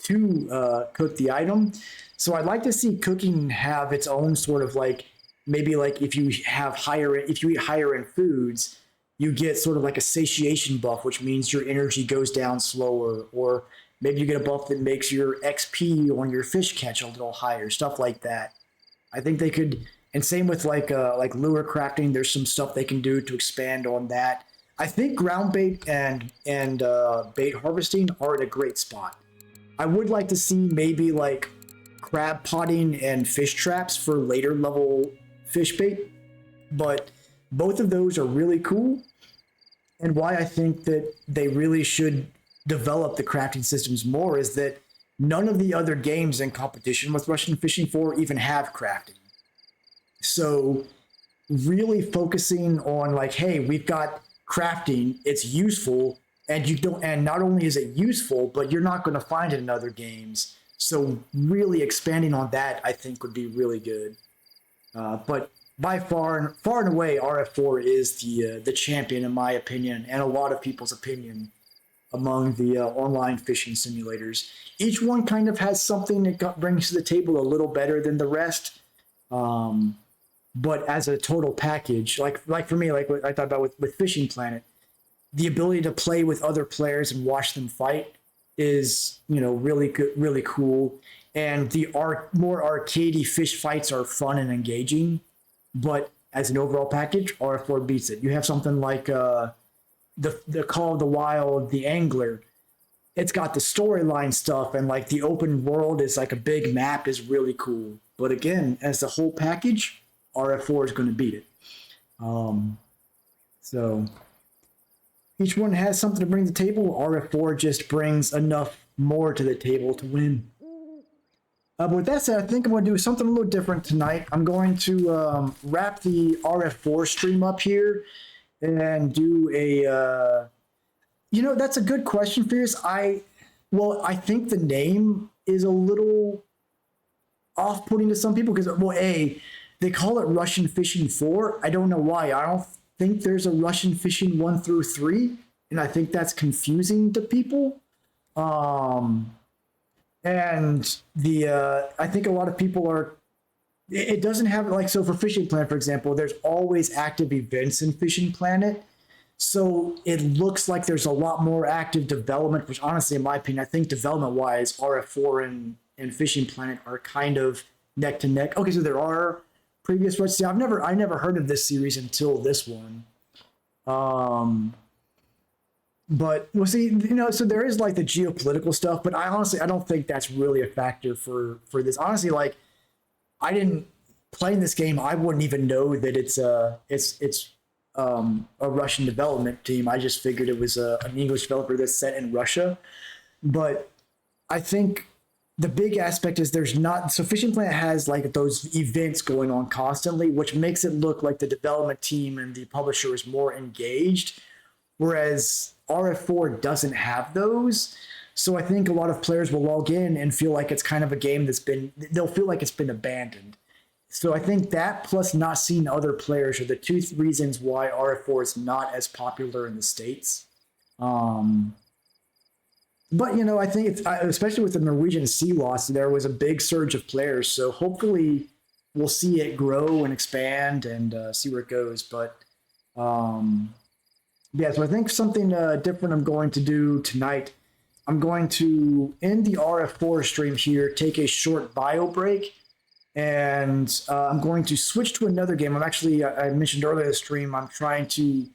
to cook the item. So I'd like to see cooking have its own sort of like, maybe like if you eat higher end foods, you get sort of like a satiation buff, which means your energy goes down slower, or maybe you get a buff that makes your XP on your fish catch a little higher, stuff like that. I think they could, and same with like lure crafting. There's some stuff they can do to expand on that. I think ground bait and bait harvesting are at a great spot. I would like to see maybe like crab potting and fish traps for later level fish bait, but both of those are really cool. And why I think that they really should develop the crafting systems more is that none of the other games in competition with Russian Fishing 4 even have crafting. So really focusing on like, hey, we've got crafting, it's useful, and not only is it useful, but you're not going to find it in other games. So really expanding on that, I think, would be really good. But by far and away, RF4 is the champion, in my opinion, and a lot of people's opinion among the online fishing simulators. Each one kind of has something that brings to the table a little better than the rest. But as a total package, like for me, like what I thought about with Fishing Planet, the ability to play with other players and watch them fight is, really good, really cool. And the more arcadey fish fights are fun and engaging. But as an overall package, RF4 beats it. You have something like the Call of the Wild, The Angler. It's got the storyline stuff, and like the open world is like a big map is really cool. But again, as the whole package, RF4 is going to beat it. So each one has something to bring to the table. RF4 just brings enough more to the table to win. But with that said, I think I'm going to do something a little different tonight. I'm going to wrap the RF4 stream up here and do a... that's a good question, Fierce. I think the name is a little off-putting to some people because, They call it Russian Fishing 4. I don't know why. I don't think there's a Russian Fishing 1 through 3, and I think that's confusing to people. Um, and I think a lot of people are. It doesn't have like so for Fishing Planet, for example. There's always active events in Fishing Planet, so it looks like there's a lot more active development. Which honestly, in my opinion, I think development-wise, RF4 and Fishing Planet are kind of neck to neck. Okay, so there are previous ones. See, I never heard of this series until this one. But we'll see, so there is like the geopolitical stuff, but I don't think that's really a factor for this. Honestly, like I didn't playing this game, I wouldn't even know that it's a Russian development team. I just figured it was an English developer that's set in Russia. But I think the big aspect is there's not so Fishing Planet has like those events going on constantly, which makes it look like the development team and the publisher is more engaged, whereas RF4 doesn't have those. So I think a lot of players will log in and feel like it's kind of a game they'll feel like it's been abandoned. So I think that plus not seeing other players are the two reasons why RF4 is not as popular in the States. But I think it's especially with the Norwegian sea loss, there was a big surge of players. So hopefully we'll see it grow and expand and see where it goes. But yeah, so I think something different I'm going to do tonight. I'm going to end the RF4 stream here, take a short bio break, and I'm going to switch to another game. I mentioned earlier in the stream, I'm trying to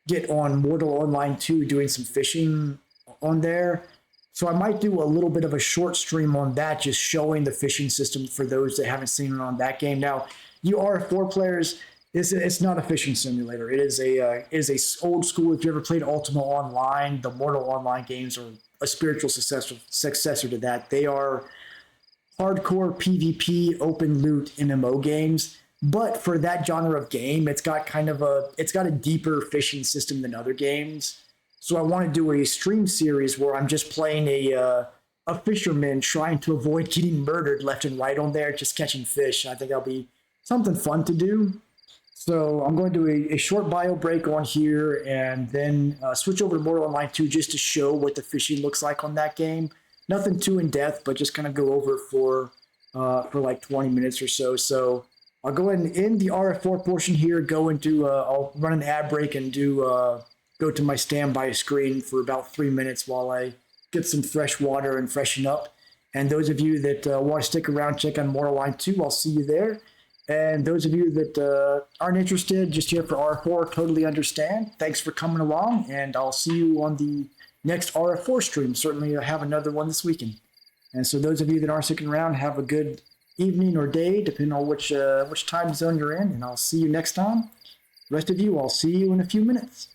get on Mortal Online 2, doing some fishing on there. So I might do a little bit of a short stream on that, just showing the fishing system for those that haven't seen it on that game. Now, you RF4 players, it's not a fishing simulator. It is a old school. If you ever played Ultima Online, the Mortal Online games are a spiritual successor to that. They are hardcore PvP open loot MMO games, but for that genre of game, it's got a deeper fishing system than other games. So I want to do a stream series where I'm just playing a fisherman trying to avoid getting murdered left and right on there, just catching fish. I think that'll be something fun to do. So I'm going to do a short bio break on here and then switch over to Mortal Online 2 just to show what the fishing looks like on that game. Nothing too in depth, but just kind of go over it for like 20 minutes or so. So I'll go ahead and end the RF4 portion here, I'll run an ad break and go to my standby screen for about 3 minutes while I get some fresh water and freshen up. And those of you that want to stick around, check on Mortal Online 2, I'll see you there. And those of you that aren't interested, just here for R4, totally understand. Thanks for coming along, and I'll see you on the next RF4 stream. Certainly have another one this weekend. And so those of you that aren't sticking around, have a good evening or day, depending on which time zone you're in, and I'll see you next time. The rest of you, I'll see you in a few minutes.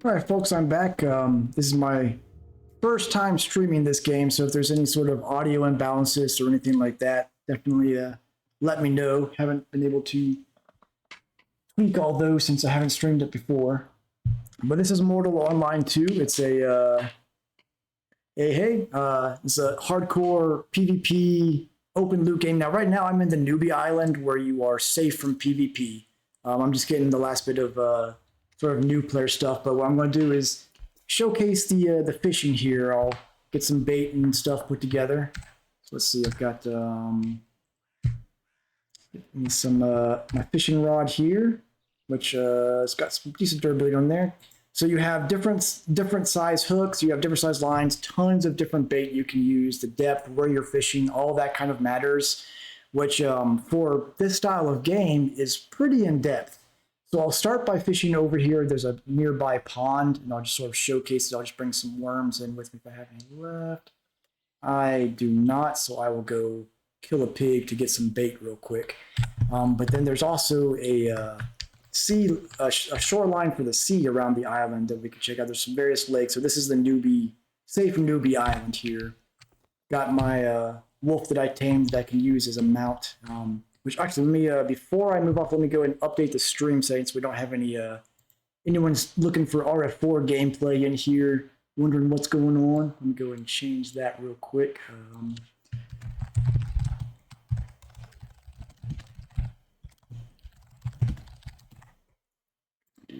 All right, folks, I'm back. This is my first time streaming this game, so if there's any sort of audio imbalances or anything like that, definitely let me know. Haven't been able to tweak all those since I haven't streamed it before. But this is Mortal Online 2. It's it's a hardcore PvP open loot game. Now, right now, I'm in the newbie island where you are safe from PvP. I'm just getting the last bit of sort of new player stuff. But what I'm going to do is showcase the fishing here. I'll get some bait and stuff put together. So let's see. I've got some my fishing rod here, which it's got some decent durability on there. So you have different size hooks, you have different size lines, tons of different bait you can use, the depth, where you're fishing, all that kind of matters, which for this style of game is pretty in depth. So I'll start by fishing over here. There's a nearby pond, and I'll just sort of showcase it. I'll just bring some worms in with me if I have any left. I do not, so I will go kill a pig to get some bait real quick. But then there's also a shoreline for the sea around the island that we can check out. There's some various lakes. So this is the safe newbie island here. Got my wolf that I tamed that I can use as a mount. Which actually, let me before I move off, let me go and update the stream settings. So we don't have any anyone's looking for RF4 gameplay in here, wondering what's going on. Let me go and change that real quick.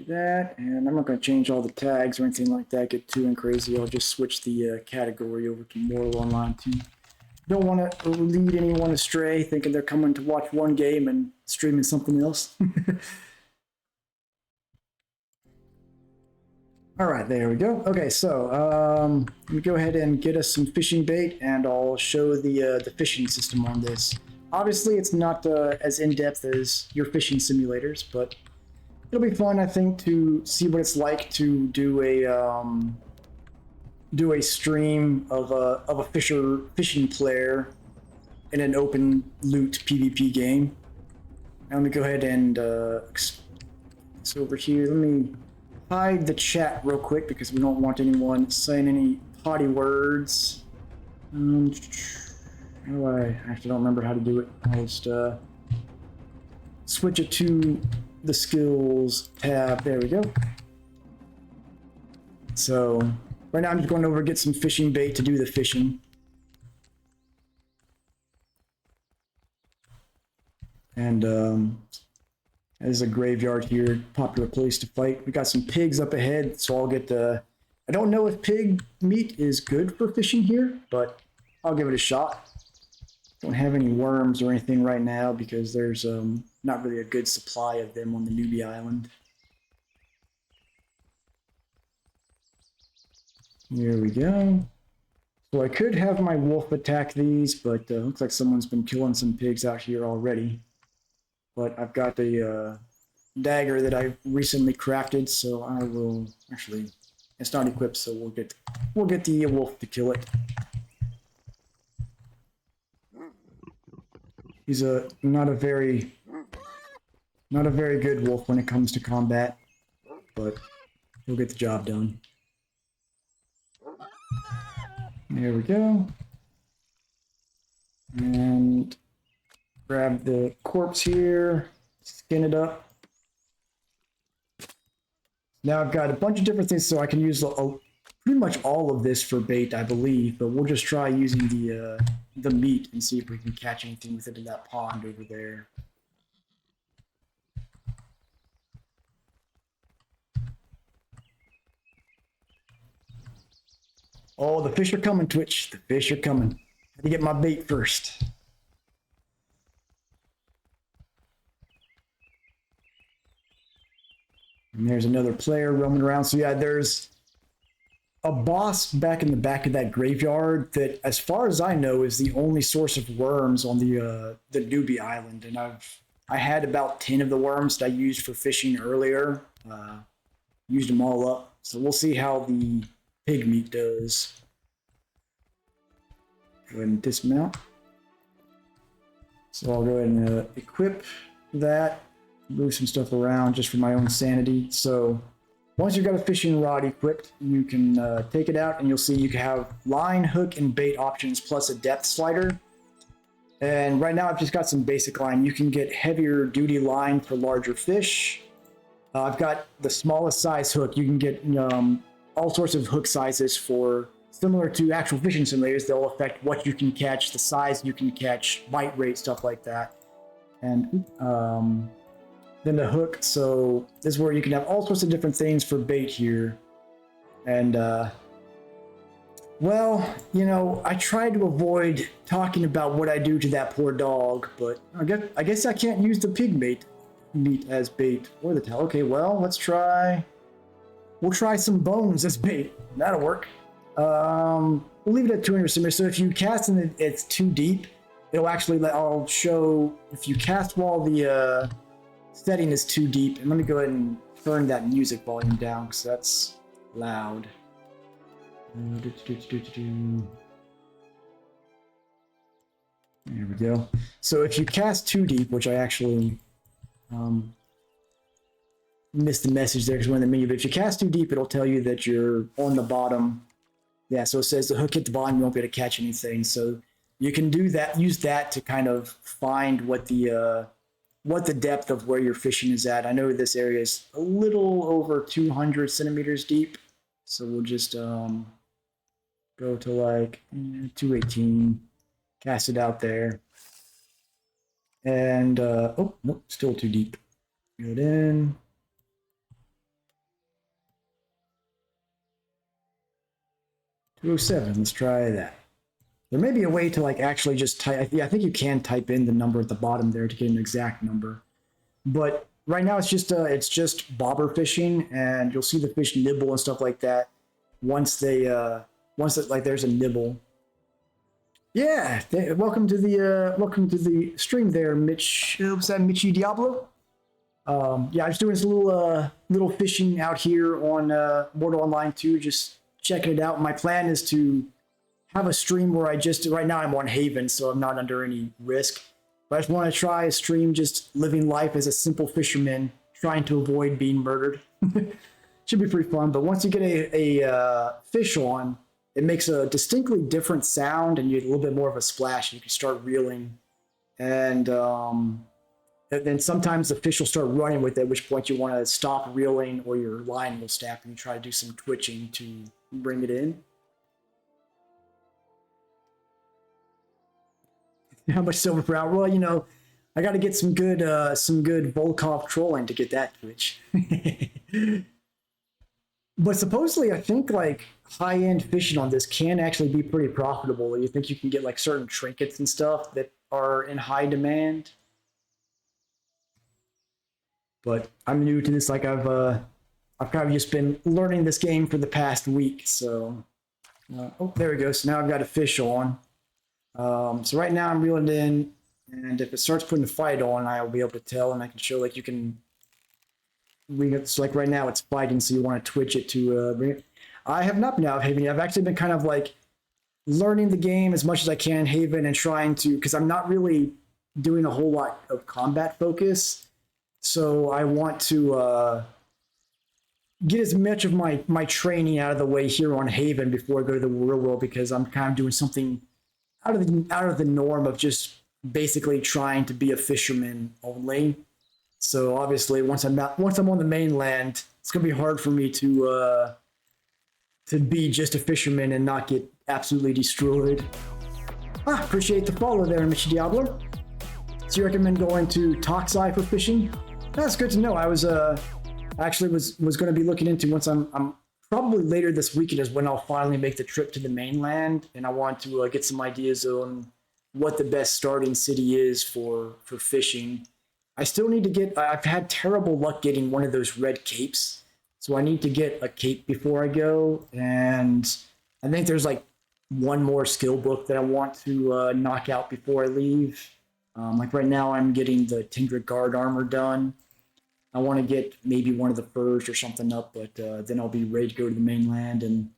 That, and I'm not going to change all the tags or anything like that, get too crazy. I'll just switch the category over to Mortal Online 2. Don't want to lead anyone astray thinking they're coming to watch one game and streaming something else. All right, there we go. Okay, so let me go ahead and get us some fishing bait, and I'll show the fishing system on this. Obviously, it's not as in-depth as your fishing simulators, but it'll be fun, I think, to see what it's like to do a stream of a fishing player in an open loot PvP game. Now let me go ahead and it's over here. Let me hide the chat real quick because we don't want anyone saying any potty words. I actually don't remember how to do it. I'll just switch it to the skills tab. There we go. So right now I'm just going over to get some fishing bait to do the fishing. And there's a graveyard here, popular place to fight. We got some pigs up ahead, so I'll get the... I don't know if pig meat is good for fishing here, but I'll give it a shot. Don't have any worms or anything right now because there's not really a good supply of them on the newbie island. Here we go. So I could have my wolf attack these, but looks like someone's been killing some pigs out here already. But I've got a dagger that I recently crafted, so I will actually... It's not equipped, so we'll get the wolf to kill it. He's not a very good wolf when it comes to combat, but he'll get the job done. There we go. And grab the corpse here, skin it up. Now I've got a bunch of different things, so I can use pretty much all of this for bait, I believe, but we'll just try using the meat and see if we can catch anything with it in that pond over there. Oh, the fish are coming, Twitch. The fish are coming. I have to get my bait first. And there's another player roaming around. So yeah, there's a boss back in the back of that graveyard that, as far as I know, is the only source of worms on the newbie island. And I had about 10 of the worms that I used for fishing earlier. Used them all up. So we'll see how the pig meat does. Go ahead and dismount. So I'll go ahead and equip that. Move some stuff around just for my own sanity. So Once you've got a fishing rod equipped, you can take it out and you'll see you can have line, hook, and bait options plus a depth slider. And right now I've just got some basic line. You can get heavier duty line for larger fish. I've got the smallest size hook. You can get all sorts of hook sizes for, similar to actual fishing simulators, they'll affect what you can catch, the size you can catch, bite rate, stuff like that. And then the hook, so this is where you can have all sorts of different things for bait here. And well, you know, I tried to avoid talking about what I do to that poor dog, but I guess I can't use the pig meat as bait or the tail. Okay, well, we'll try some bones as bait. That'll work. We'll leave it at 200 centimeters. So if you cast and it's too deep, it'll actually I'll show if you cast while the setting is too deep. And let me go ahead and turn that music volume down because that's loud. There we go. So if you cast too deep, which I actually missed the message there because we're in the menu, but if you cast too deep, it'll tell you that you're on the bottom. Yeah, so it says the hook hit the bottom, you won't be able to catch anything. So you can do that, use that to kind of find what the depth of where you're fishing is at. I know this area is a little over 200 centimeters deep, so we'll just go to like 218, cast it out there. And, oh, nope, still too deep. Go it in. $207, let's try that. There may be a way to like actually just type, I think you can type in the number at the bottom there to get an exact number. But right now it's just bobber fishing, and you'll see the fish nibble and stuff like that once like there's a nibble. Yeah, welcome to the stream there, Mitch. Was that Mitchy Diablo? Yeah, I'm just doing this little fishing out here on Mortal Online 2, just checking it out. My plan is to have a stream where right now I'm on Haven, so I'm not under any risk. But I just want to try a stream just living life as a simple fisherman, trying to avoid being murdered. Should be pretty fun. But once you get a fish on, it makes a distinctly different sound, and you get a little bit more of a splash. You can start reeling, and then sometimes the fish will start running with it, at which point you want to stop reeling or your line will snap, and you try to do some twitching to bring it in. How much silver per hour? Well, you know, I got to get some good Volkov trolling to get that twitch. But supposedly, I think like high-end fishing on this can actually be pretty profitable. You think you can get like certain trinkets and stuff that are in high demand. But I'm new to this. Like I've kind of just been learning this game for the past week. So, oh, there we go. So now I've got a fish on. So right now I'm reeling it in, and if it starts putting a fight on, I'll be able to tell, and I can show like you can. So like right now it's fighting, so you want to twitch it to bring it. I have not been out of Haven. I've actually been kind of like learning the game as much as I can in Haven and trying to, because I'm not really doing a whole lot of combat focus. So I want to get as much of my training out of the way here on Haven before I go to the real world, because I'm kind of doing something out of the norm of just basically trying to be a fisherman only. So obviously, once I'm on the mainland, it's gonna be hard for me to be just a fisherman and not get absolutely destroyed. Appreciate the follow there, Mr. Diablo. So you recommend going to Toxai for fishing? That's good to know. I was actually was going to be looking into, once I'm probably later this weekend is when I'll finally make the trip to the mainland, and I want to get some ideas on what the best starting city is for fishing. I still need to get, I've had terrible luck getting one of those red capes, so I need to get a cape before I go, and I think there's like one more skill book that I want to knock out before I leave. Like right now I'm getting the Tindra Guard armor done. I want to get maybe one of the furs or something up, but then I'll be ready to go to the mainland and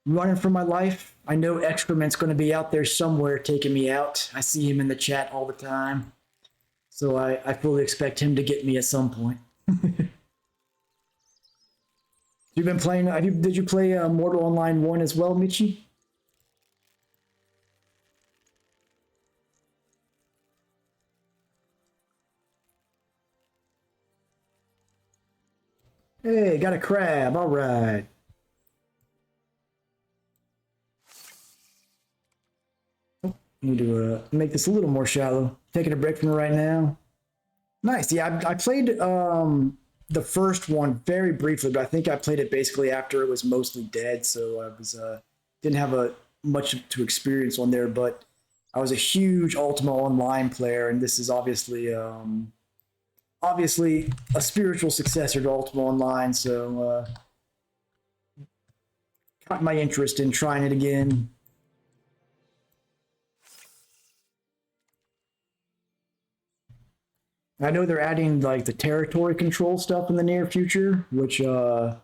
running for my life. I know Excrement's going to be out there somewhere taking me out. I see him in the chat all the time. So I fully expect him to get me at some point. You've been playing. Did you play Mortal Online 1 as well, Michi? Hey, got a crab. All right. Need to make this a little more shallow. Taking a break from it right now. Nice. Yeah, I played the first one very briefly, but I think I played it basically after it was mostly dead, so I was didn't have a much to experience on there. But I was a huge Ultima Online player, and this is obviously a spiritual successor to Ultima Online. So caught my interest in trying it again. I know they're adding like the territory control stuff in the near future, which should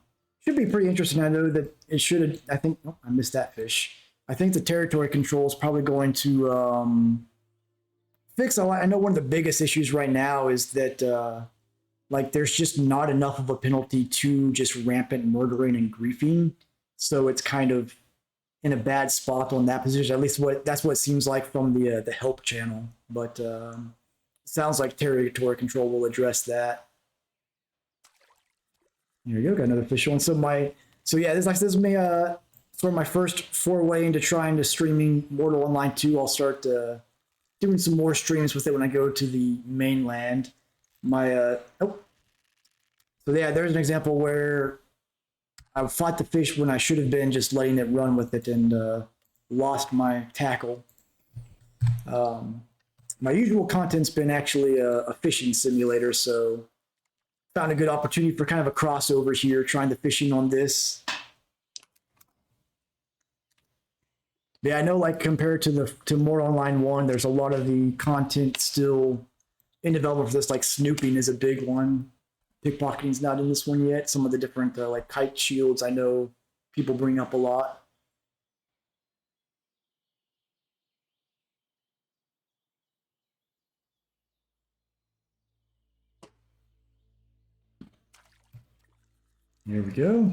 be pretty interesting. I know that it should. I think I missed that fish. I think the territory control is probably going to fix a lot. I know one of the biggest issues right now is that like there's just not enough of a penalty to just rampant murdering and griefing, so it's kind of in a bad spot on that position. At least that's what it seems like from the help channel, but. Sounds like territory control will address that. There you go, got another fish on. So yeah, this is me sort of my first foray into trying to streaming Mortal Online 2. I'll start doing some more streams with it when I go to the mainland. So yeah, there's an example where I fought the fish when I should have been just letting it run with it and lost my tackle. My usual content's been actually a fishing simulator, so found a good opportunity for kind of a crossover here, trying the fishing on this. Yeah, I know, like compared to More Online 1, there's a lot of the content still in development for this. Like snooping is a big one. Pickpocketing's not in this one yet. Some of the different like kite shields I know people bring up a lot. There we go.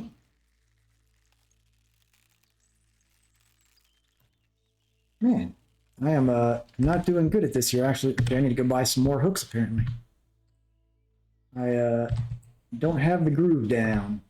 Man, I am not doing good at this here. Actually, okay, I need to go buy some more hooks apparently. I don't have the groove down.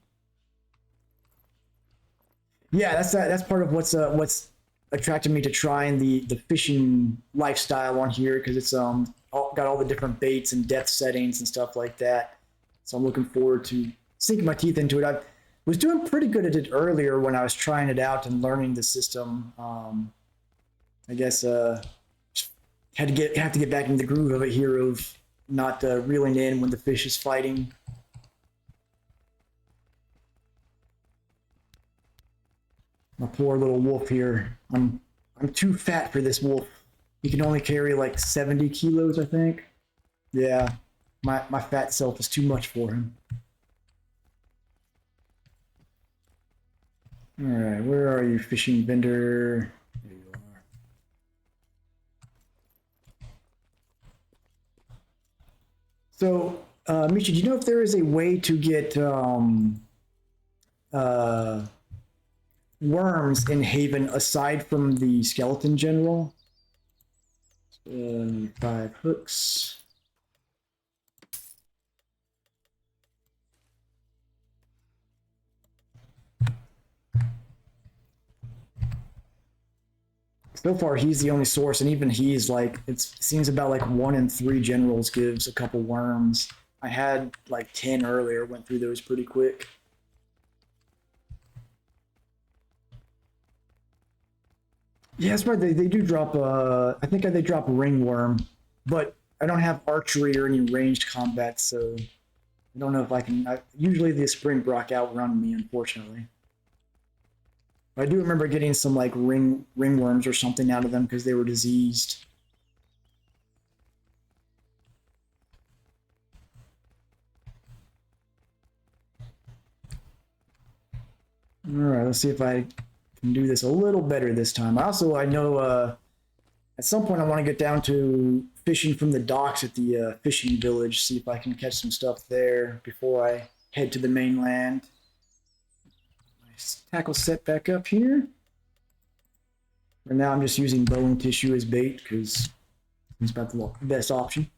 Yeah, that's part of what's attracted me to trying the fishing lifestyle on here, because it's got all the different baits and depth settings and stuff like that. So I'm looking forward to sinking my teeth into it. I was doing pretty good at it earlier when I was trying it out and learning the system. I guess have to get back into the groove of it here, of not reeling in when the fish is fighting. My poor little wolf here. I'm too fat for this wolf. He can only carry like 70 kilos, I think. Yeah, my fat self is too much for him. All right, where are you, fishing vendor? There you are. So, Misha, do you know if there is a way to get worms in Haven aside from the skeleton general? 5 hooks. So far, he's the only source, and even he's like, it seems about like 1 in 3 generals gives a couple worms. I had like 10 earlier, went through those pretty quick. Yeah, that's right. They do drop. I think they drop ringworm, but I don't have archery or any ranged combat, so I don't know if I can. Usually the Springbrook outrun me, unfortunately. I do remember getting some like ringworms or something out of them because they were diseased. All right, let's see if I can do this a little better this time. I know at some point I want to get down to fishing from the docks at the fishing village, see if I can catch some stuff there before I head to the mainland. tackle set back up here. Right now I'm just using bone tissue as bait because it's about the best option.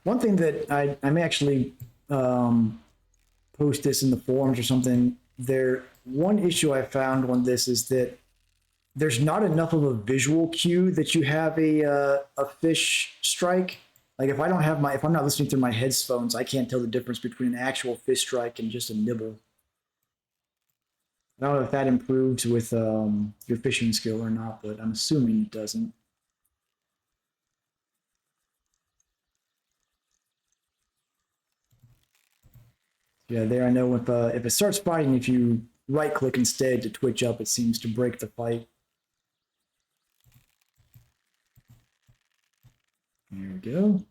One thing that I may actually post this in the forums or something. One issue I found on this is that there's not enough of a visual cue that you have a fish strike. Like if I'm not listening through my headphones, I can't tell the difference between an actual fish strike and just a nibble. I don't know if that improves with your fishing skill or not, but I'm assuming it doesn't. Yeah, there I know if it starts fighting, if you right click instead to twitch up, it seems to break the fight. There we go.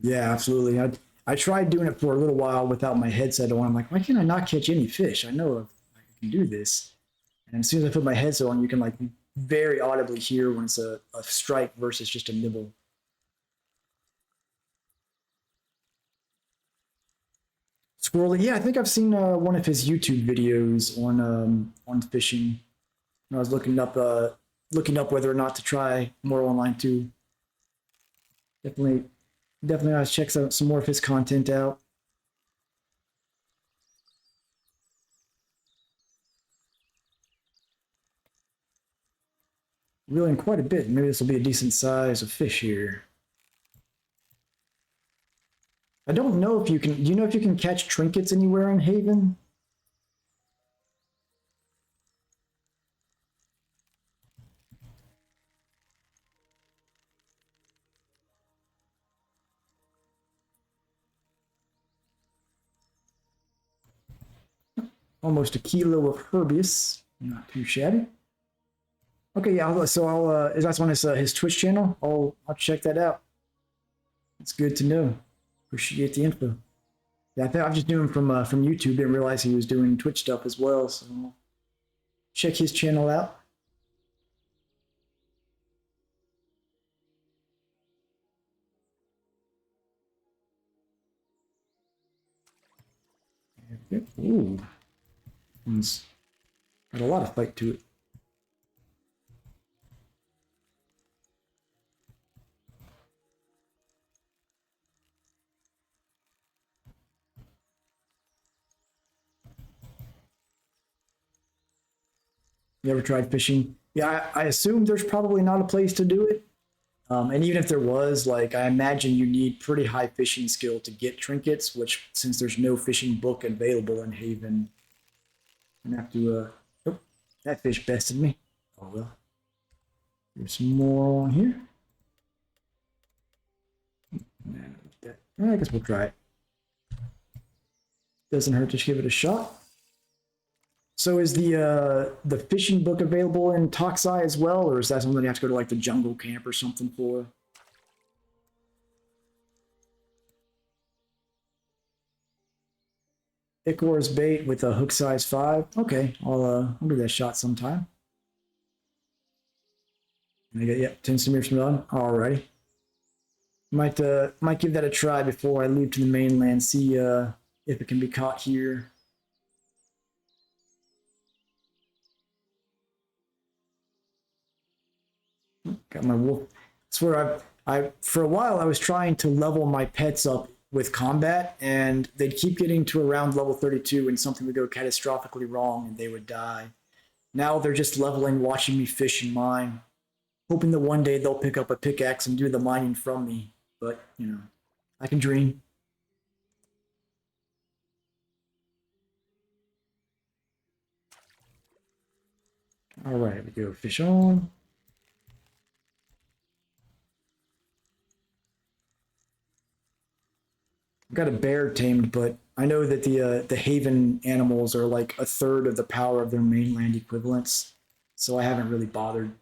Yeah, absolutely. I tried doing it for a little while without my headset on. I'm like, why can't I not catch any fish? I know I can do this. And as soon as I put my headset on, you can like very audibly hear when it's a strike versus just a nibble. Squirrely, yeah, I think I've seen one of his YouTube videos on fishing. And I was looking up whether or not to try more online too. Definitely, definitely, I check some more of his content out. Reeling quite a bit. Maybe this will be a decent size of fish here. I don't know if you can. Do you know if you can catch trinkets anywhere in Haven? Almost a kilo of Herbius. Not too shabby. Okay, yeah. So that's on his Twitch channel. I'll check that out. It's good to know. Appreciate the info. Yeah, I think I just knew him from YouTube. Didn't realize he was doing Twitch stuff as well. So I'll check his channel out. Ooh, it's got a lot of fight to it. You ever tried fishing? Yeah, I assume there's probably not a place to do it. And even if there was, like, I imagine you need pretty high fishing skill to get trinkets, which, since there's no fishing book available in Haven, I'm gonna have to, oh, that fish bested me. Oh well. There's some more on here. I guess we'll try it. Doesn't hurt to give it a shot. So is the fishing book available in Toxai as well, or is that something you have to go to like the jungle camp or something for? Ichor's bait with a hook size 5. Okay, I'll give that a shot sometime. And I get 10 centimeters from done. Alrighty. Might give that a try before I leave to the mainland. See if it can be caught here. Got my wolf. That's where I for a while I was trying to level my pets up with combat, and they'd keep getting to around level 32 and something would go catastrophically wrong and they would die. Now they're just leveling, watching me fish and mine, hoping that one day they'll pick up a pickaxe and do the mining from me. But, you know, I can dream. All right, we go fish on. I've got a bear tamed, but I know that the Haven animals are like a third of the power of their mainland equivalents, so I haven't really bothered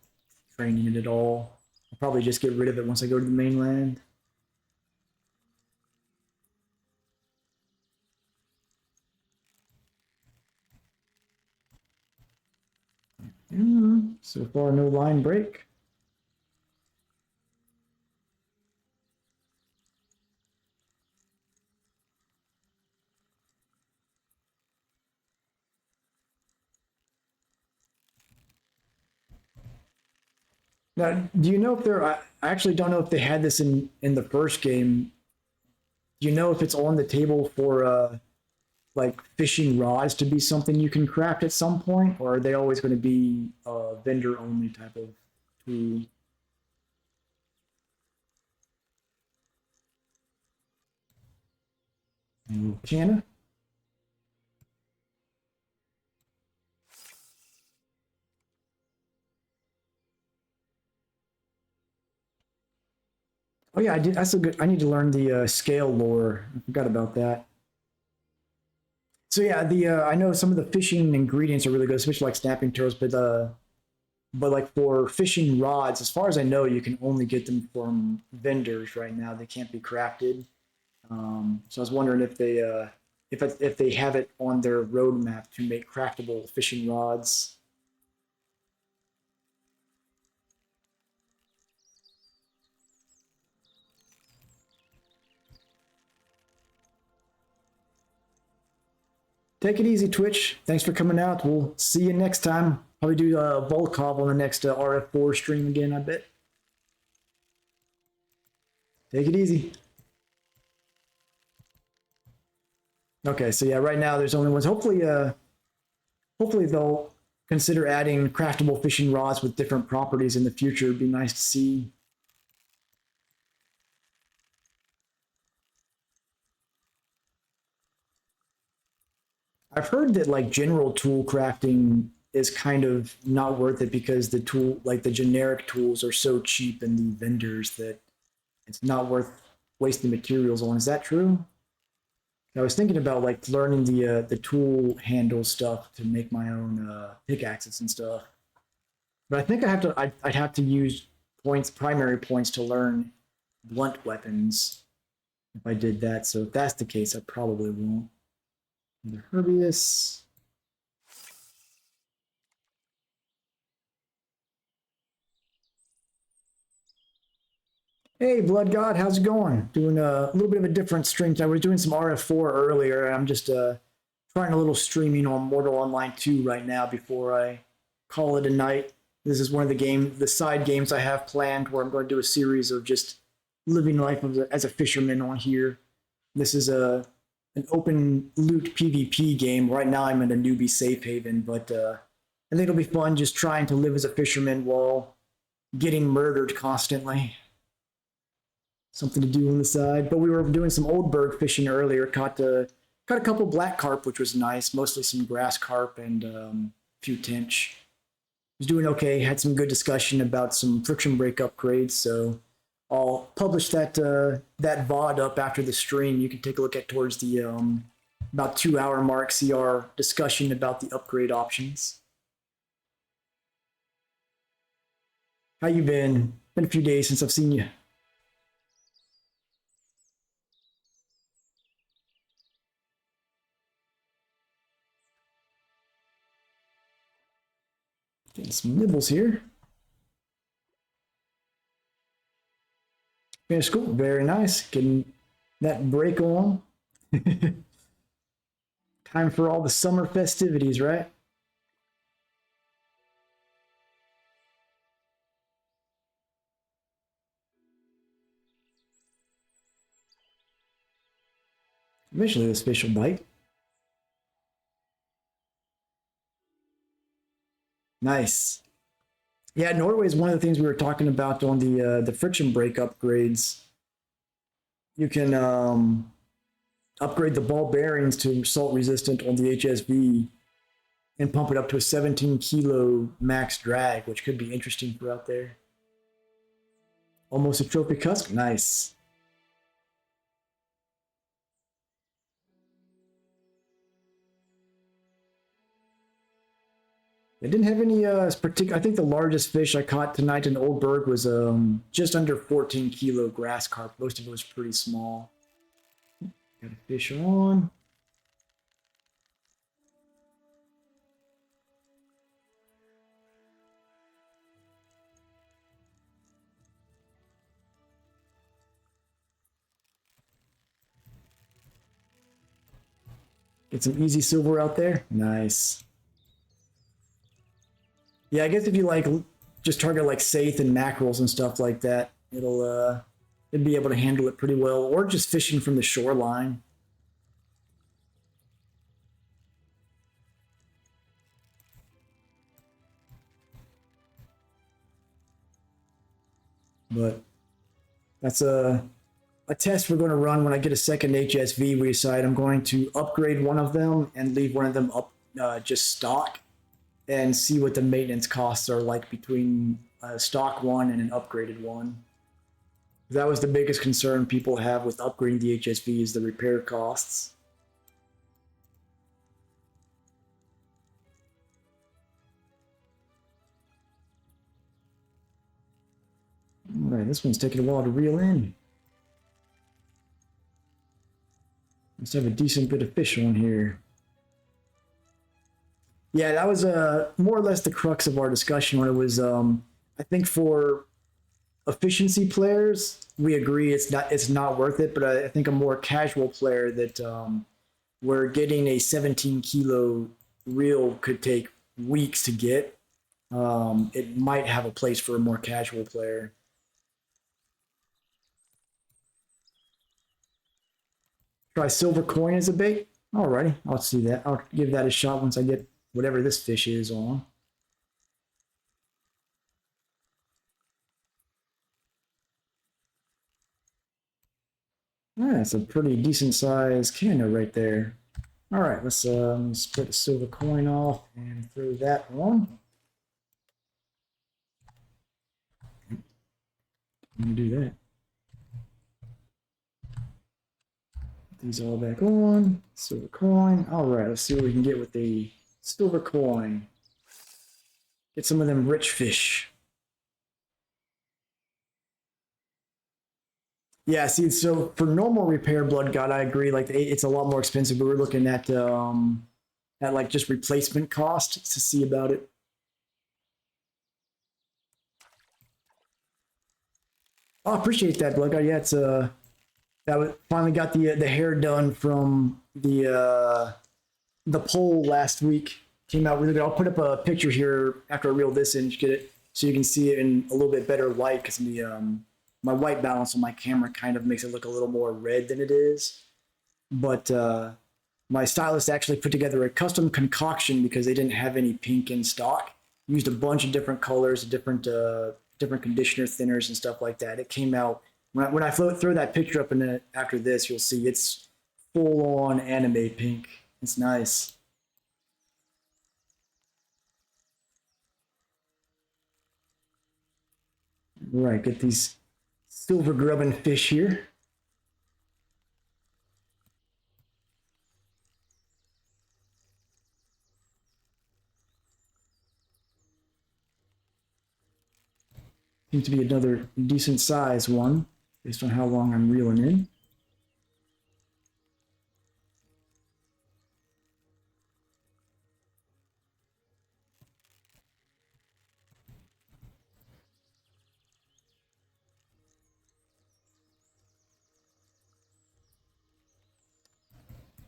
training it at all. I'll probably just get rid of it once I go to the mainland. So far, no line break. Now, do you know if they're? I actually don't know if they had this in the first game. Do you know if it's on the table for like fishing rods to be something you can craft at some point, or are they always going to be a vendor only type of tool? Canna? Oh yeah, I did. That's a good. I need to learn the scale lore. I forgot about that. So yeah, the I know some of the fishing ingredients are really good, especially like snapping turtles. But like for fishing rods, as far as I know, you can only get them from vendors right now. They can't be crafted. So I was wondering if they if they have it on their roadmap to make craftable fishing rods. Take it easy, Twitch. Thanks for coming out. We'll see you next time. Probably do Volkov on the next RF4 stream again, I bet. Take it easy. Okay, so yeah, right now there's only ones. Hopefully they'll consider adding craftable fishing rods with different properties in the future. It'd be nice to see. I've heard that like general tool crafting is kind of not worth it because the tool, like the generic tools, are so cheap in the vendors that it's not worth wasting materials on. Is that true? I was thinking about like learning the tool handle stuff to make my own pickaxes and stuff, but I think I'd have to use primary points to learn blunt weapons if I did that. So if that's the case, I probably won't. The Herbius. Hey, Blood God, how's it going? Doing a little bit of a different stream. I was doing some RF4 earlier, and I'm just trying a little streaming on Mortal Online 2 right now before I call it a night. This is one of the side games I have planned where I'm going to do a series of just living life as a fisherman on here. This is an open loot PvP game. Right now I'm in a newbie safe haven, but I think it'll be fun just trying to live as a fisherman while getting murdered constantly. Something to do on the side. But we were doing some old bird fishing earlier. Caught a couple black carp, which was nice. Mostly some grass carp and a few tench. Was doing okay. Had some good discussion about some friction break upgrades. So I'll publish that that VOD up after the stream. You can take a look at towards the about 2 hour mark. See our discussion about the upgrade options. How you been? Been a few days since I've seen you. Getting some nibbles here. Finished school, very nice. Getting that break on. Time for all the summer festivities, right? Eventually, this fish will bite. Nice. Yeah, Norway is one of the things we were talking about on the friction break upgrades. You can upgrade the ball bearings to salt resistant on the HSV and pump it up to a 17 kilo max drag, which could be interesting for out there. Almost a trophy cusk, nice. They didn't have any particular. I think the largest fish I caught tonight in Oldberg was just under 14 kilo grass carp. Most of it was pretty small. Got a fish on. Get some easy silver out there. Nice. Yeah, I guess if you like just target like saithe and mackerels and stuff like that, it'd be able to handle it pretty well. Or just fishing from the shoreline. But that's a test we're going to run when I get a second HSV. We decide I'm going to upgrade one of them and leave one of them up just stock, and see what the maintenance costs are like between a stock one and an upgraded one. That was the biggest concern people have with upgrading the HSV, is the repair costs. All right, this one's taking a while to reel in. Let's have a decent bit of fish on here. Yeah, that was more or less the crux of our discussion when it was, I think for efficiency players, we agree it's not worth it, but I think a more casual player that where getting a 17 kilo reel could take weeks to get, it might have a place for a more casual player. Try silver coin as a bait. Alrighty, I'll see that. I'll give that a shot once I get whatever this fish is on. That's a pretty decent sized canna right there. All right, let's split the silver coin off and throw that on. I'm gonna do that. Put these all back on. Silver coin. All right, let's see what we can get with the silver coin. Get some of them rich fish. Yeah, see, so for normal repair blood god, I agree. Like it's a lot more expensive, but we're looking at like just replacement cost to see about it. Oh, I appreciate that, blood god. Yeah, it's that was finally got the hair done from the poll last week. Came out really good. I'll put up a picture here after I reel this in to get it so you can see it in a little bit better light, because the my white balance on my camera kind of makes it look a little more red than it is. But my stylist actually put together a custom concoction because they didn't have any pink in stock. Used a bunch of different colors, different conditioner thinners and stuff like that. It came out when I throw that picture up in after this, you'll see it's full on anime pink. It's nice. Right, get these silver grubbing fish here. Seems to be another decent size one, based on how long I'm reeling in.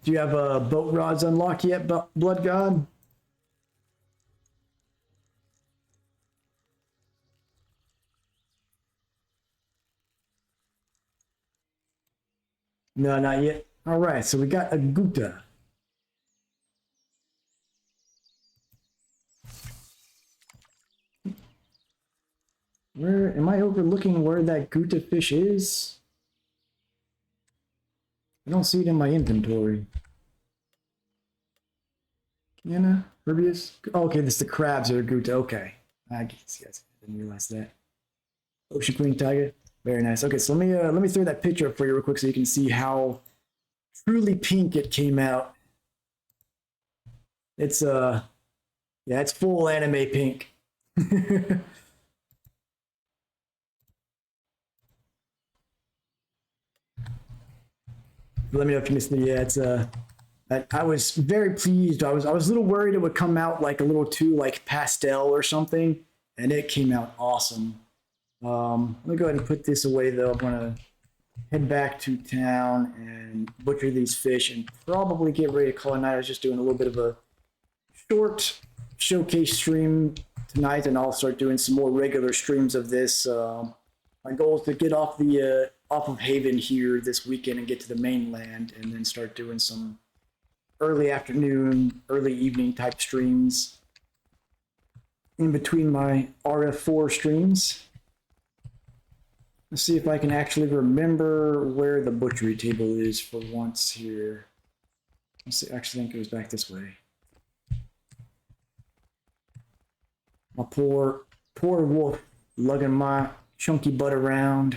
Do you have boat rods unlocked yet, Blood God? No, not yet. All right, so we got a Gouta. Where am I overlooking where that Gouta fish is? I don't see it in my inventory. Canna, Herbius. Oh, okay, this is the crabs that are Gouta. Okay, I can see. I didn't realize that. Ocean Queen Tiger. Very nice. Okay, so let me throw that picture up for you real quick so you can see how truly pink it came out. It's yeah, it's full anime pink. Let me know if you missed it. Yeah, it's I was very pleased. I was a little worried it would come out like a little too like pastel or something, and it came out awesome. Let me go ahead and put this away though. I'm gonna head back to town and butcher these fish and probably get ready to call it night. I was just doing a little bit of a short showcase stream tonight, and I'll start doing some more regular streams of this. My goal is to get off the off of Haven here this weekend and get to the mainland, and then start doing some early afternoon, early evening type streams in between my RF4 streams. Let's see if I can actually remember where the butchery table is for once here. Let's see, actually think it goes back this way. My poor wolf lugging my chunky butt around.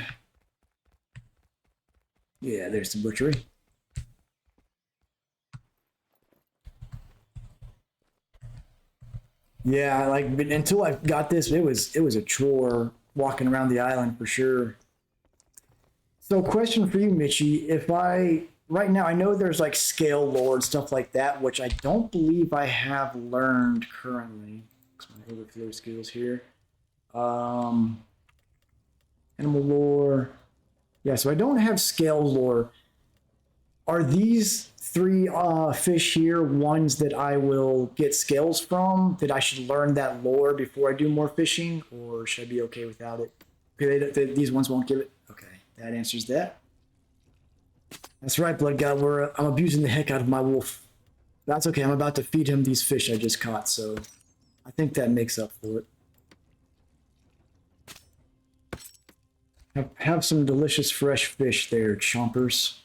Yeah, there's the butchery. Yeah, like until I got this, it was a chore walking around the island for sure. So, question for you, Mitchie. If I right now, I know there's like scale lore and stuff like that, which I don't believe I have learned currently. My overflow skills here. Animal lore. Yeah, so I don't have scale lore. Are these three fish here ones that I will get scales from? That I should learn that lore before I do more fishing, or should I be okay without it? Okay, these ones won't give it. Okay, that answers that. That's right, Blood God. I'm abusing the heck out of my wolf. That's okay. I'm about to feed him these fish I just caught, so I think that makes up for it. Have some delicious fresh fish there, chompers.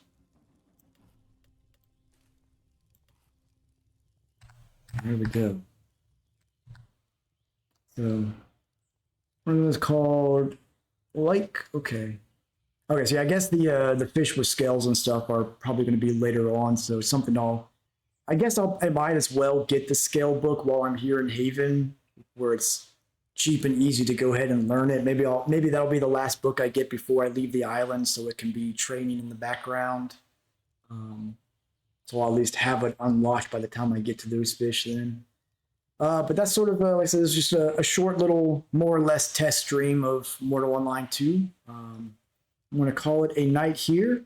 There we go. So, one of those called like. Okay. Okay. So yeah, I guess the fish with scales and stuff are probably going to be later on. So something I might as well get the scale book while I'm here in Haven, where it's cheap and easy to go ahead and learn it. Maybe that'll be the last book I get before I leave the island, so it can be training in the background. So I'll at least have it unlocked by the time I get to those fish then. But that's sort of, like I said, it's just a short little, more or less test stream of Mortal Online 2. I'm going to call it a night here.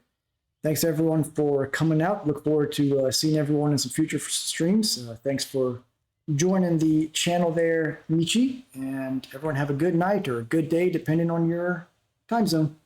Thanks everyone for coming out. Look forward to seeing everyone in some future streams. Thanks for joining the channel there, Michi. And everyone have a good night or a good day, depending on your time zone.